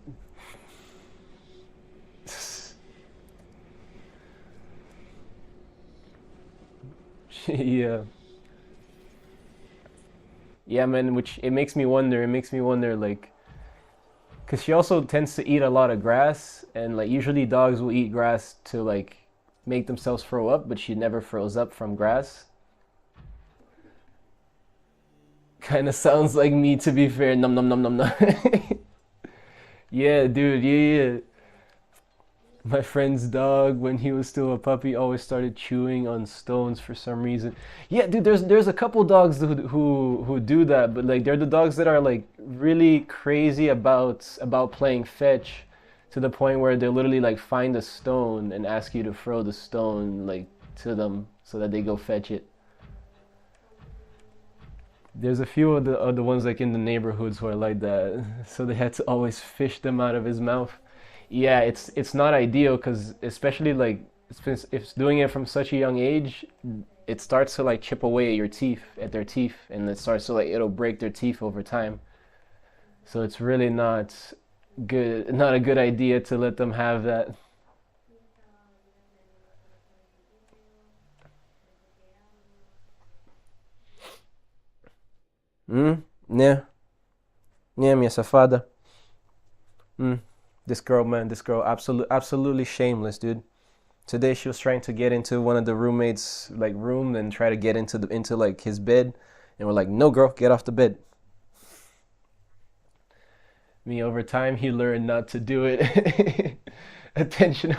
Yeah. Yeah, man, which it makes me wonder like Because she also tends to eat a lot of grass, and like usually dogs will eat grass to like make themselves throw up, but she never throws up from grass. Kind of sounds like me, to be fair. Num num num num num. Yeah, dude. Yeah. My friend's dog, when he was still a puppy, always started chewing on stones for some reason. Yeah, dude, there's a couple dogs who do that, but like they're the dogs that are like really crazy about playing fetch, to the point where they literally like find a stone and ask you to throw the stone like to them so that they go fetch it. There's a few of the ones like in the neighborhoods who are like that, so they had to always fish them out of his mouth. Yeah, it's not ideal because especially like if it's doing it from such a young age, it starts to like chip away at your teeth, at their teeth, and it starts to like it'll break their teeth over time. So it's really not good, not a good idea to let them have that. Yeah, yeah, minha safada. This girl, man, this girl, absolutely shameless, dude. Today she was trying to get into one of the roommates' like room and try to get into like his bed, and we're like, no, girl, get off the bed. Me, over time, he learned not to do it. Attention.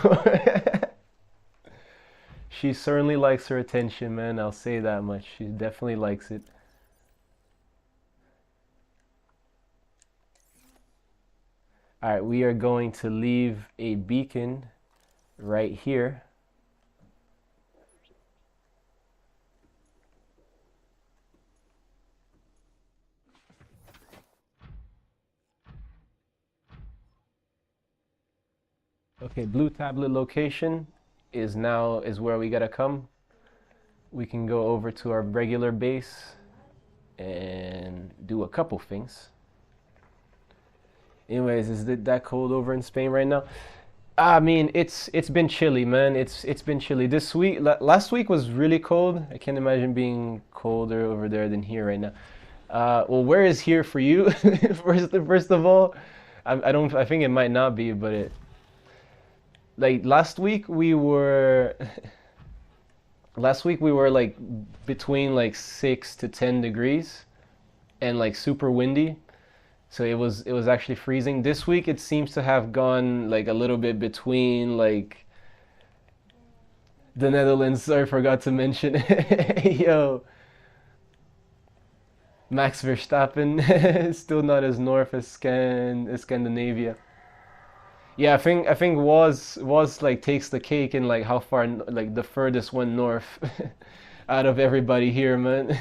She certainly likes her attention, man. I'll say that much. She definitely likes it. All right, we are going to leave a beacon right here. Okay, blue tablet location is where we gotta come. We can go over to our regular base and do a couple things. Anyways, is it that cold over in Spain right now? I mean, it's been chilly, man. It's been chilly this week. Last week was really cold. I can't imagine being colder over there than here right now. Well, where is here for you? First of all, I don't. I think it might not be, but it. Like last week we were. Last week we were like between like 6 to 10 degrees, and like super windy. So it was actually freezing. This week it seems to have gone like a little bit between like the Netherlands. Sorry, forgot to mention. Yo, Max Verstappen still not as north as Scandinavia. Yeah, I think was like takes the cake in like how far like the furthest one north out of everybody here, man.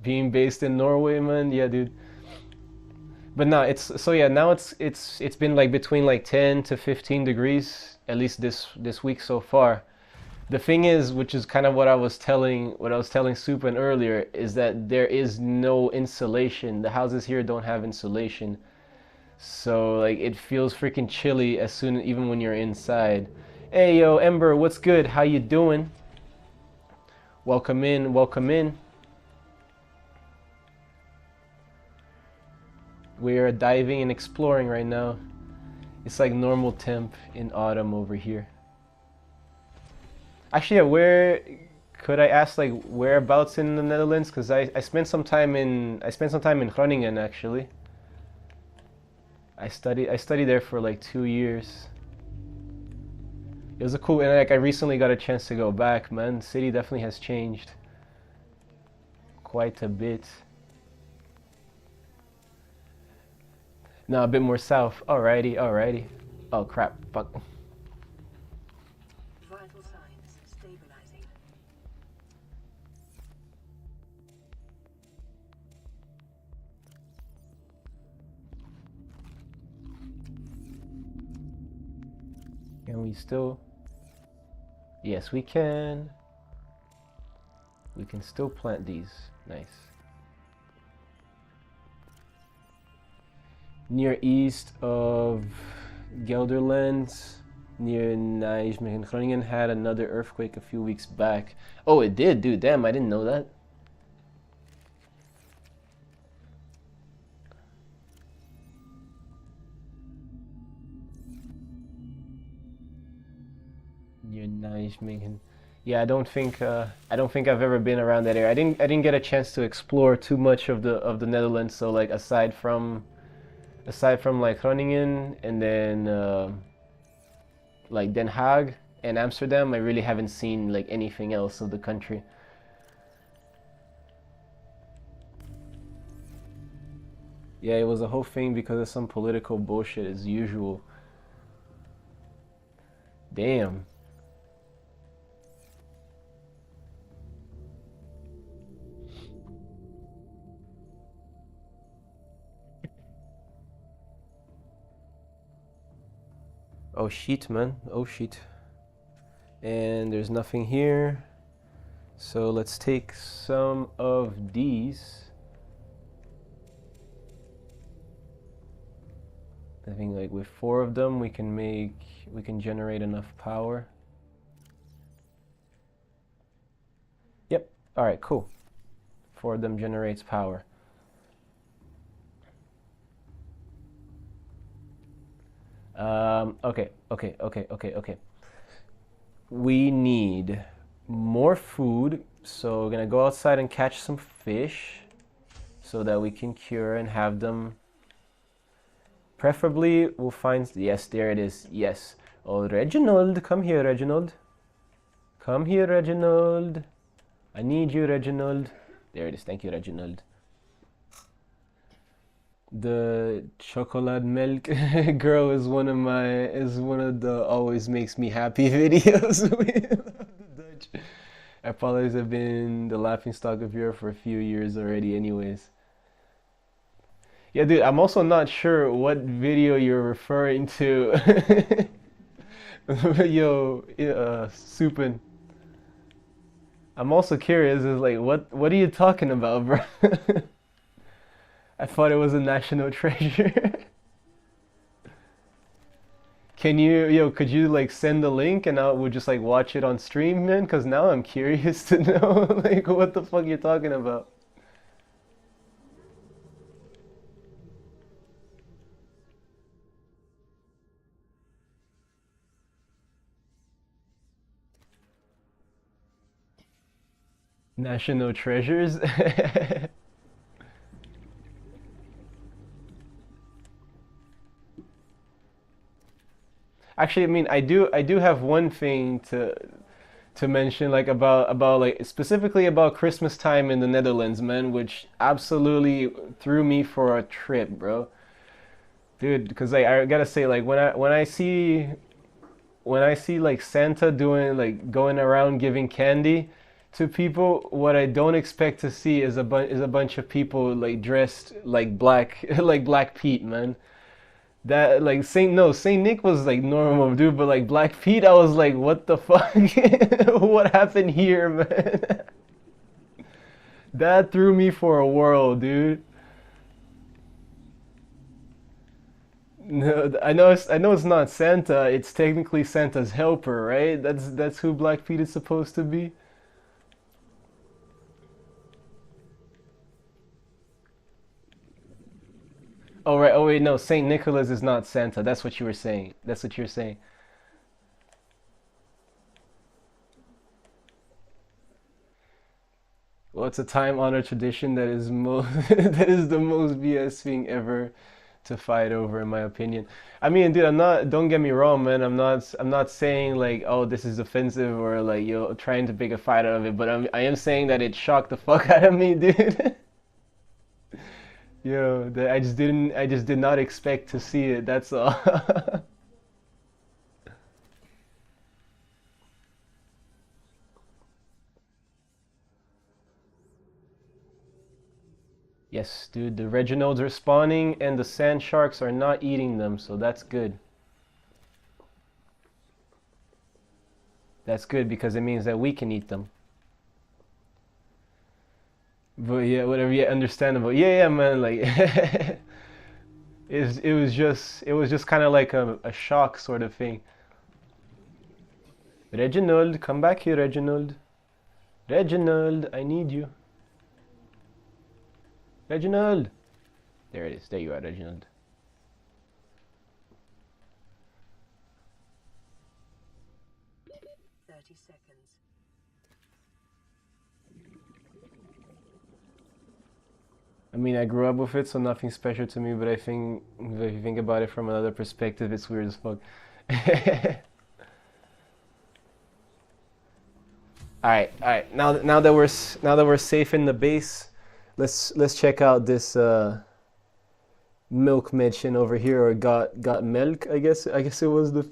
Being based in Norway, man. Yeah, dude. But no, it's so yeah, now it's been like between like 10 to 15 degrees at least this week so far. The thing is, which is kind of what I was telling Supan earlier, is that there is no insulation. The houses here don't have insulation. So like it feels freaking chilly as soon even when you're inside. Hey yo, Ember, what's good? How you doing? Welcome in, welcome in. We are diving and exploring right now. It's like normal temp in autumn over here. Actually, yeah, where could I ask like whereabouts in the Netherlands? Because I spent some time in Groningen actually. I studied there for like 2 years. It was a cool, and like I recently got a chance to go back, man. The city definitely has changed quite a bit. No, a bit more south. Alrighty, alrighty. Oh crap, fuck. Vital signs stabilizing. Can we still? Yes, we can. We can still plant these. Nice. Near east of Gelderland, near Nijmegen. Groningen had another earthquake a few weeks back. Oh, it did, dude. Damn, I didn't know that. Near Nijmegen. Yeah, I don't think I've ever been around that area. I didn't get a chance to explore too much of the Netherlands. So like aside from like Groningen and then like Den Haag and Amsterdam, I really haven't seen like anything else of the country. Yeah, it was a whole thing because of some political bullshit as usual. Damn. Oh shit, man. Oh shit. And there's nothing here. So let's take some of these. I think like with 4 of them we can generate enough power. Yep. All right, cool. 4 of them generates power. Okay. We need more food, so we're gonna go outside and catch some fish so that we can cure and have them. Preferably, we'll find, yes, there it is, yes. Oh, Reginald, come here, Reginald. Come here, Reginald. I need you, Reginald. There it is, thank you, Reginald. The chocolate milk girl is one of the always makes me happy videos. The Dutch. Apologies have been the laughingstock of Europe for a few years already anyways. Yeah, dude, I'm also not sure what video you're referring to. Yo, Supin. I'm also curious, is like, what are you talking about, bro? I thought it was a national treasure. Could you like send the link and we'll just like watch it on stream, man? Cause now I'm curious to know like what the fuck you're talking about. National treasures? Actually, I mean, I do have one thing to mention, like about like specifically about Christmas time in the Netherlands, man, which absolutely threw me for a trip, bro. Dude, because like I gotta say, like when I see like Santa doing like going around giving candy to people, what I don't expect to see is a bunch of people like dressed like black like Black Pete, man. That like Saint Nick was like normal, dude, but like Black Pete, I was like, what the fuck? What happened here, man? That threw me for a whirl, dude. No, I know it's not Santa. It's technically Santa's helper, right? That's who Black Pete is supposed to be. Oh right. Oh wait, no. Saint Nicholas is not Santa. That's what you were saying. That's what you're saying. Well, it's a time-honored tradition that is that is the most BS thing ever to fight over, in my opinion. I mean, dude, I'm not. Don't get me wrong, man. I'm not saying like, oh, this is offensive or like you're trying to pick a fight out of it. But I am saying that it shocked the fuck out of me, dude. Yo, that I just did not expect to see it. That's all. Yes, dude, the Reginalds are spawning and the sand sharks are not eating them, so that's good. That's good because it means that we can eat them. But yeah, whatever, yeah, understandable. Yeah, man, like it was just kind of like a shock sort of thing. Reginald, come back here, Reginald. Reginald, I need you. Reginald! There it is. There you are, Reginald. I mean, I grew up with it, so nothing special to me, but I think if you think about it from another perspective, it's weird as fuck. Alright. Now that we're safe in the base, let's check out this milk mention over here, or got milk, I guess it was the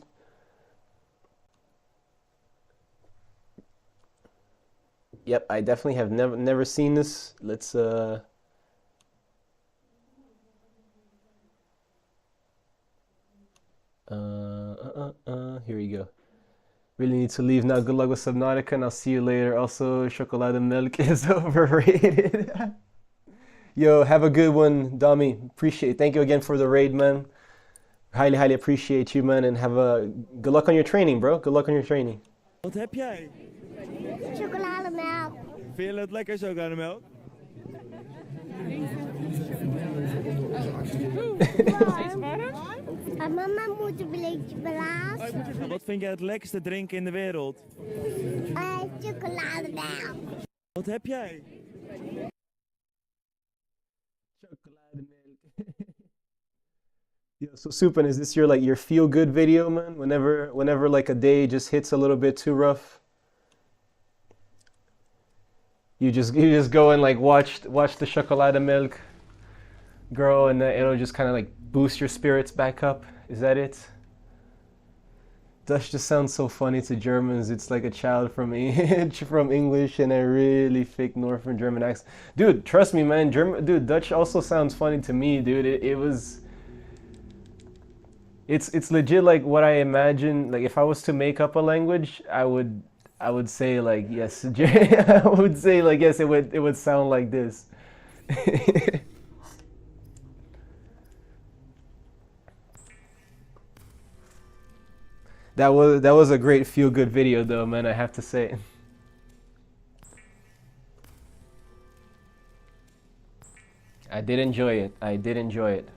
Yep, I definitely have never seen this. Let's here we go. Really need to leave now. Good luck with Subnautica, and I'll see you later. Also, chocolate milk is overrated. Yo, have a good one, Dami. Appreciate it. Thank you again for the raid, man. Highly appreciate you, man. And have a good luck on your training, bro. Good luck on your training. Wat heb jij? Chocolademelk. Vind je het lekker, chocolademelk? Mama moet een beetje blazen. Wat vind jij het lekkerste drinken in de wereld? Chocolademelk. Wat heb jij? Yeah, so Supin, is this your feel good video, man? Whenever like a day just hits a little bit too rough, you just go and like watch the chocolate milk girl, and it'll just kind of like boost your spirits back up. Is that it? Dutch just sounds so funny to Germans. It's like a child from from English and a really fake Northern German accent. Dude, trust me, man. Dutch also sounds funny to me, dude. It's legit like what I imagine. Like if I was to make up a language, I would say like yes. I would say like yes. It would sound like this. That was a great feel good video though, man. I have to say. I did enjoy it. I did enjoy it.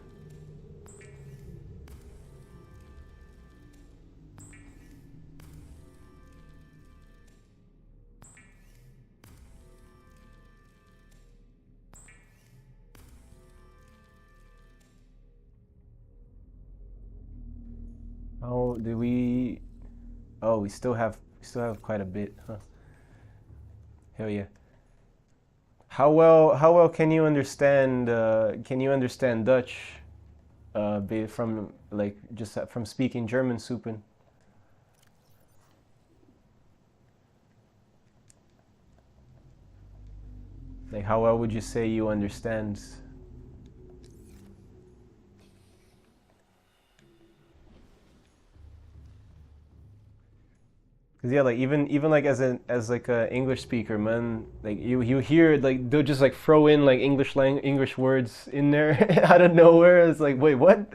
Oh, do we? Oh, we still have quite a bit, huh? Hell yeah. How well can you understand Dutch? From like just from speaking German, Supin. Like how well would you say you understand? Cause yeah, like even like as like a English speaker, man, like you hear like they'll just like throw in like English words in there out of nowhere. It's like, wait, what?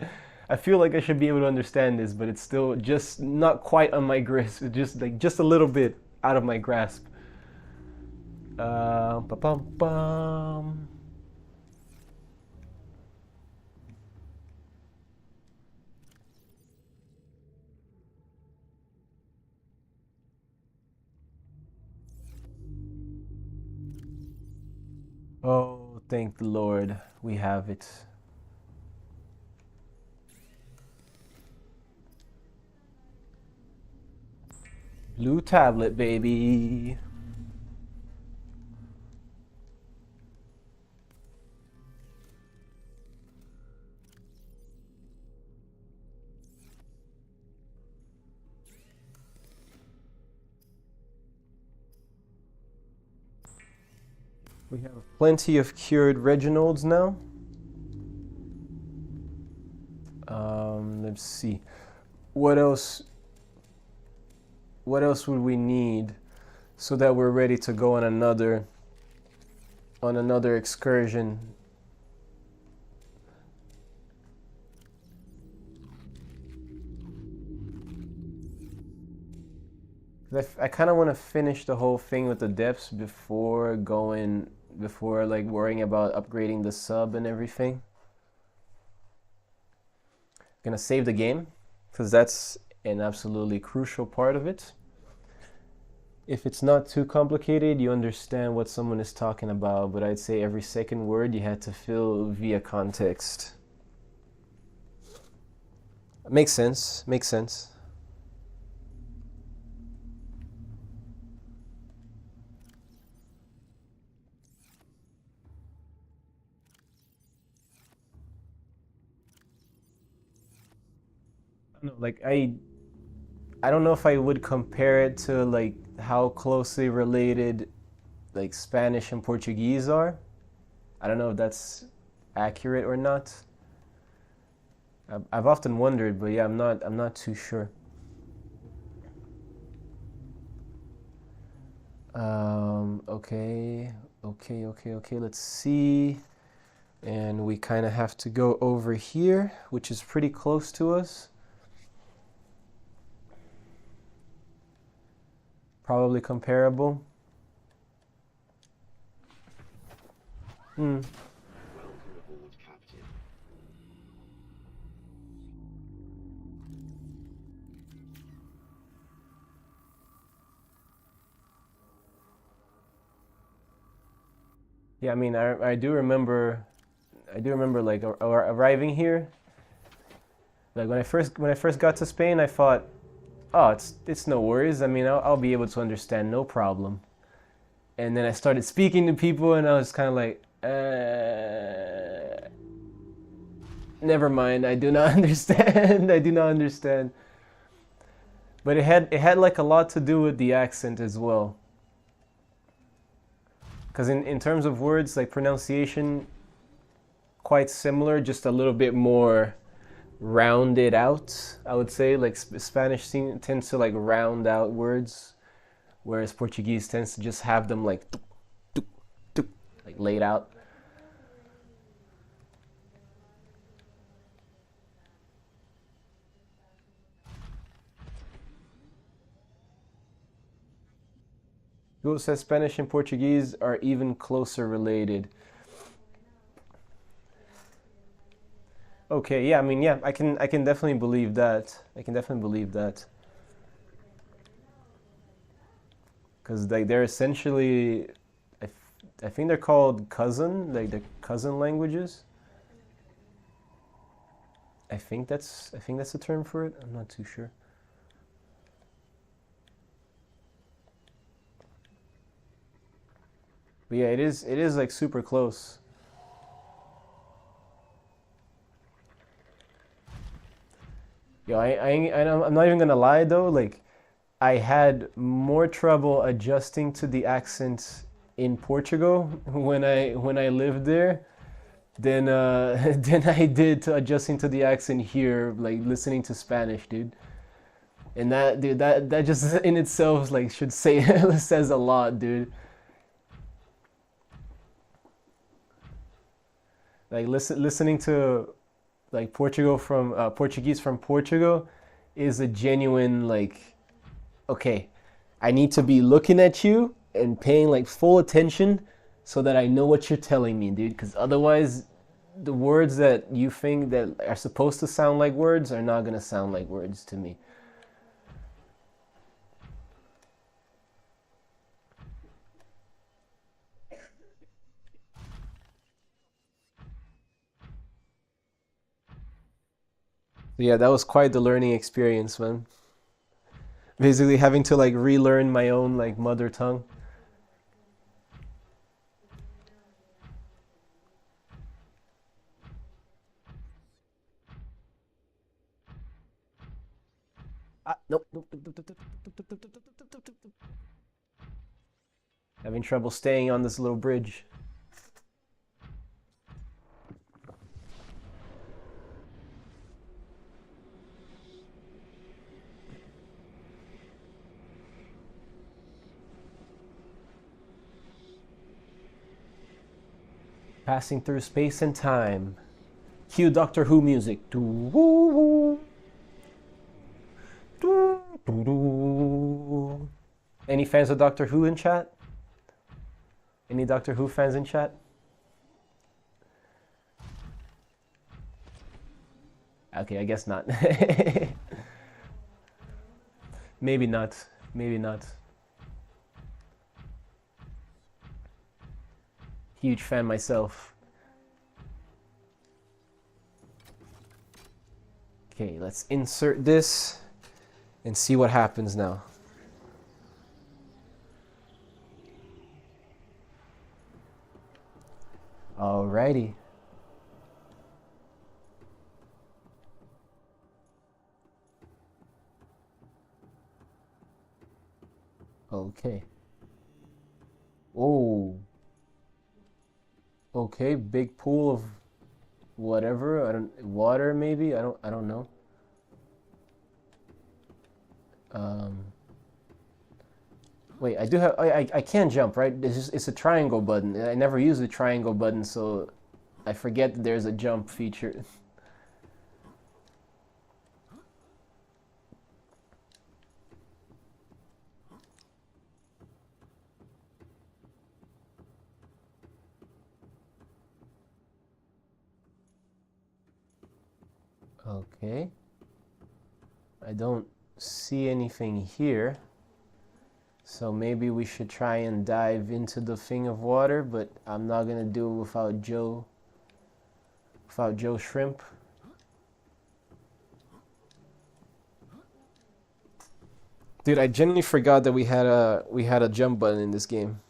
I feel like I should be able to understand this, but it's still just not quite on my grasp. It's just a little bit out of my grasp. Ba-bum-bum. Oh, thank the Lord, we have it. Blue tablet, baby. We have plenty of cured Reginalds now. Let's see. What else would we need so that we're ready to go on another excursion? I kind of want to finish the whole thing with the depths before like worrying about upgrading the sub and everything. Gonna save the game because that's an absolutely crucial part of it. If it's not too complicated, you understand what someone is talking about, but I'd say every second word you had to fill via context. Makes sense, makes sense. No, like I don't know if I would compare it to like how closely related like Spanish and Portuguese are. I don't know if that's accurate or not. I've often wondered, but yeah, I'm not too sure. Okay. Let's see. And we kind of have to go over here, which is pretty close to us. Probably comparable. Yeah, I mean, I do remember like arriving here. Like when I first got to Spain, I thought, oh, it's no worries. I mean, I'll be able to understand, no problem. And then I started speaking to people, and I was kind of like, never mind. I do not understand. I do not understand. But it had like a lot to do with the accent as well. Because in terms of words, like pronunciation, quite similar, just a little bit more rounded out, I would say. Like Spanish tends to like round out words, whereas Portuguese tends to just have them like like laid out. Google says Spanish and Portuguese are even closer related. Okay, yeah, I mean, yeah, I can definitely believe that. I can definitely believe that. Because like they're essentially, I think they're called cousin, like they're cousin languages. I think that's the term for it. I'm not too sure. But yeah, it is like super close. Yo, I'm not even gonna lie though, like I had more trouble adjusting to the accent in Portugal when I lived there than than I did to adjusting to the accent here, like listening to Spanish, dude. And that, dude, that just in itself like should say says a lot, dude. Like listening to like Portuguese from Portugal is a genuine like, okay, I need to be looking at you and paying like full attention so that I know what you're telling me, dude, because otherwise the words that you think that are supposed to sound like words are not gonna sound like words to me. Yeah, that was quite the learning experience, man. Basically having to like relearn my own like mother tongue. Nope. Having trouble staying on this little bridge. Passing through space and time. Cue Doctor Who music. fans of Doctor Who in chat? Any Doctor Who fans in chat? Okay, I guess not. Maybe not. Maybe not. Huge fan myself. Okay, let's insert this and see what happens now. Alrighty. Okay. Oh. Okay, big pool of whatever. Water maybe. I don't know. Wait, I do have. I can jump, right? It's a triangle button. I never use the triangle button, so I forget that there's a jump feature. Okay. I don't see anything here. So maybe we should try and dive into the thing of water, but I'm not gonna do it without Joe Shrimp. Dude, I genuinely forgot that we had a jump button in this game.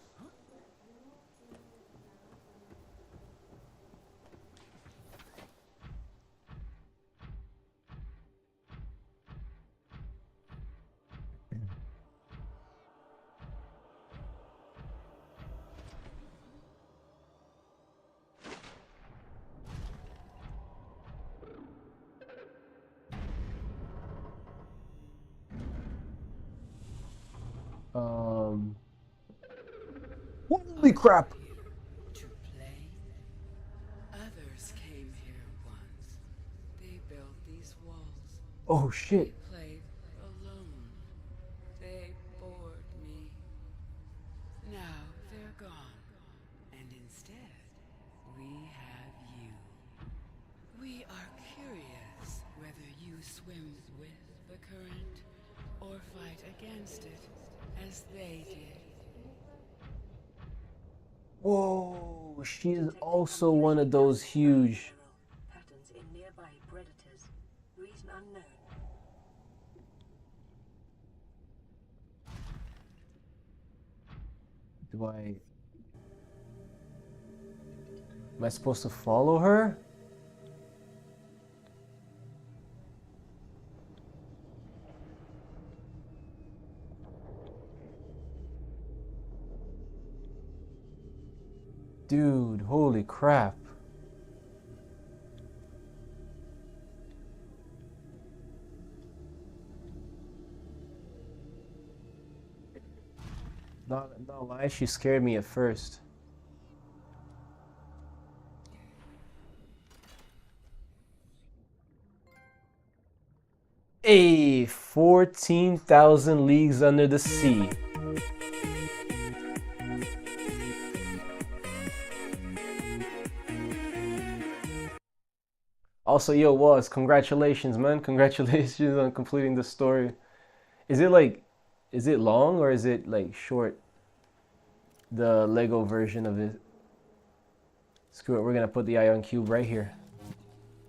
Holy crap! To play. Others came here once. They built these walls. Oh shit. They played alone. They bored me. Now they're gone. And instead, we have you. We are curious whether you swim with the current or fight against it, as they did. Whoa, she's also one of those huge. Patterns in nearby predators. Reason unknown. Am I supposed to follow her? Dude, holy crap. Not lie, she scared me at first. Hey, 14,000 leagues under the sea. Also, yo, Was, congratulations, man. Congratulations on completing the story. Is it long or is it like short? The Lego version of it. Screw it, we're gonna put the ion cube right here.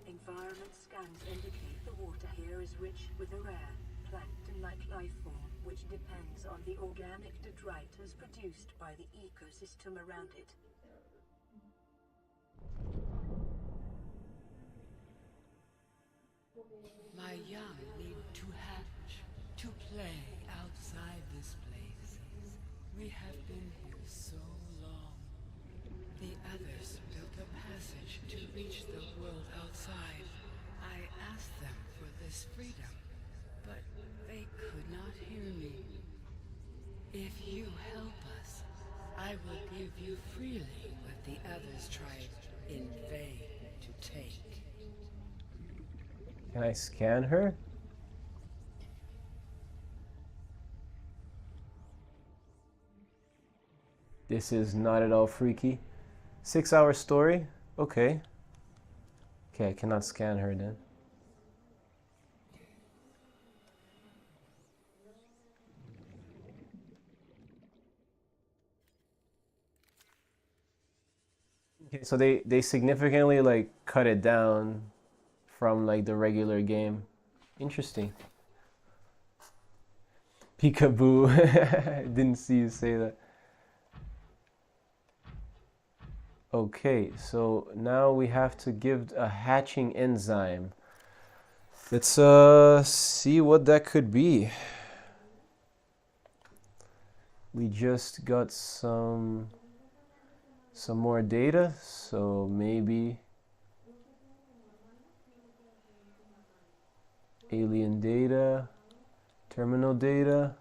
Environment scans indicate the water here is rich with a rare plankton-like life form, which depends on the organic detritus produced by the ecosystem around it. My young need to hatch, to play outside this place. We have been here so long. The others built a passage to reach the world outside. I asked them for this freedom, but they could not hear me. If you help us, I will give you freely what the others tried in vain to take. Can I scan her? This is not at all freaky. 6-hour story? Okay. Okay, I cannot scan her then. Okay, so they significantly like cut it down from like the regular game. Interesting. Peekaboo. I didn't see you say that. Okay, so now we have to give a hatching enzyme. Let's see what that could be. We just got some more data, so maybe alien data, terminal data,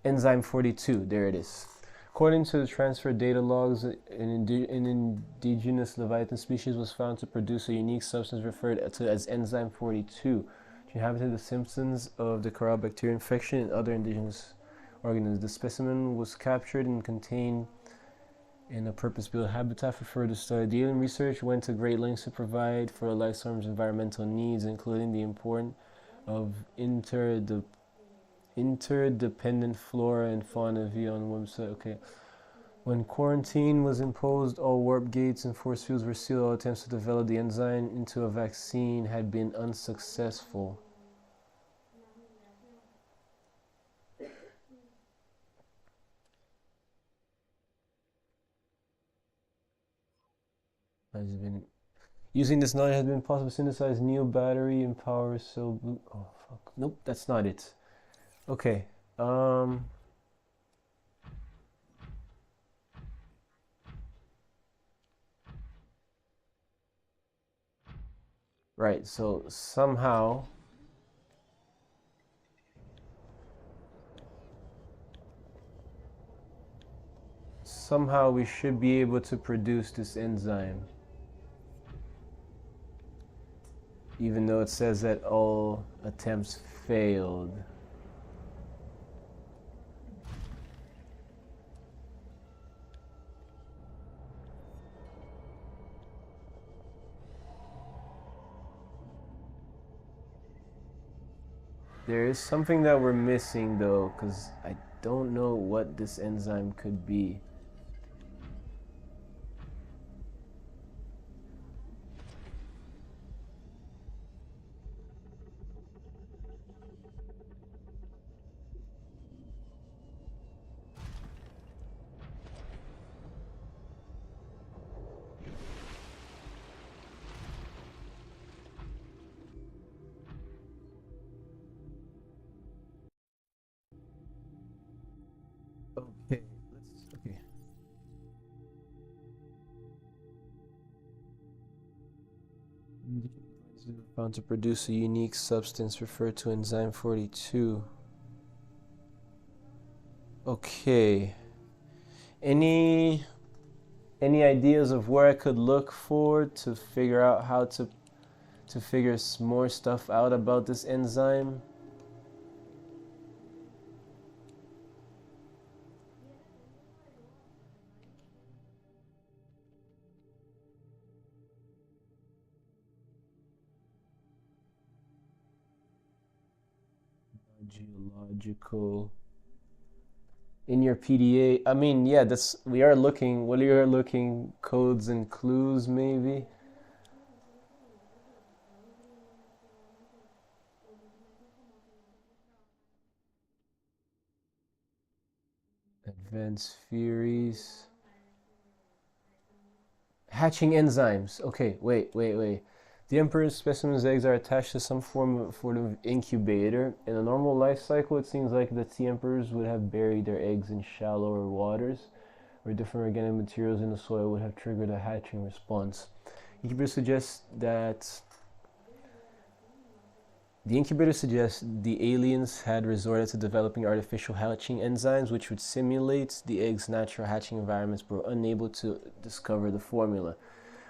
enzyme 42, there it is. According to the transfer data logs, an indigenous Leviathan species was found to produce a unique substance referred to as enzyme 42, which inhabited the symptoms of the corral bacteria infection in other indigenous organisms. The specimen was captured and contained in a purpose-built habitat for further study. The alien research went to great lengths to provide for the life form's environmental needs, including the importance of interdependent flora and fauna via on the website. Okay. When quarantine was imposed, all warp gates and force fields were sealed. All attempts to develop the enzyme into a vaccine had been unsuccessful. Using this knowledge has been possible to synthesize neo battery and power cell. Oh fuck! Nope, that's not it. Okay. Right. So somehow we should be able to produce this enzyme. Even though it says that all attempts failed. There is something that we're missing though, because I don't know what this enzyme could be. Okay, okay. Found to produce a unique substance referred to enzyme 42. Okay. Any ideas of where I could look for to figure out how to figure more stuff out about this enzyme? Geological. In your PDA, I mean, yeah, we are looking. What are you looking? Codes and clues, maybe. Advanced theories. Hatching enzymes. Okay, wait. The Emperor's specimen's eggs are attached to some form of incubator. In a normal life cycle, it seems like the sea emperors would have buried their eggs in shallower waters, where different organic materials in the soil would have triggered a hatching response. The incubator suggests the aliens had resorted to developing artificial hatching enzymes which would simulate the eggs' natural hatching environments, but were unable to discover the formula.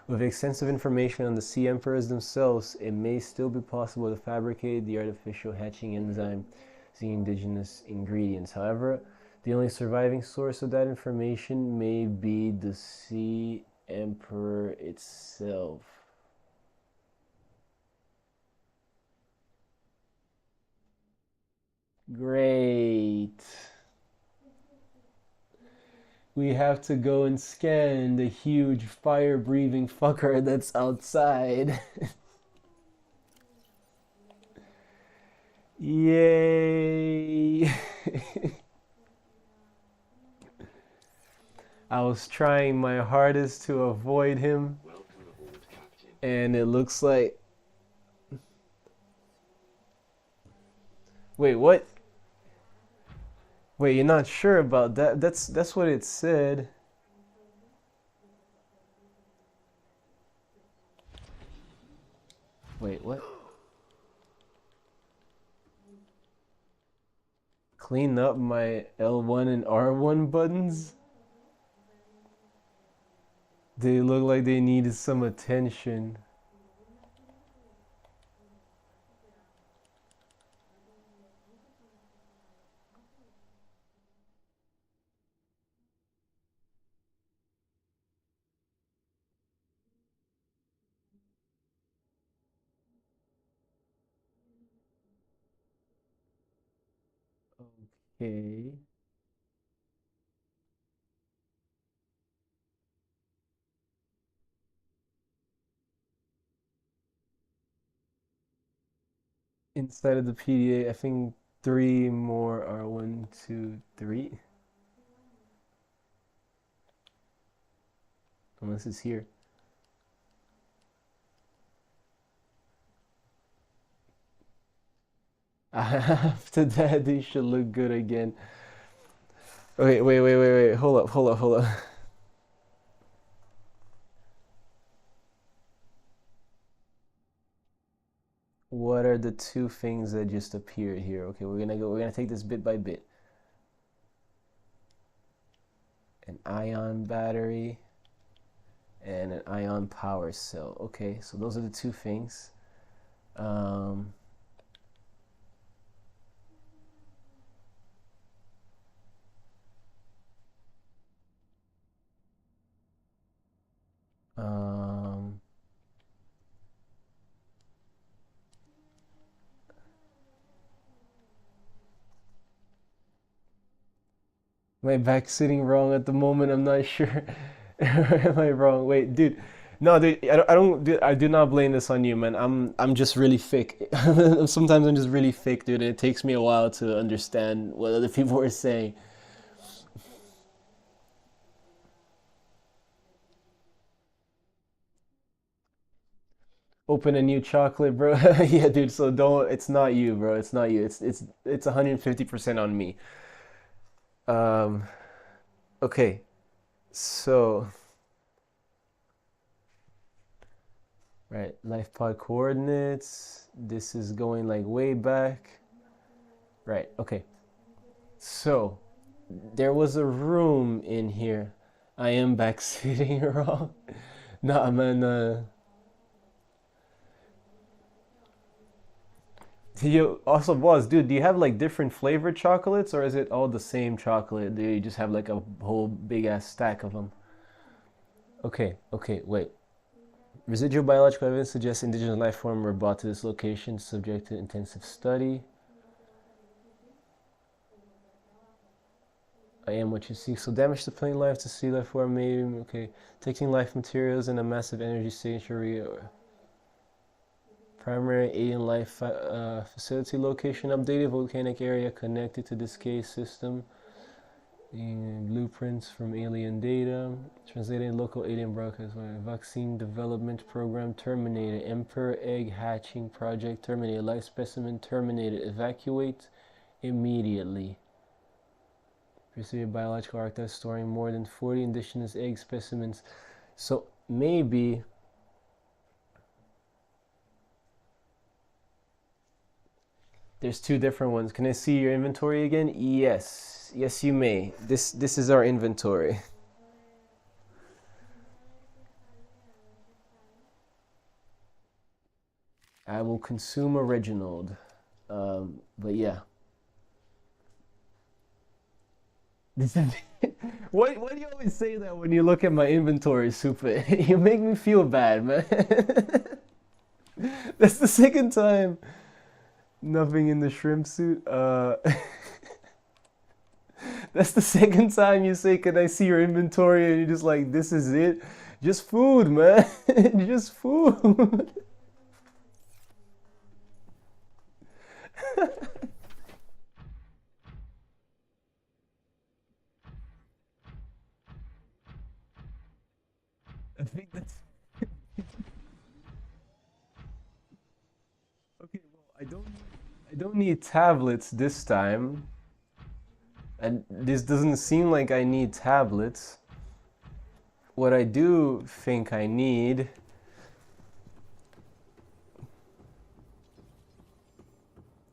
With extensive information on the sea emperors themselves, it may still be possible to fabricate the artificial hatching enzyme using indigenous ingredients. However, The only surviving source of that information may be the Sea Emperor itself. Great. We have to go and scan the huge fire-breathing fucker that's outside. Yay! I was trying my hardest to avoid him, and it looks like... Wait, what? Wait, you're not sure about that? That's what it said. Wait, what? Clean up my L1 and R1 buttons? They look like they needed some attention. Okay. Inside of the PDA, I think 3 more are 1, 2, 3. Unless it's here. After that, they should look good again. Wait. Hold up. What are the 2 things that just appeared here? Okay, we're gonna take this bit by bit. An ion battery and an ion power cell. Okay, so those are the 2 things. Am I back sitting wrong at the moment? I'm not sure. Am I wrong? Wait, dude. No, dude, I do not blame this on you, man. I'm just really thick. Sometimes I'm just really thick, dude, and it takes me a while to understand what other people are saying. Open a new chocolate, bro. Yeah, dude, so don't, it's not you, bro. It's not you. It's 150% on me. Um, okay. So, right, life pod coordinates. This is going like way back. Right, okay. So, there was a room in here. I am back sitting wrong. Nah, man, you also, boss, dude, do you have like different flavored chocolates or is it all the same chocolate? Do you just have like a whole big ass stack of them? Okay, wait. Residual biological evidence suggests indigenous life form were brought to this location, subject to intensive study. I am what you seek. So damage to plant life to sea life form, maybe, okay. Taking life materials in a massive energy signature. Primary alien life facility location updated. Volcanic area connected to this case system. Blueprints from alien data. Translated local alien broadcast. Vaccine development program terminated. Emperor egg hatching project terminated. Life specimen terminated. Evacuate immediately. Pursued biological archive storing more than 40 indigenous egg specimens. So maybe there's 2 different ones. Can I see your inventory again? Yes, you may. This is our inventory. I will consume a Reginald. But yeah. This is what do you always say that when you look at my inventory, Super? You make me feel bad, man. That's the second time. Nothing in the shrimp suit. That's the second time you say, "Can I see your inventory?" And you're just like, "This is it." Just food, man. Just food. I think that's okay. Well, I don't need tablets this time, and this doesn't seem like I need tablets. What I do think I need.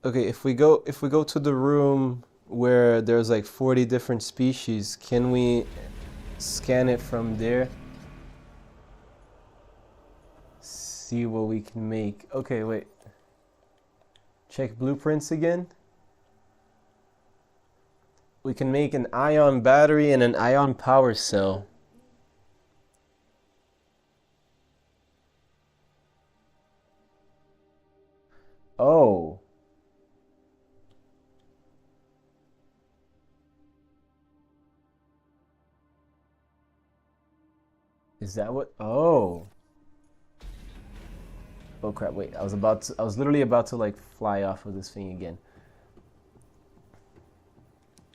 Okay, if we go to the room where there's like 40 different species, can we scan it from there? See what we can make. Okay, wait. Check blueprints again. We can make an ion battery and an ion power cell. Oh. Is that what? Oh. Oh crap, wait. I was literally about to like fly off of this thing again.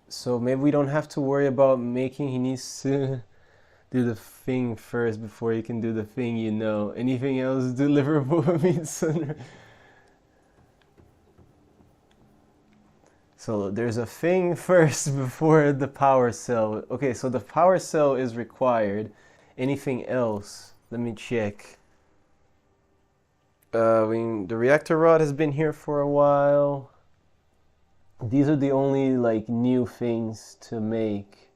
So maybe we don't have to worry about making, he needs to do the thing first before he can do the thing, you know. Anything else deliverable means sooner. So there's a thing first before the power cell. Okay, so the power cell is required. Anything else? Let me check. The reactor rod has been here for a while. These are the only like new things to make.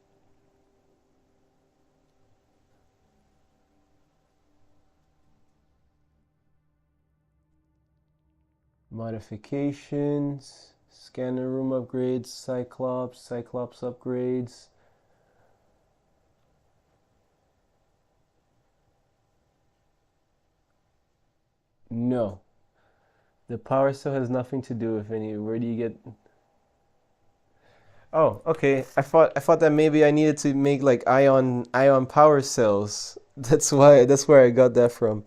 Modifications, scanner room upgrades, Cyclops upgrades. No. The power cell has nothing to do with any. Where do you get? Oh, okay. I thought that maybe I needed to make like ion power cells. That's where I got that from.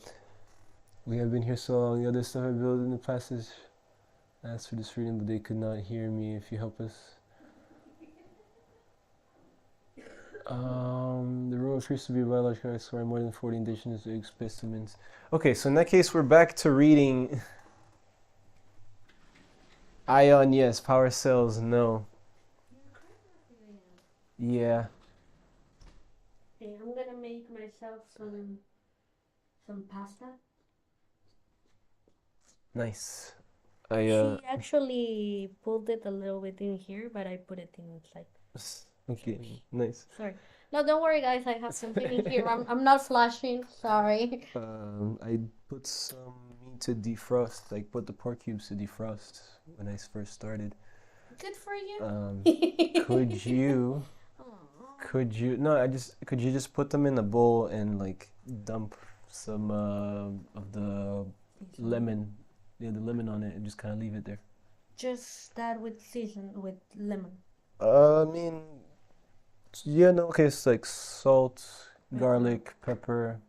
We have been here so long. The other stuff I built in the passage. I asked for this reading, but they could not hear me. If you help us. The room appears to be a biological explorer, more than 40 indigenous egg specimens. Okay, so in that case, we're back to reading. Ion, yes. Power cells, no. Yeah. Okay, I'm gonna make myself some pasta. Nice. She actually pulled it a little bit in here, but I put it inside. Okay, nice. Sorry. No, don't worry, guys. I have something in here. I'm not flashing. Sorry. I put some meat to defrost. Like put the pork cubes to defrost when I first started. Good for you. Could you? Could you? No, could you just put them in a bowl and like dump some of the lemon, the lemon on it, and just kind of leave it there. Just that with lemon. I mean, yeah, no, okay, it's like salt, garlic, pepper,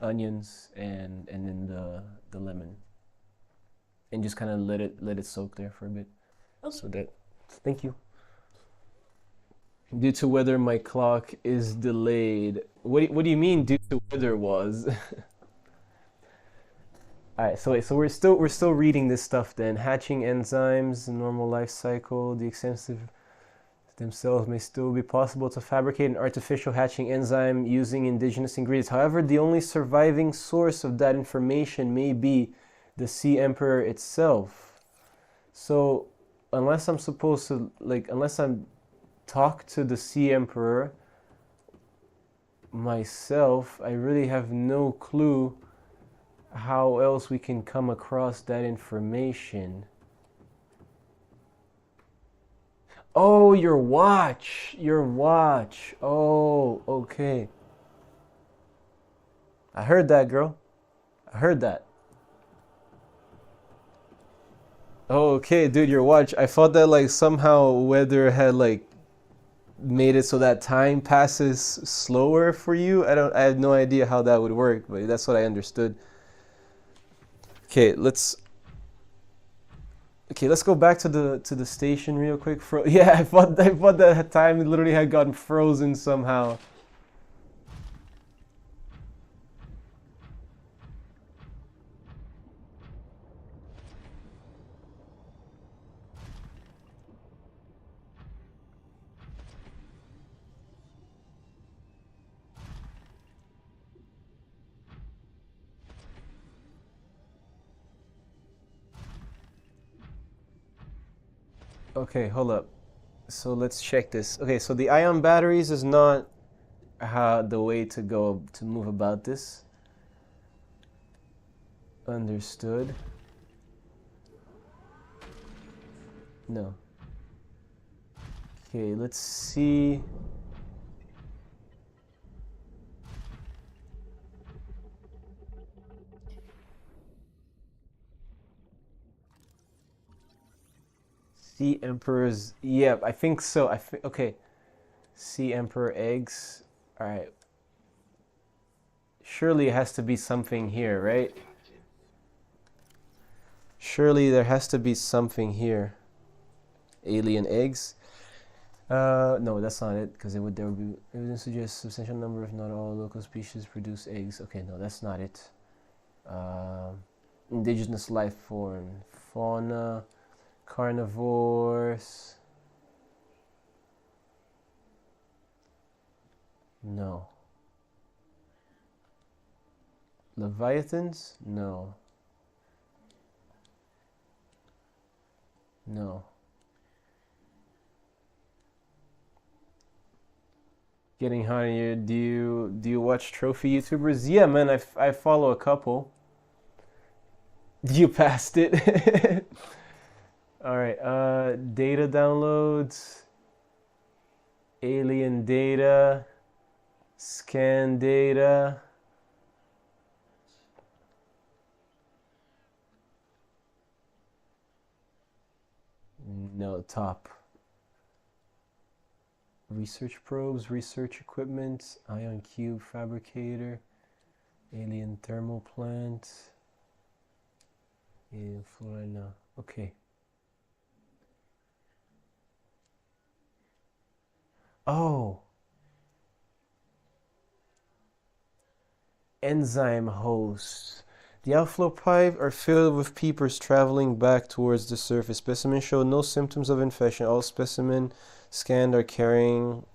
onions, and then the lemon, and just kind of let it soak there for a bit. Okay. So that, thank you. Due to weather, my clock is delayed. What do you mean due to weather was? All right, so wait, so we're still reading this stuff then. Hatching enzymes, normal life cycle, the extensive themselves may still be possible to fabricate an artificial hatching enzyme using indigenous ingredients. However, the only surviving source of that information may be the Sea Emperor itself. So unless I'm supposed to, like, unless I'm talk to the Sea Emperor myself, I really have no clue how else we can come across that information. Oh, your watch. Your watch. Oh, okay. I heard that, girl. I heard that. Oh, okay, dude, your watch. I thought that like somehow weather had like made it so that time passes slower for you. I have no idea how that would work, but that's what I understood. Okay, let's go back to the station real quick. Yeah, I thought that time literally had gotten frozen somehow. Okay, hold up. So let's check this. Okay, so the ion batteries is not the way to go to move about this. Understood. No. Okay, let's see. Sea Emperor's, yeah, I think so. Okay. Sea Emperor eggs. All right. Surely it has to be something here, right? Surely there has to be something here. Alien eggs. No, that's not it, because there would be evidence suggests substantial number, if not all, local species produce eggs. Okay, no, that's not it. Indigenous life form, fauna, carnivores. No. Leviathans? No. No. Getting higher. Do you watch trophy YouTubers? Yeah, man, I follow a couple. You passed it. All right. Data downloads. Alien data. Scan data. No, top. Research probes, research equipment, ion cube fabricator, alien thermal plant, alien Florida. Okay. Oh. Enzyme host. The outflow pipe are filled with peepers traveling back towards the surface. Specimens show no symptoms of infection. All specimens scanned are carrying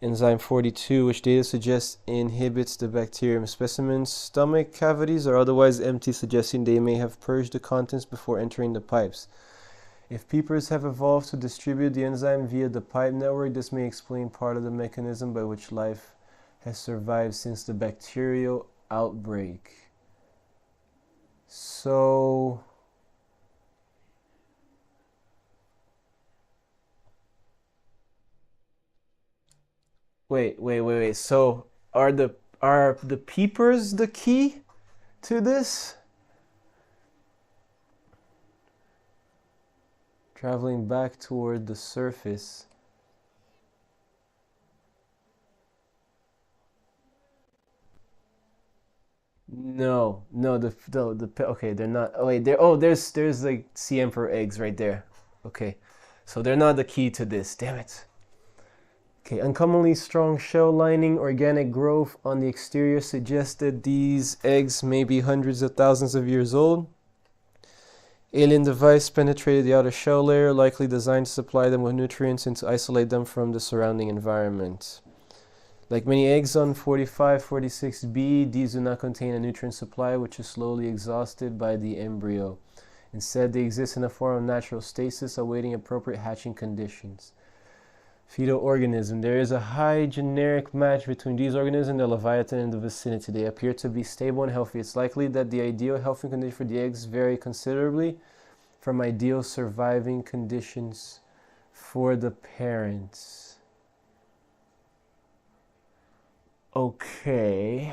enzyme 42, which data suggests inhibits the bacterium. Specimens' stomach cavities are otherwise empty, suggesting they may have purged the contents before entering the pipes. If peepers have evolved to distribute the enzyme via the pipe network, this may explain part of the mechanism by which life has survived since the bacterial outbreak. So wait. So are the peepers the key to this? Traveling back toward the surface. No, okay, they're not. Oh wait, there's like sea emperor eggs right there. Okay, so they're not the key to this. Damn it. Okay, uncommonly strong shell lining, organic growth on the exterior suggested these eggs may be hundreds of thousands of years old. Alien device penetrated the outer shell layer, likely designed to supply them with nutrients and to isolate them from the surrounding environment. Like many eggs on 4546b, these do not contain a nutrient supply, which is slowly exhausted by the embryo. Instead, they exist in a form of natural stasis, awaiting appropriate hatching conditions. Fetal organism. There is a high generic match between these organisms and the Leviathan in the vicinity. They appear to be stable and healthy. It's likely that the ideal healthy conditions for the eggs vary considerably from ideal surviving conditions for the parents. Okay.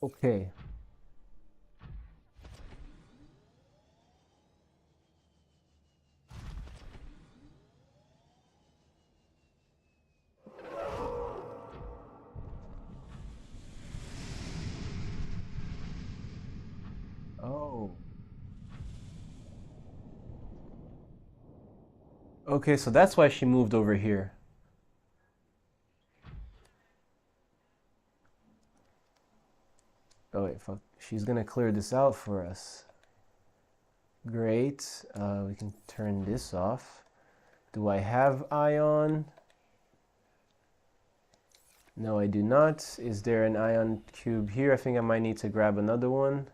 Okay. Oh. Okay, so that's why she moved over here. Oh wait, fuck. She's gonna clear this out for us. Great. We can turn this off. Do I have ion? No, I do not. Is there an ion cube here? I think I might need to grab another one.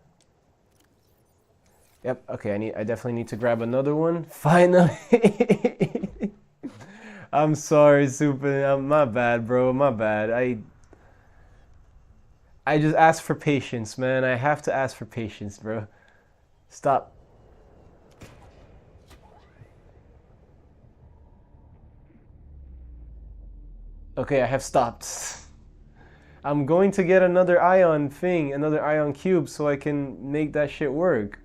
Yep, okay, I definitely need to grab another one. Finally! I'm sorry, Super. My bad, bro. My bad. I just asked for patience, man. I have to ask for patience, bro. Stop. Okay, I have stopped. I'm going to get another ion thing, another ion cube, so I can make that shit work.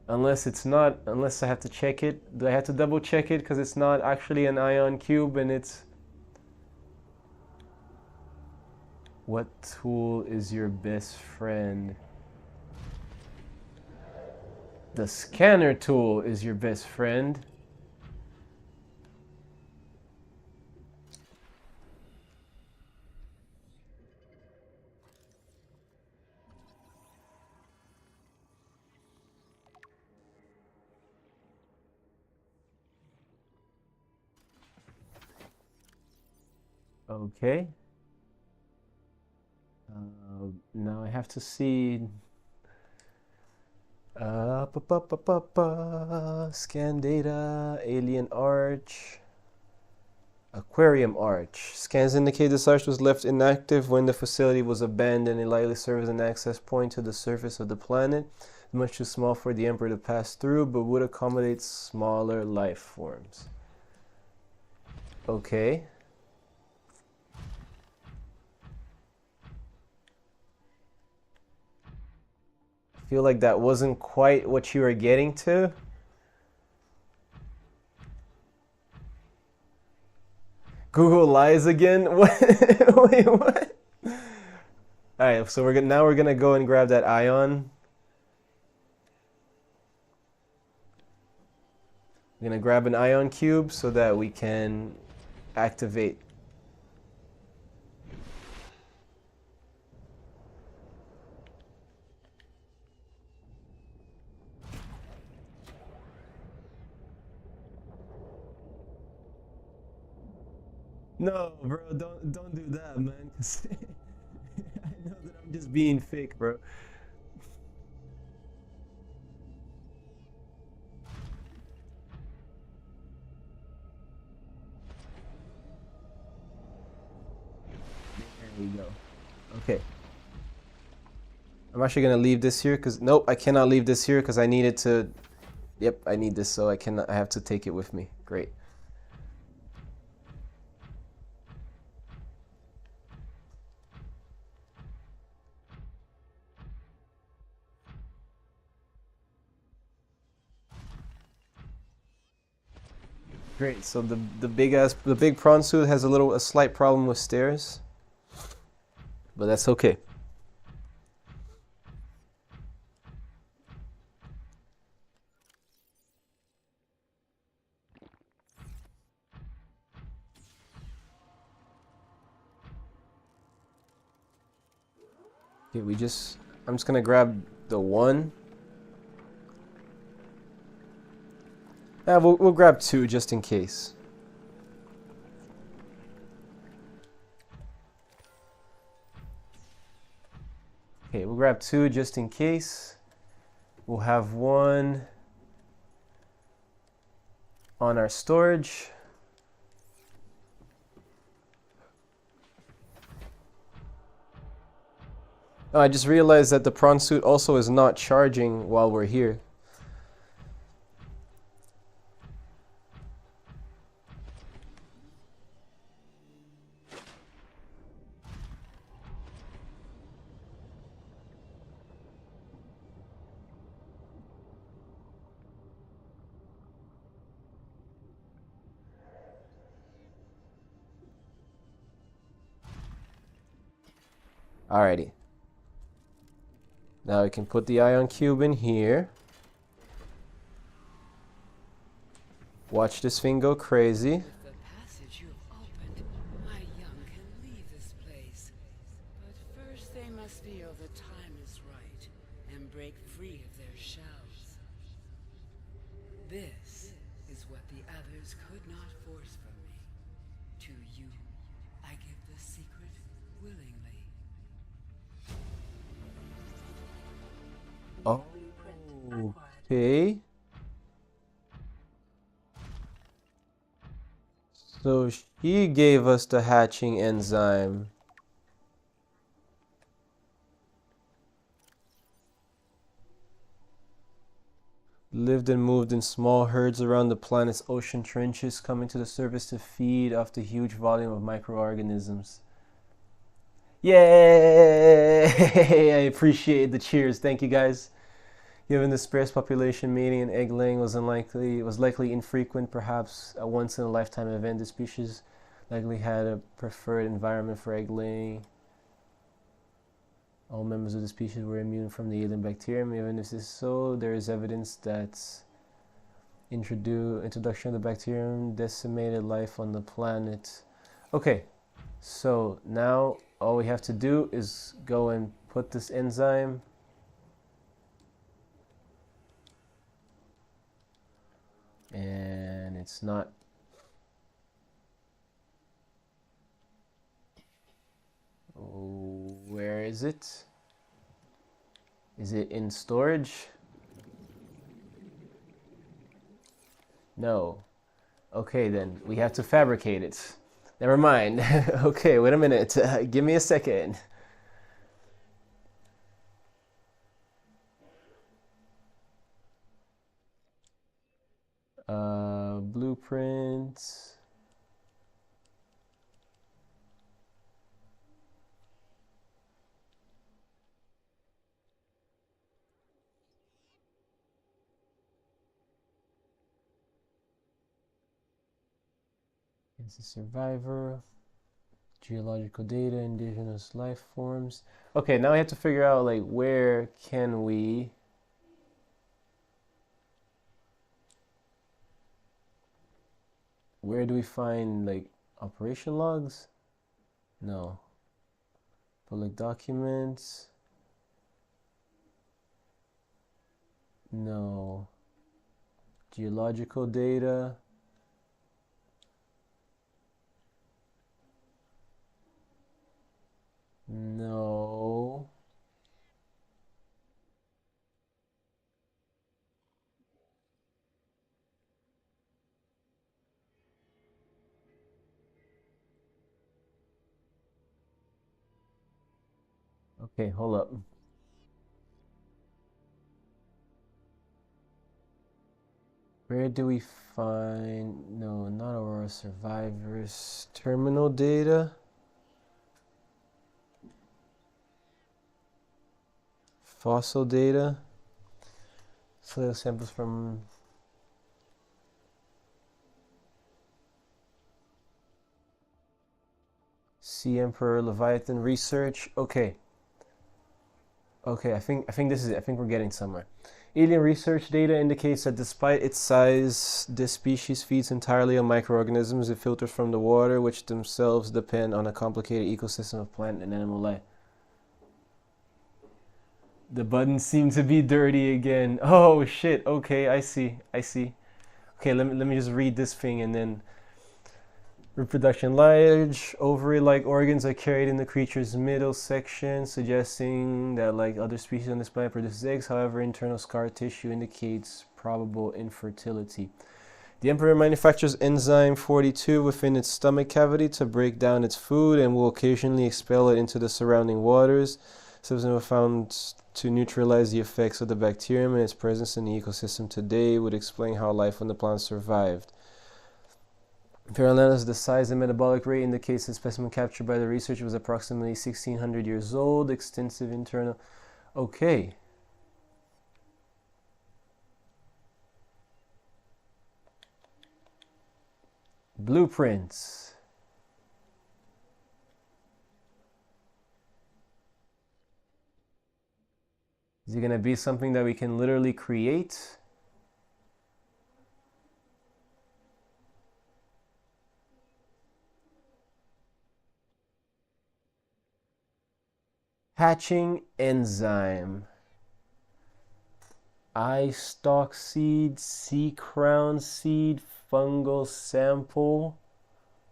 Unless it's not, unless I have to check it. Do I have to double check it because it's not actually an ion cube and it's... What tool is your best friend? The scanner tool is your best friend. Okay. Now I have to see. Scan data, alien arch, aquarium arch. Scans indicate this arch was left inactive when the facility was abandoned. It likely serves as an access point to the surface of the planet. Much too small for the Emperor to pass through, but would accommodate smaller life forms. Okay. I feel like that wasn't quite what you were getting to. Google lies again? What? Wait, what? Alright, so now we're gonna go and grab that ion. We're gonna grab an ion cube so that we can activate. No, bro, don't do that, man. 'Cause I know that I'm just being fake, bro. There we go. Okay. I'm actually gonna leave this here because nope, I cannot leave this here because I need it to. Yep, I need this, so I cannot. I have to take it with me. Great. Great. So the big prawn suit has a slight problem with stairs, but that's okay. Okay, we just I'm just gonna grab the one. We'll grab two just in case. Okay, we'll grab two just in case. We'll have one on our storage. Oh, I just realized that the prawn suit also is not charging while we're here. Alrighty. Now we can put the ion cube in here. Watch this thing go crazy. With the passage you have opened, my young can leave this place. But first they must feel the time is right and break free of their shells. This is what the others could not force from me. To you, I give the secret willingly. Okay. So she gave us the hatching enzyme. Lived and moved in small herds around the planet's ocean trenches, coming to the surface to feed off the huge volume of microorganisms. Yay! I appreciate the cheers. Thank you, guys. Given the sparse population, mating and egg laying was likely infrequent, perhaps a once-in-a-lifetime event. The species likely had a preferred environment for egg laying. All members of the species were immune from the alien bacterium. Even if this is so, there is evidence that introduction of the bacterium decimated life on the planet. Okay, so now all we have to do is go and put this enzyme and it's not where is it? Is it in storage? No. Okay, then we have to fabricate it. Never mind. Okay, wait a minute. Give me a second. Blueprints. It's a survivor. Geological data, indigenous life forms. Okay, now we have to figure out like where can we where do we find like operation logs? No. Public documents. No. Geological data. No. Okay, hold up. Where do we find, no, not Aurora survivors, terminal data? Fossil data? Soil samples from Sea Emperor Leviathan research. Okay. Okay, I think this is it. I think we're getting somewhere. Alien research data indicates that despite its size, this species feeds entirely on microorganisms. It filters from the water, which themselves depend on a complicated ecosystem of plant and animal life. The buttons seem to be dirty again. Oh shit. Okay, I see. I see. Okay, let me just read this thing and then reproduction. Large ovary-like organs are carried in the creature's middle section, suggesting that, like other species on this planet, produces eggs. However, internal scar tissue indicates probable infertility. The Emperor manufactures enzyme 42 within its stomach cavity to break down its food and will occasionally expel it into the surrounding waters. Substances were found to neutralize the effects of the bacterium, and its presence in the ecosystem today would explain how life on the planet survived. Parallel, the size and metabolic rate indicates the specimen captured by the researcher was approximately 1600 years old. Extensive internal. Okay. Blueprints. Is it going to be something that we can literally create? Hatching enzyme. Eye stalk seed, sea crown seed, fungal sample,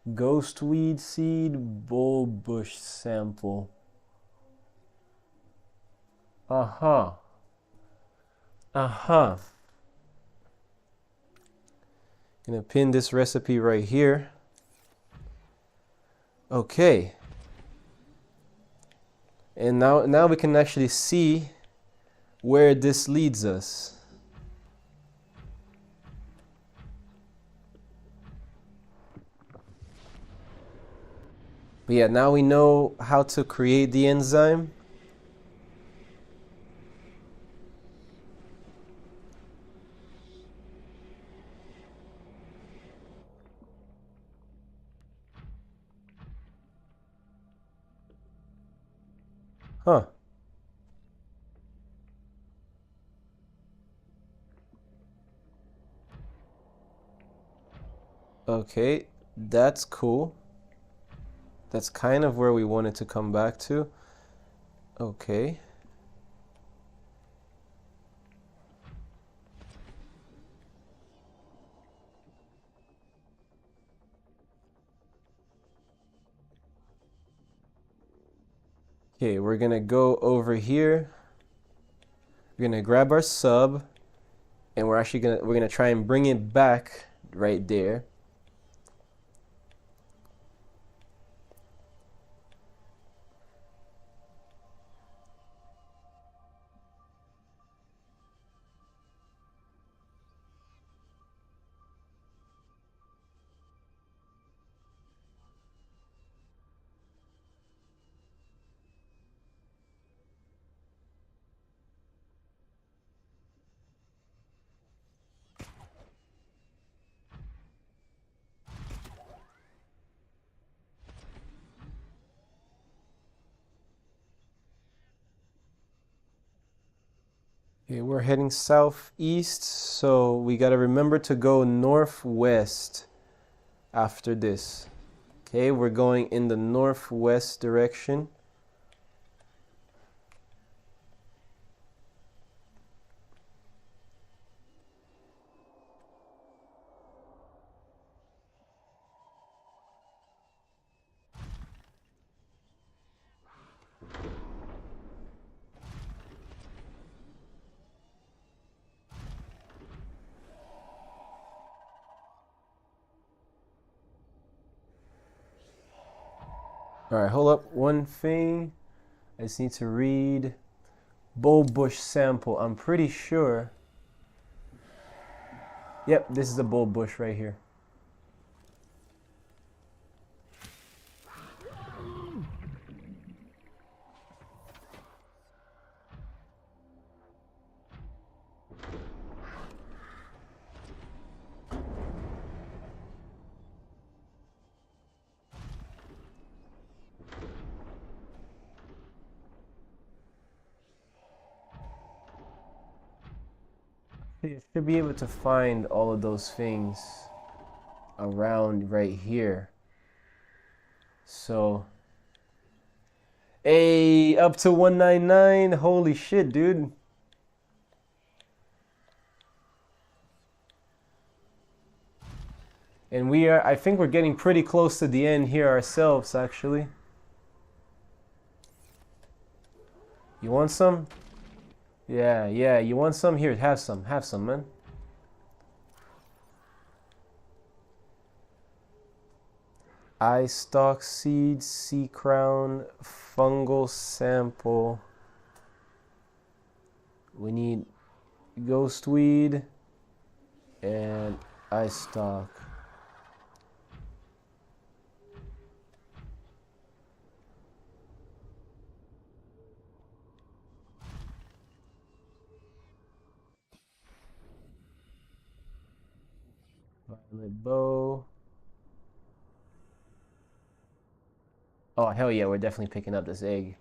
ghostweed seed, bullbush sample. Uh-huh. Uh-huh. Gonna pin this recipe right here. Okay. And now we can actually see where this leads us. But yeah, now we know how to create the enzyme. Huh. Okay, that's cool. That's kind of where we wanted to come back to. Okay. Okay, we're gonna go over here. We're gonna grab our sub, and we're gonna try and bring it back right there. Okay, we're heading southeast, so we gotta remember to go northwest after this. Okay, we're going in the northwest direction. All right, hold up one thing. I just need to read bullbush sample. I'm pretty sure. Yep, this is a bullbush right here. You should be able to find all of those things around right here. So Hey, up to 199. Holy shit, dude. And I think we're getting pretty close to the end here ourselves, actually. You want some? Yeah, you want some? Here, have some, man. Eye stalk seeds, sea crown, fungal sample. We need ghost weed and eye stalk. Violet bow. Oh, hell yeah, we're definitely picking up this egg.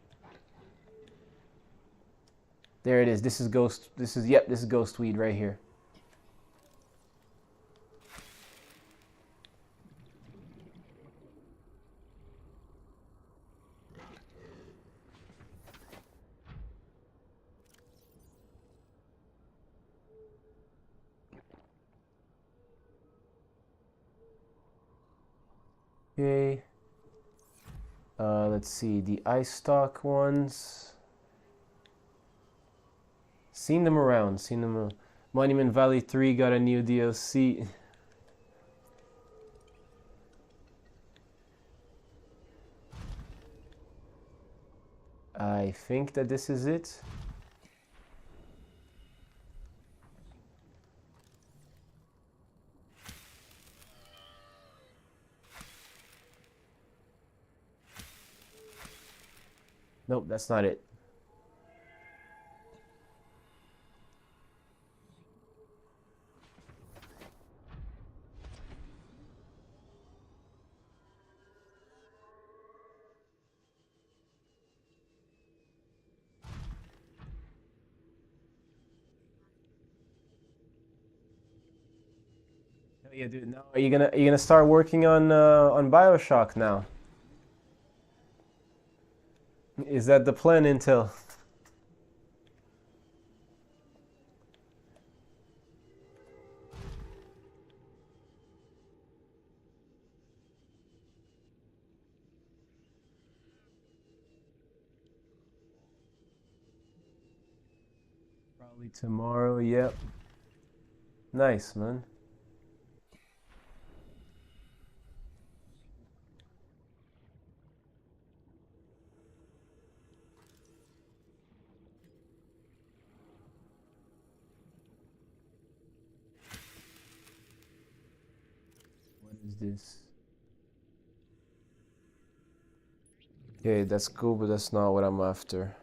There it is. This is this is ghost weed right here. Okay. Let's see, the ice stock ones. Seen them around, Monument Valley 3 got a new DLC. I think that this is it. Nope, that's not it. Hell yeah, dude. Now are you gonna start working on BioShock now? Is that the plan, Intel? Probably tomorrow, yep. Nice, man. What is this? Okay, that's cool, but that's not what I'm after.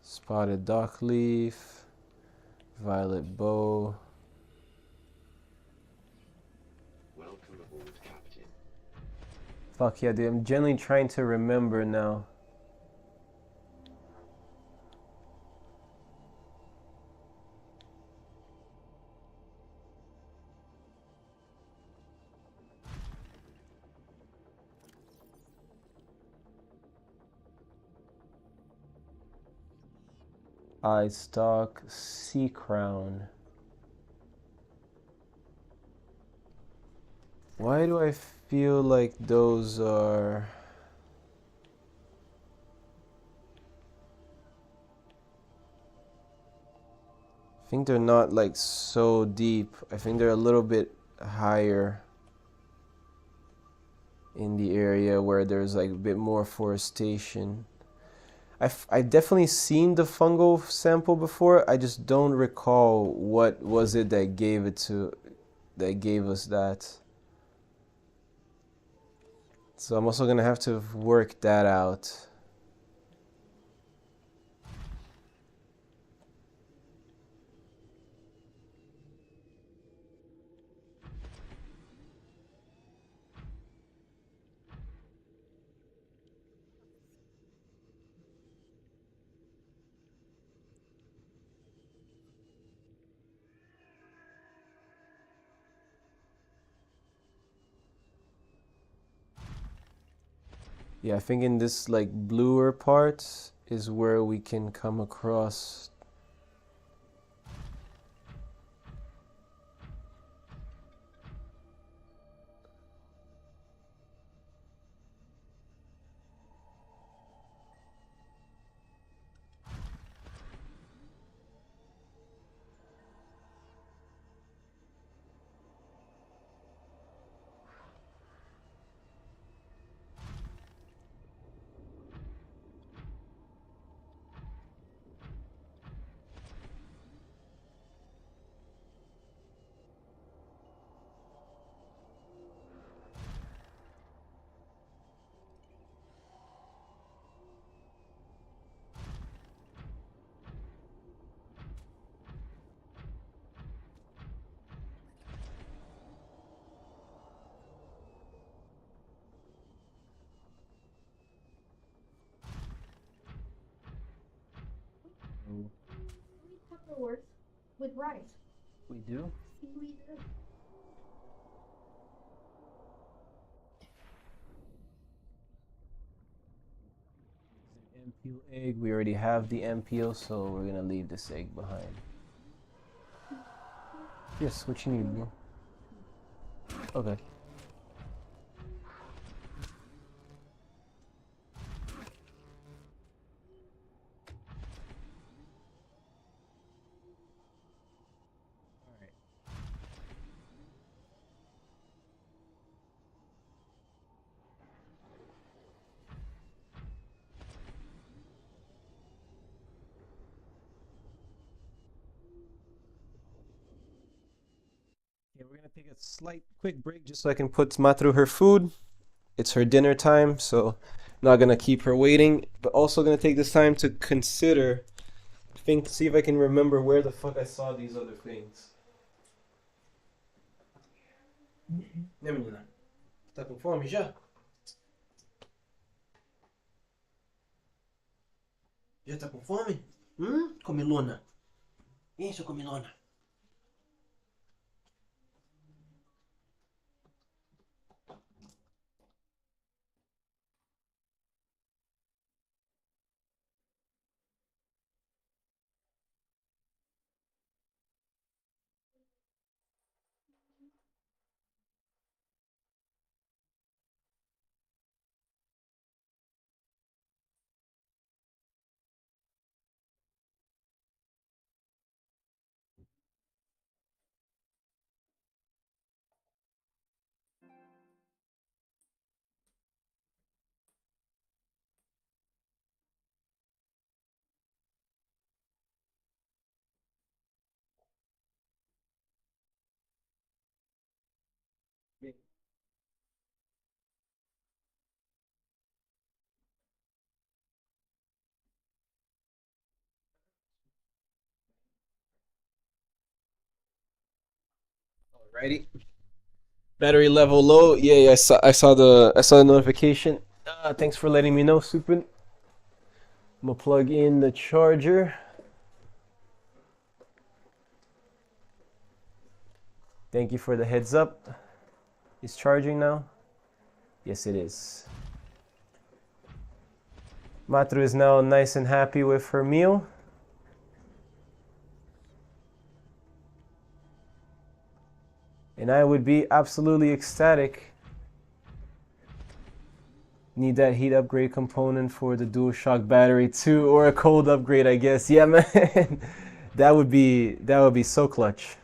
Spotted dock leaf, violet bow. Welcome aboard, Captain. Fuck yeah, dude. I'm genuinely trying to remember now. Eye stalk, sea crown. Why do I feel like those are... I think they're not like so deep. I think they're a little bit higher in the area where there's like a bit more forestation. I've definitely seen the fungal sample before. I just don't recall what was it that gave us that. So I'm also gonna have to work that out. Yeah, I think in this like bluer part is where we can come across. We Tupperwares with rice. We do? We do. MPO egg. We already have the MPO, so we're gonna leave this egg behind. Yes, what you need, bro? Okay. Okay, we're gonna take a slight quick break just so I can put Ma through her food. It's her dinner time, so not gonna keep her waiting, but also gonna take this time to consider, see if I can remember where the fuck I saw these other things. Né, menina? Tá com fome já? Já tá com fome? Comilona. Isso, comilona. Alrighty. Battery level low. Yeah, I saw the notification. Thanks for letting me know, Supin. I'm gonna plug in the charger. Thank you for the heads up. It's charging now? Yes, it is. Matru is now nice and happy with her meal. And I would be absolutely ecstatic. Need that heat upgrade component for the DualShock battery too, or a cold upgrade, I guess. Yeah, man. that would be so clutch.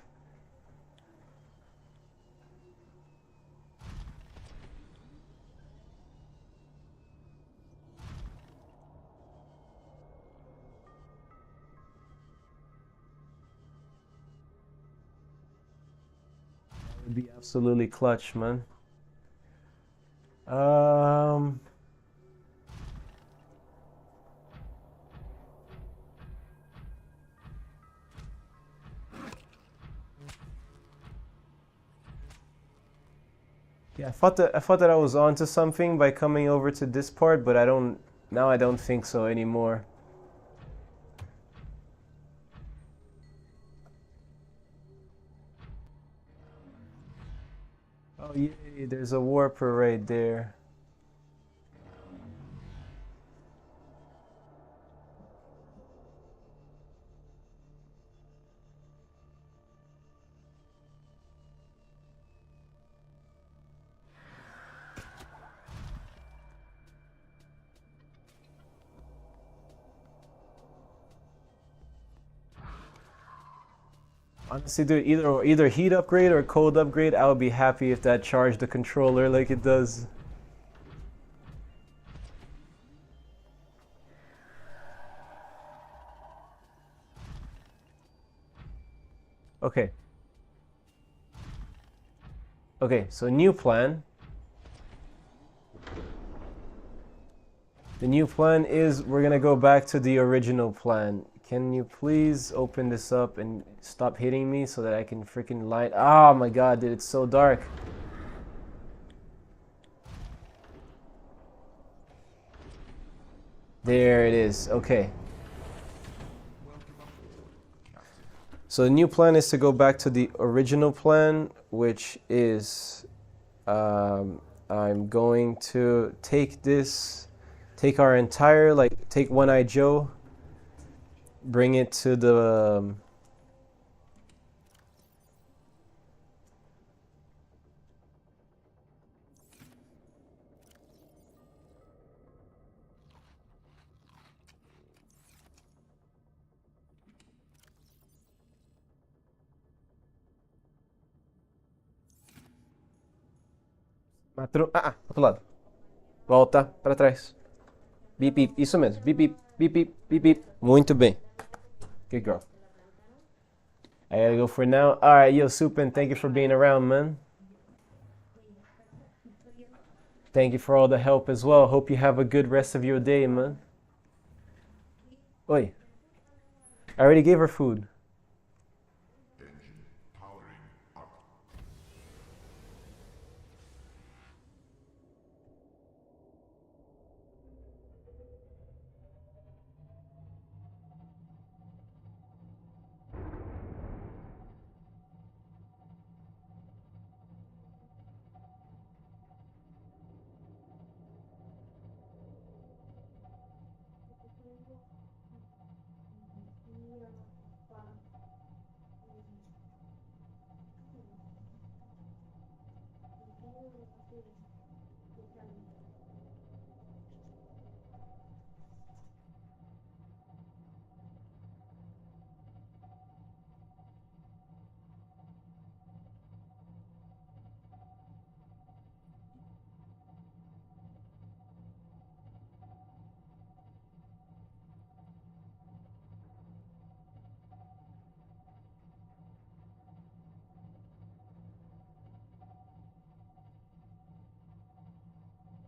That would be absolutely clutch, man. Yeah, I thought that I was onto something by coming over to this part, but I don't think so anymore. Oh yay, there's a warper right there. Honestly, dude, either heat upgrade or cold upgrade. I would be happy if that charged the controller like it does. Okay. Okay, so new plan. The new plan is we're gonna go back to the original plan. Can you please open this up and stop hitting me so that I can freaking light? Oh my god, dude, it's so dark. There it is. Okay. So the new plan is to go back to the original plan, which is I'm going to take our entire, like, take One-Eye Joe, bring it to the outro lado. Volta para trás. Bip, bip. Isso mesmo. Bip, bip, bip, bip, bip, bip. Muito bem. Good girl. I gotta go for now. Alright, yo, Supin, thank you for being around, man. Thank you for all the help as well. Hope you have a good rest of your day, man. Oi. I already gave her food.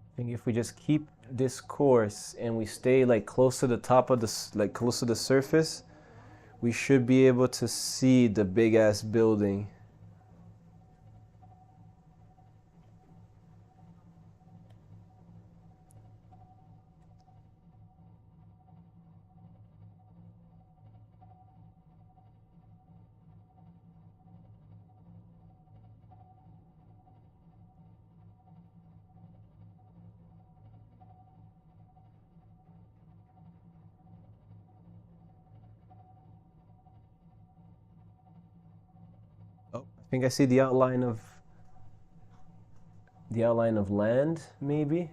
I think if we just keep this course and we stay like close to the top of the close to the surface, we should be able to see the big ass building. Oh, I think I see the outline of land, maybe.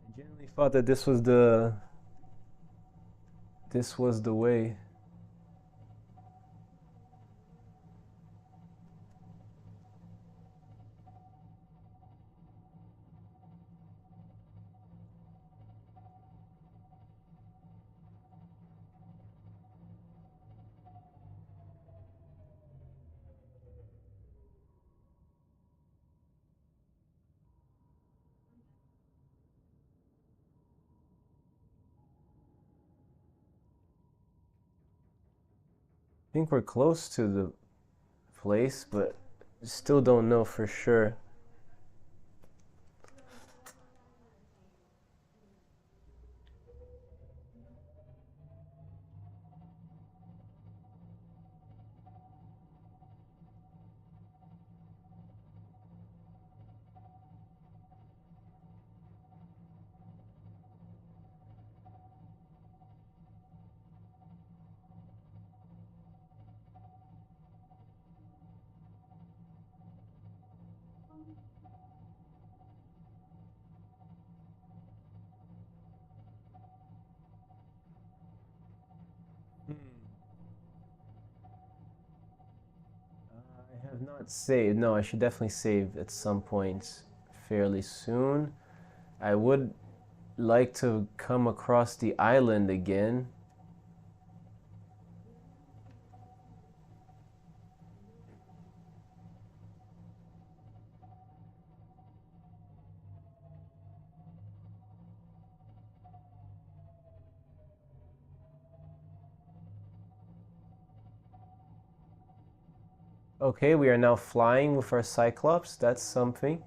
I genuinely thought that this was the way. I think we're close to the place, but still don't know for sure. not save. No, I should definitely save at some point fairly soon. I would like to come across the island again. Okay, we are now flying with our Cyclops. That's something.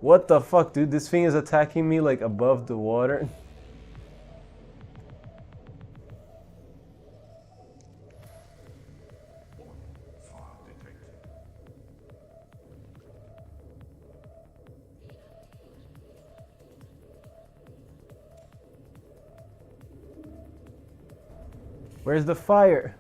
What the fuck, dude? This thing is attacking me like above the water. Where's the fire?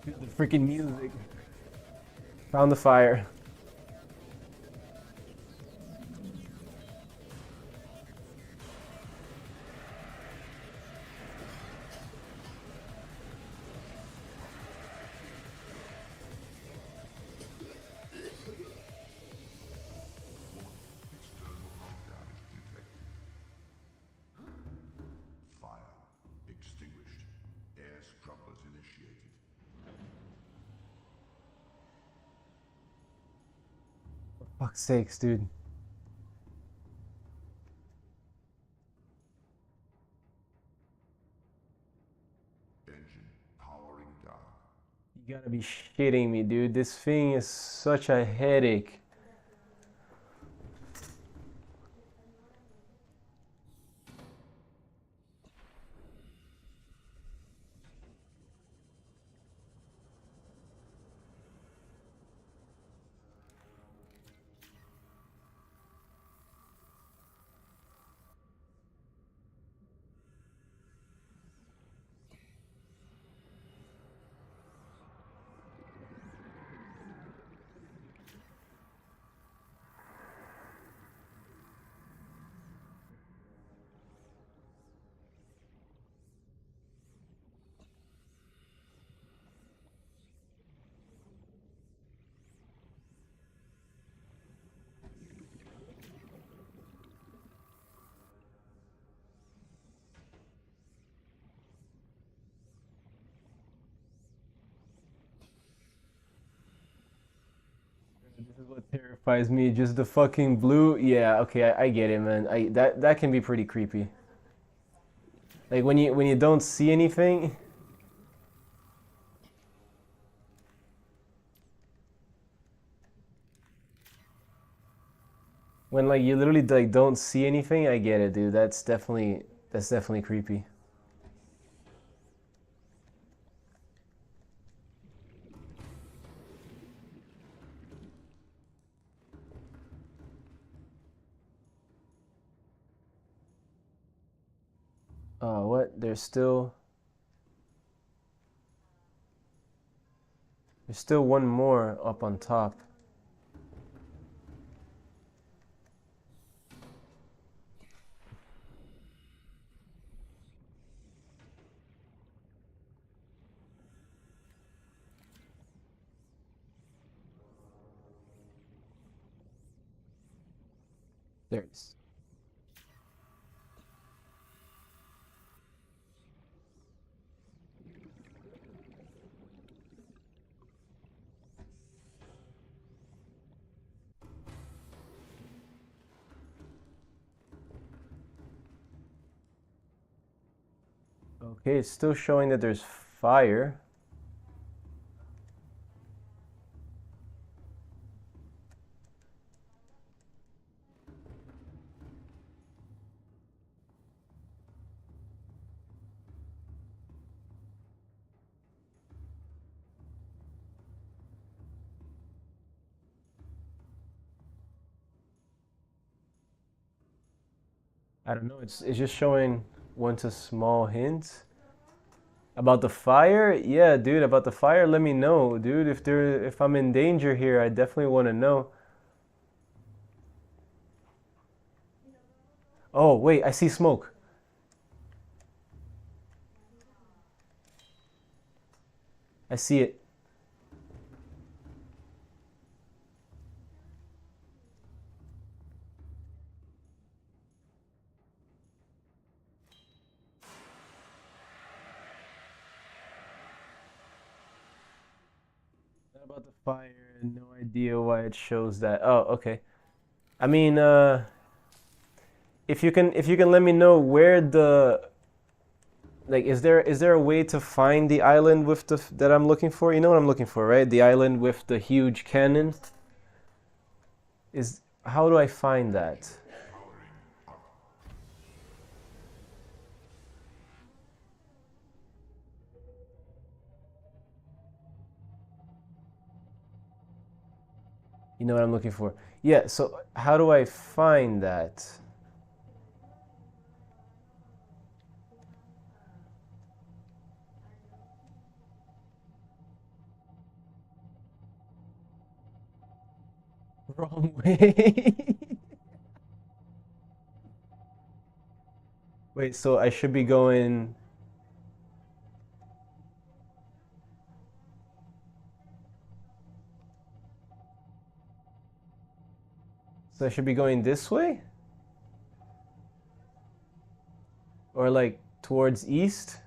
Dude, the freaking music. Found the fire. Fuck's sakes, dude. Engine powering down. You gotta be shitting me, dude. This thing is such a headache. This is what terrifies me. Just the fucking blue. Yeah, okay, I get it, man. That can be pretty creepy. Like when you don't see anything. When like you literally like don't see anything, I get it, dude. That's definitely creepy. Oh, what? There's still one more up on top. There it is. Okay, it's still showing that there's fire. I don't know, it's just showing one to small hints. About the fire? Yeah, dude, about the fire, let me know, dude. If I'm in danger here, I definitely want to know. Oh, wait, I see smoke. I see it. About the fire, no idea why it shows that. Oh, okay. I mean, if you can let me know where the like is there a way to find the island with the that I'm looking for? You know what I'm looking for, right? The island with the huge cannon. Is how do I find that? You know what I'm looking for? Yeah, so how do I find that? Wrong way. Wait, so I should be going. So I should be going this way? Or like towards east?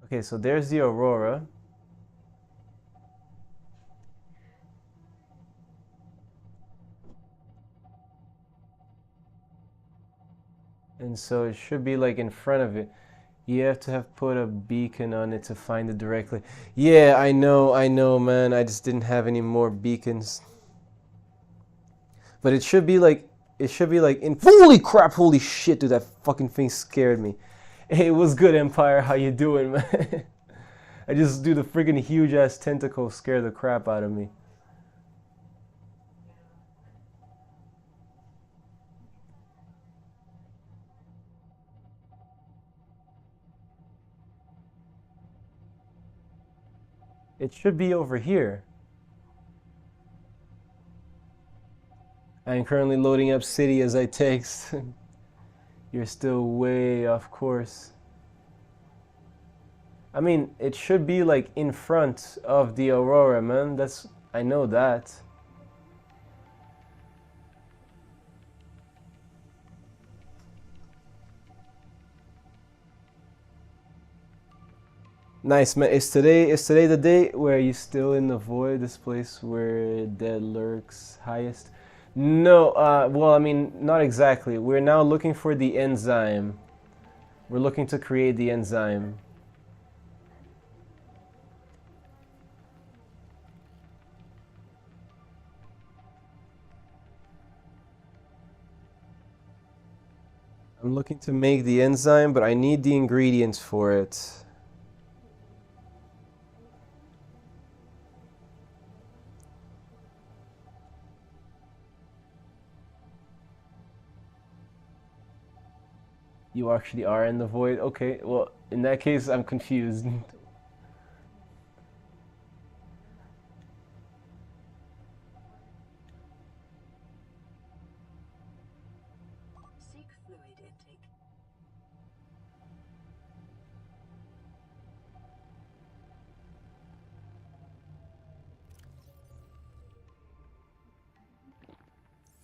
Okay, so there's the aurora. And so it should be like in front of it. You have to have put a beacon on it to find it directly. Yeah, I know, man. I just didn't have any more beacons. But it should be like in holy crap, holy shit, dude, that fucking thing scared me. Hey, what's good, Empire? How you doing, man? I just do the freaking huge ass tentacle scare the crap out of me. It should be over here. I am currently loading up city as I text. You're still way off course. I mean, it should be like in front of the aurora, man. I know that. Nice, man. Is today the day where you still in the void, this place where dead lurks highest? No, well, I mean, not exactly. We're now looking for the enzyme. We're looking to create the enzyme. I'm looking to make the enzyme, but I need the ingredients for it. You actually are in the void? Okay, well, in that case, I'm confused. Seek fluid intake.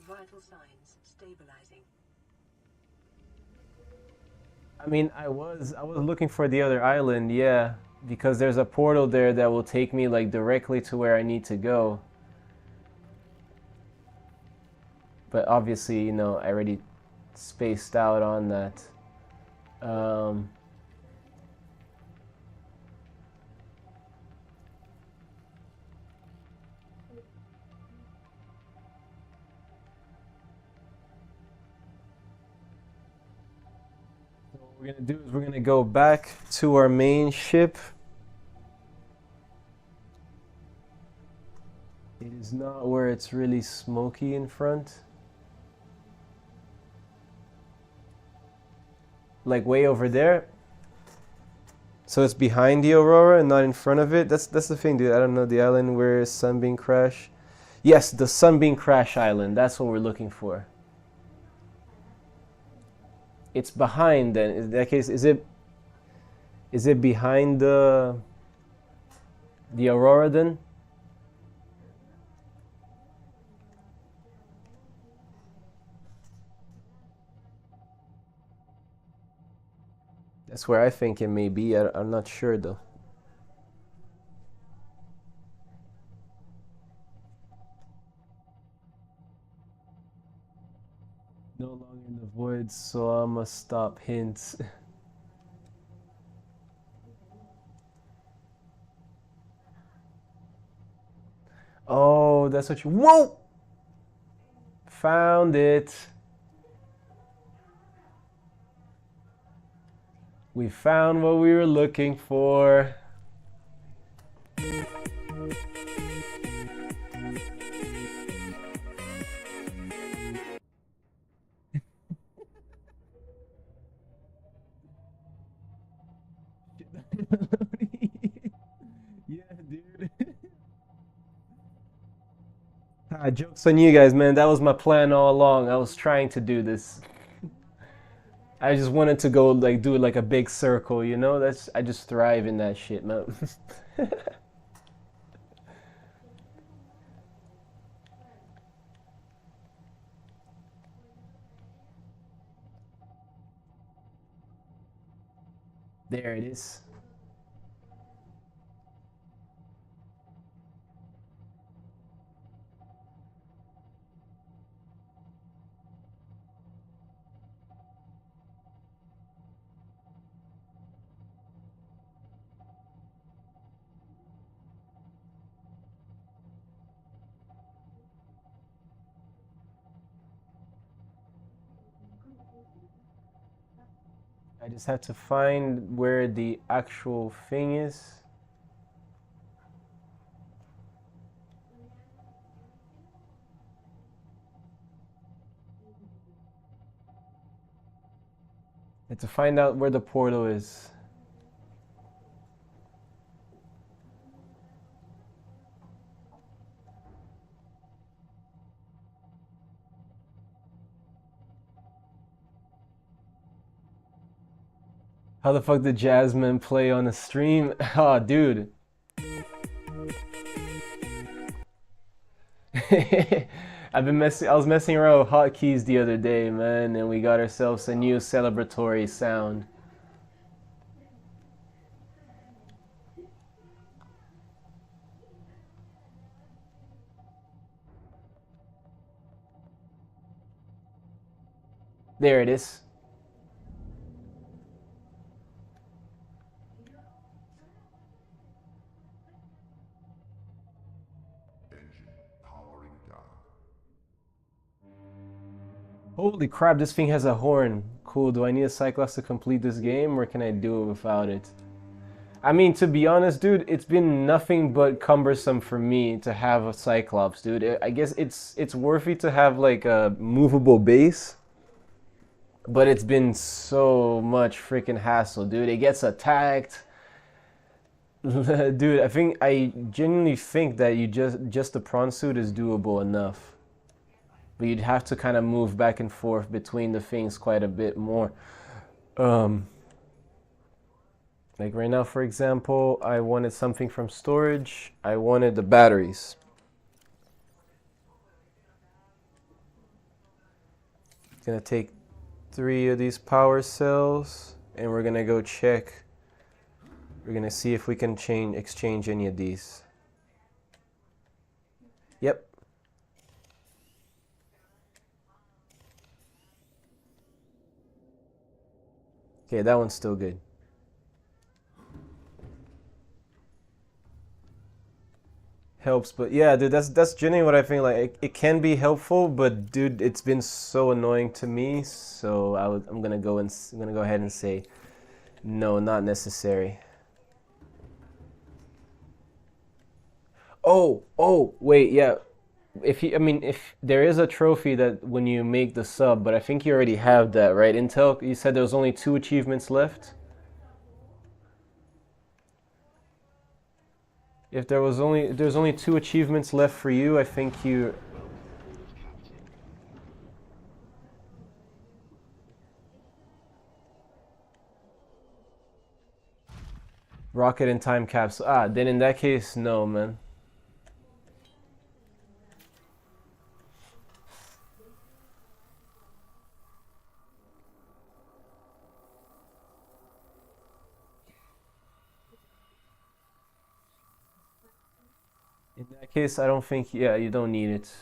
Vital signs stabilizing. I mean, I was looking for the other island, yeah, because there's a portal there that will take me like directly to where I need to go. But obviously, I already spaced out on that. Um, What we're gonna do is we're gonna go back to our main ship. It is not where it's really smoky in front. Like way over there. So it's behind the Aurora and not in front of it. That's the thing, dude. I don't know the island where Sunbeam Crash. Yes, the Sunbeam Crash Island. That's what we're looking for. It's behind then. In that case, is it behind the Aurora then? That's where I think it may be. I'm not sure though. No longer in the void, so I must stop hints. Oh, that's what you... Whoa! Found it. We found what we were looking for. Yeah, dude. Joke's on you guys, man. That was my plan all along. I was trying to do this. I just wanted to go like do like a big circle, you know? I just thrive in that shit, man. There it is. I just have to find where the actual thing is. I have to find out where the portal is. How the fuck did Jasmine play on a stream? Oh, dude. I was messing around with hotkeys the other day, man, and we got ourselves a new celebratory sound. There it is. Holy crap, this thing has a horn. Cool, do I need a Cyclops to complete this game, or can I do it without it? I mean, to be honest, dude, it's been nothing but cumbersome for me to have a Cyclops, dude. I guess it's worthy to have like a movable base, but it's been so much freaking hassle, dude. It gets attacked. Dude, I genuinely think that just the prawn suit is doable enough. But you'd have to kind of move back and forth between the things quite a bit more. Like right now, for example, I wanted something from storage. I wanted the batteries. Gonna take 3 of these power cells, and we're gonna go check. We're gonna see if we can exchange any of these. Yep. Okay, that one's still good. helps. But yeah, dude, that's genuinely what I think. Like it can be helpful, but dude, it's been so annoying to me. So I'm gonna go ahead and say no, not necessary. Oh, wait, yeah. If there is a trophy that when you make the sub, but I think you already have that, right? Intel, you said there was only 2 achievements left. If there's only 2 achievements left for you, I think you. Rocket and time capsule. Ah, then in that case, no, man. In that case, I don't think, yeah, you don't need it.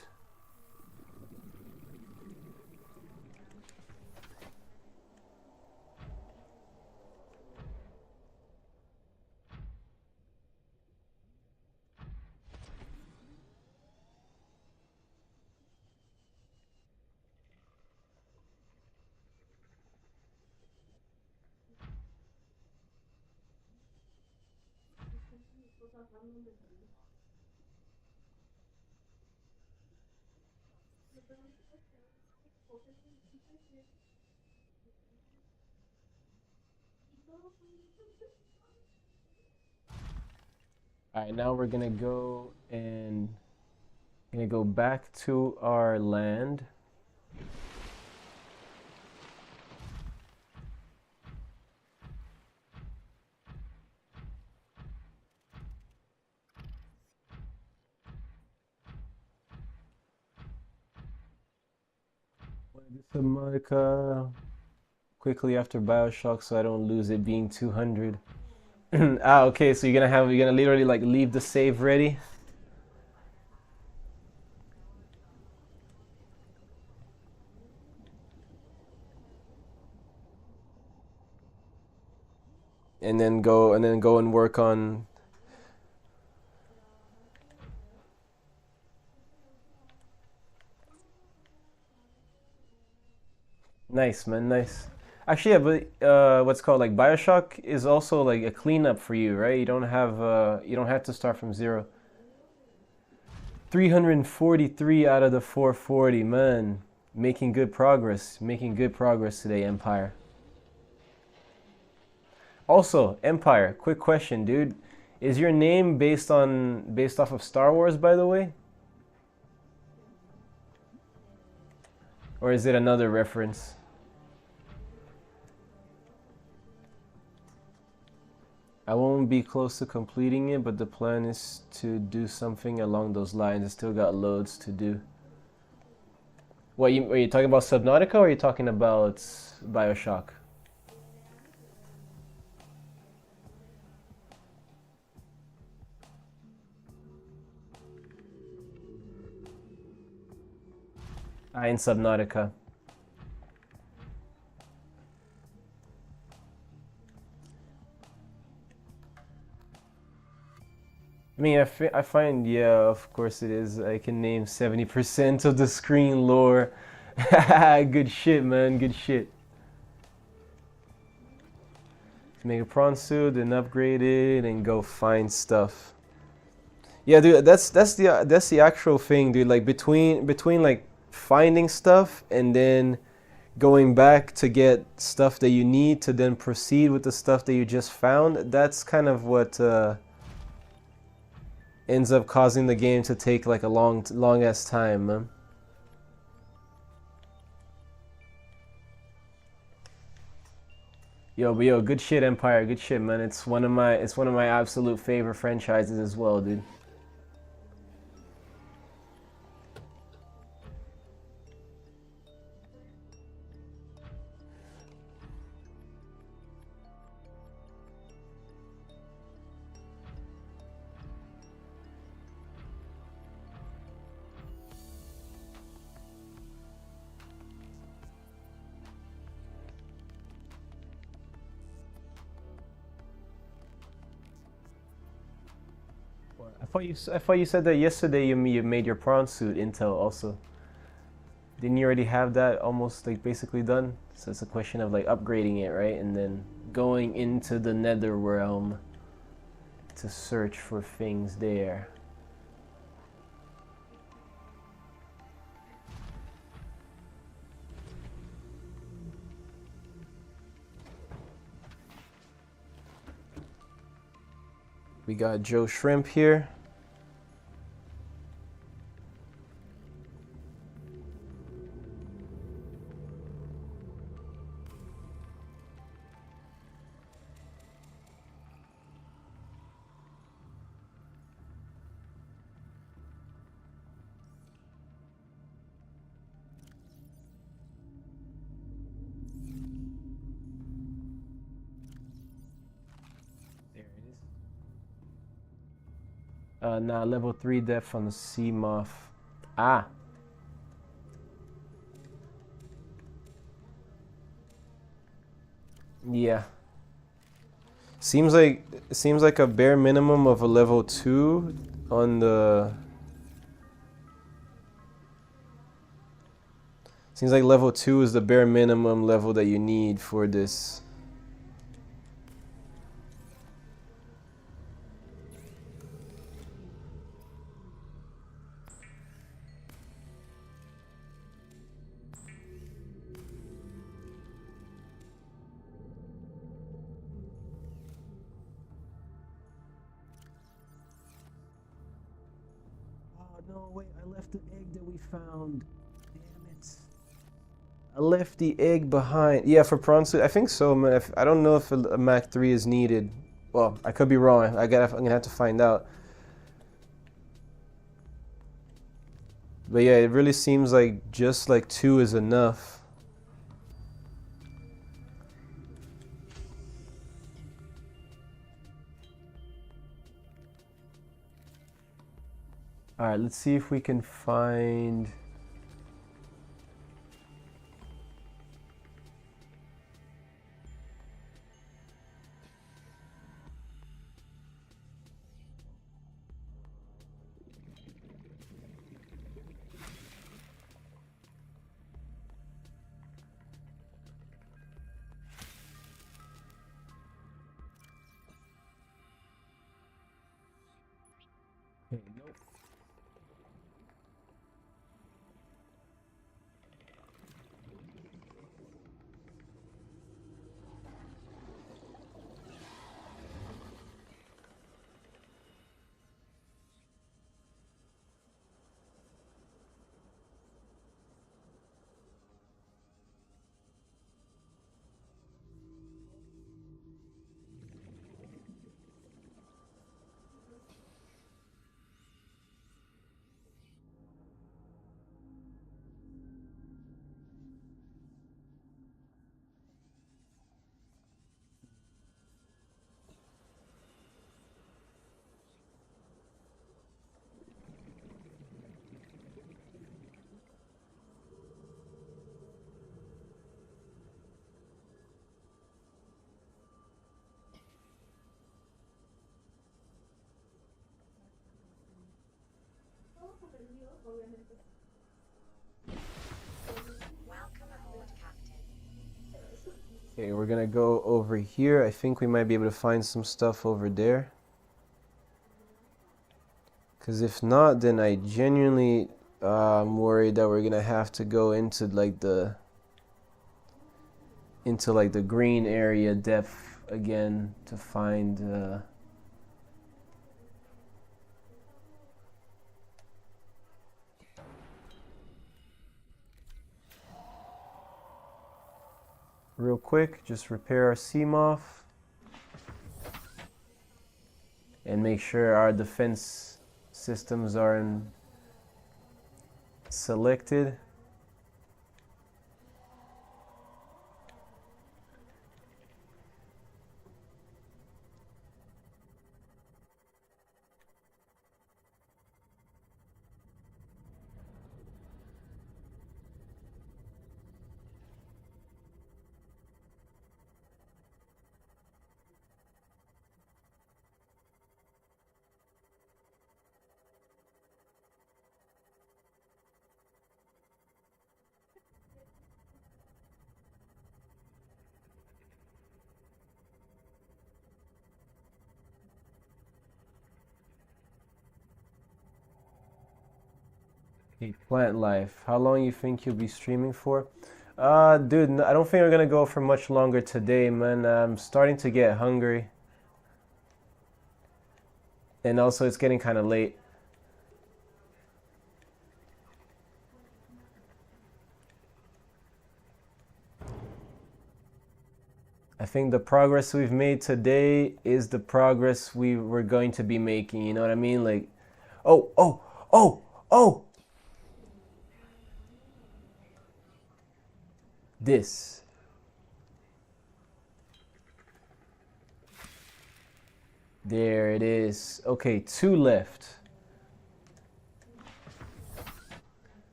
All right, now we're gonna go back to our land. Subnautica quickly after Bioshock, so I don't lose it being 200. Ah, okay, so you're gonna literally like leave the save ready. And then go and work on. Nice, man, nice. Actually, yeah, but what's called like Bioshock is also like a cleanup for you, right? You don't have to start from zero. 343 out of the 440, man. Making good progress. Making good progress today, Empire. Also, Empire, quick question, dude. Is your name based off of Star Wars, by the way? Or is it another reference? I won't be close to completing it, but the plan is to do something along those lines. I still got loads to do. Are you talking about Subnautica or are you talking about Bioshock? In Subnautica. I mean, I find, yeah, of course it is. I can name 70% of the screen lore. Good shit, man. Good shit. Make a prawn suit, then upgrade it, and go find stuff. Yeah, dude, that's the actual thing, dude. Like between like finding stuff and then going back to get stuff that you need to then proceed with the stuff that you just found. That's kind of what ends up causing the game to take like a long ass time, man. But good shit, Empire. Good shit, man. It's one of my absolute favorite franchises as well, dude. I thought you said that yesterday you made your prawn suit Intel also. Didn't you already have that almost like basically done? So it's a question of like upgrading it, right? And then going into the nether realm to search for things there. We got Joe Shrimp here. Nah, level 3 depth on the sea moth. Ah. Yeah. Seems like a bare minimum of a level 2 on the... Seems like level 2 is the bare minimum level that you need for this. No, wait, I left the egg that we found. Damn it. I left the egg behind. Yeah, for prawn suit, I think so, man. I don't know if a Mach 3 is needed. Well, I could be wrong. I'm gonna have to find out. But yeah, it really seems like just like 2 is enough. All right, let's see if we can find... Okay, nope. Okay, we're gonna go over here. I think we might be able to find some stuff over there. Because if not, then I genuinely I'm worried that we're gonna have to go into like the green area depth again to find real quick, just repair our Seamoth and make sure our defense systems are selected. Hey, Plant Life, how long you think you'll be streaming for? Dude, I don't think we're gonna go for much longer today, man. I'm starting to get hungry. And also, it's getting kind of late. I think the progress we've made today is the progress we were going to be making, you know what I mean? Like, oh, oh, oh, oh! This. There it is. Okay, 2 left.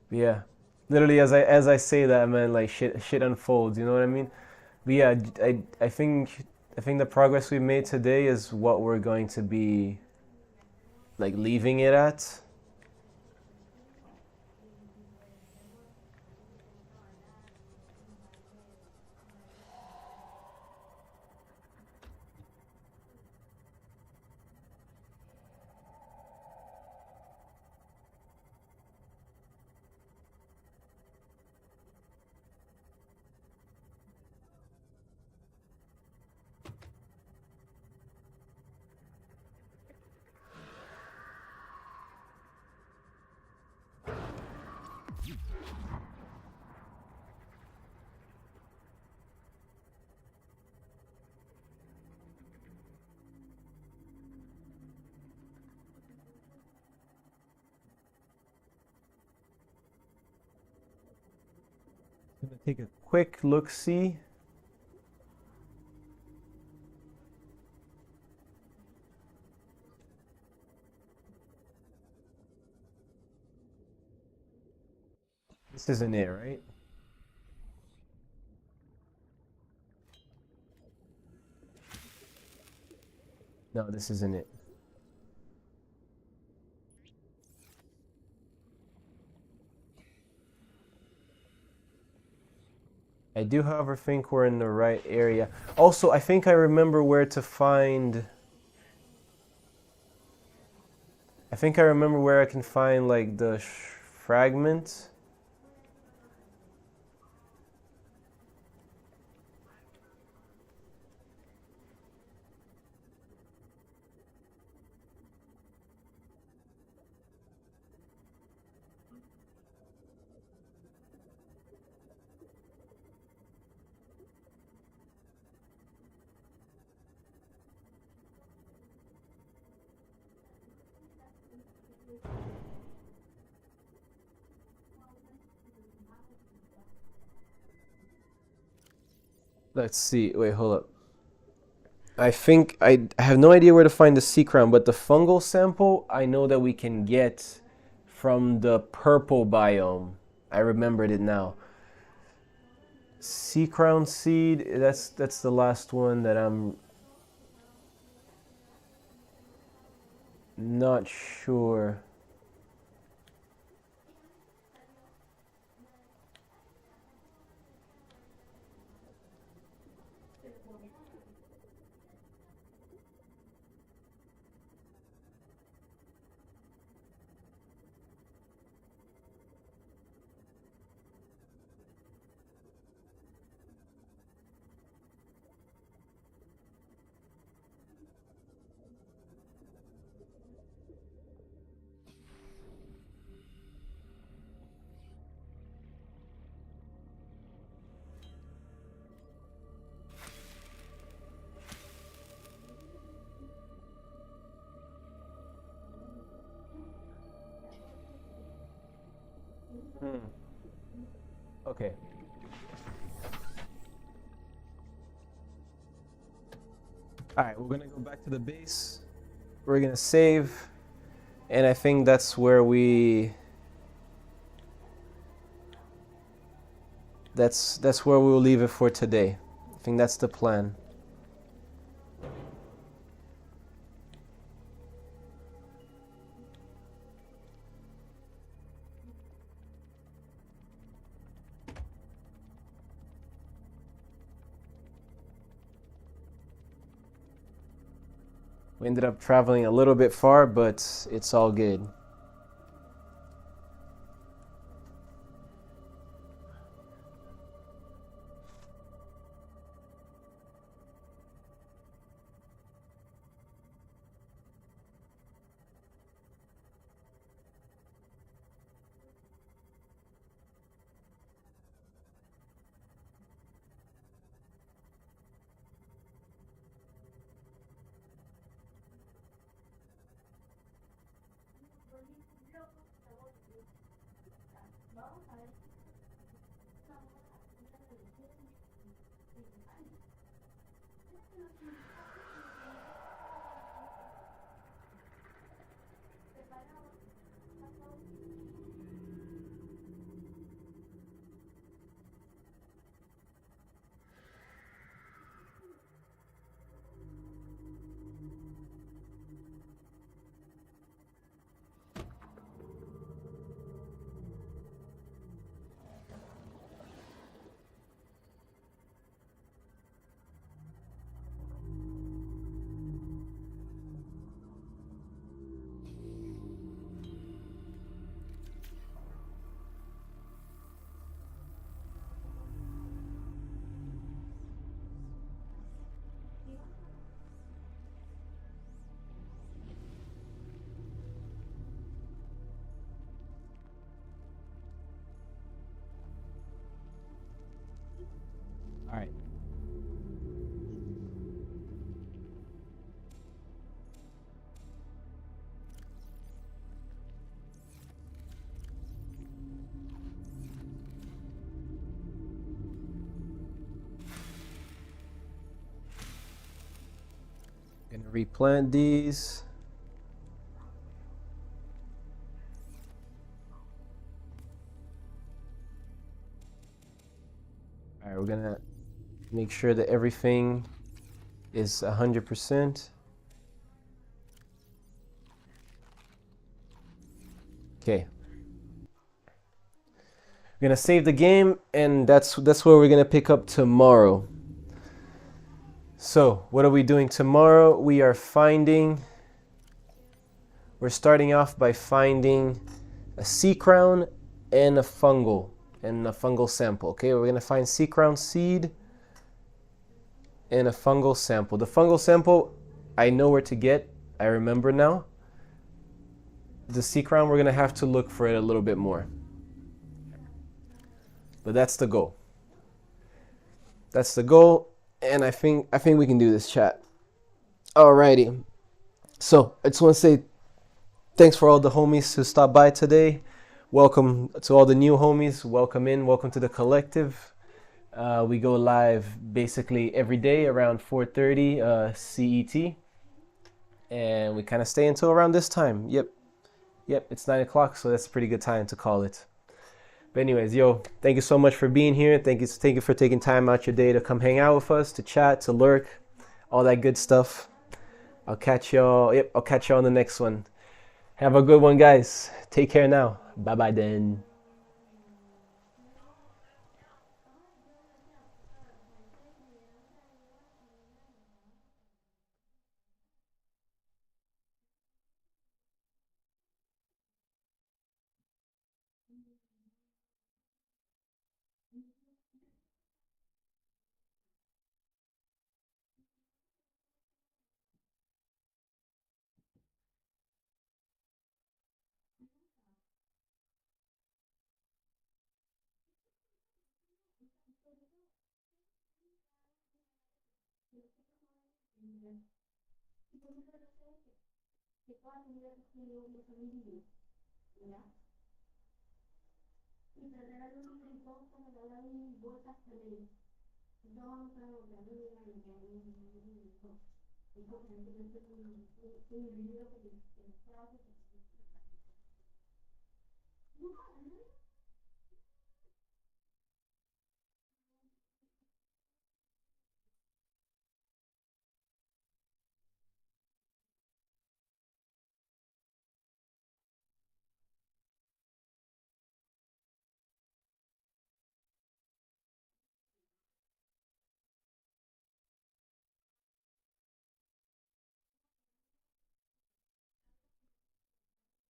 Yeah. Literally as I say that, man, like shit unfolds, you know what I mean? But yeah, I think the progress we made today is what we're going to be like leaving it at. Gonna take a quick look-see. This isn't it, right? No, this isn't it. I do, however, think we're in the right area. Also, I think I remember where to find... I think I remember where I can find, like, the fragment. Let's see. Wait, hold up. I think I have no idea where to find the sea crown, but the fungal sample I know that we can get from the purple biome. I remembered it now. Sea crown seed, that's the last one that I'm not sure. Okay. Alright, we're gonna go back to the base. We're gonna save. And I think that's where that's where we'll leave it for today. I think that's the plan. We ended up traveling a little bit far, but it's all good. All right. Gonna replant these. All right, we're gonna make sure that everything is 100%. Okay. We're gonna save the game, and that's where we're gonna pick up tomorrow. So, what are we doing tomorrow? We're starting off by finding a sea crown and a fungal sample. Okay, we're gonna find sea crown seed and a fungal sample. The fungal sample, I know where to get. I remember now. The sea crown, we're gonna have to look for it a little bit more. But that's the goal. That's the goal, and I think we can do this, chat. Alrighty. So I just want to say thanks for all the homies who stopped by today. Welcome to all the new homies. Welcome in. Welcome to the collective. We go live basically every day around 4:30 CET, and we kind of stay until around this time. Yep, it's 9 o'clock, so that's a pretty good time to call it. But anyways, yo, thank you so much for being here. Thank you for taking time out your day to come hang out with us, to chat, to lurk, all that good stuff. I'll catch y'all. Yep, I'll catch y'all on the next one. Have a good one, guys. Take care now. Bye bye then.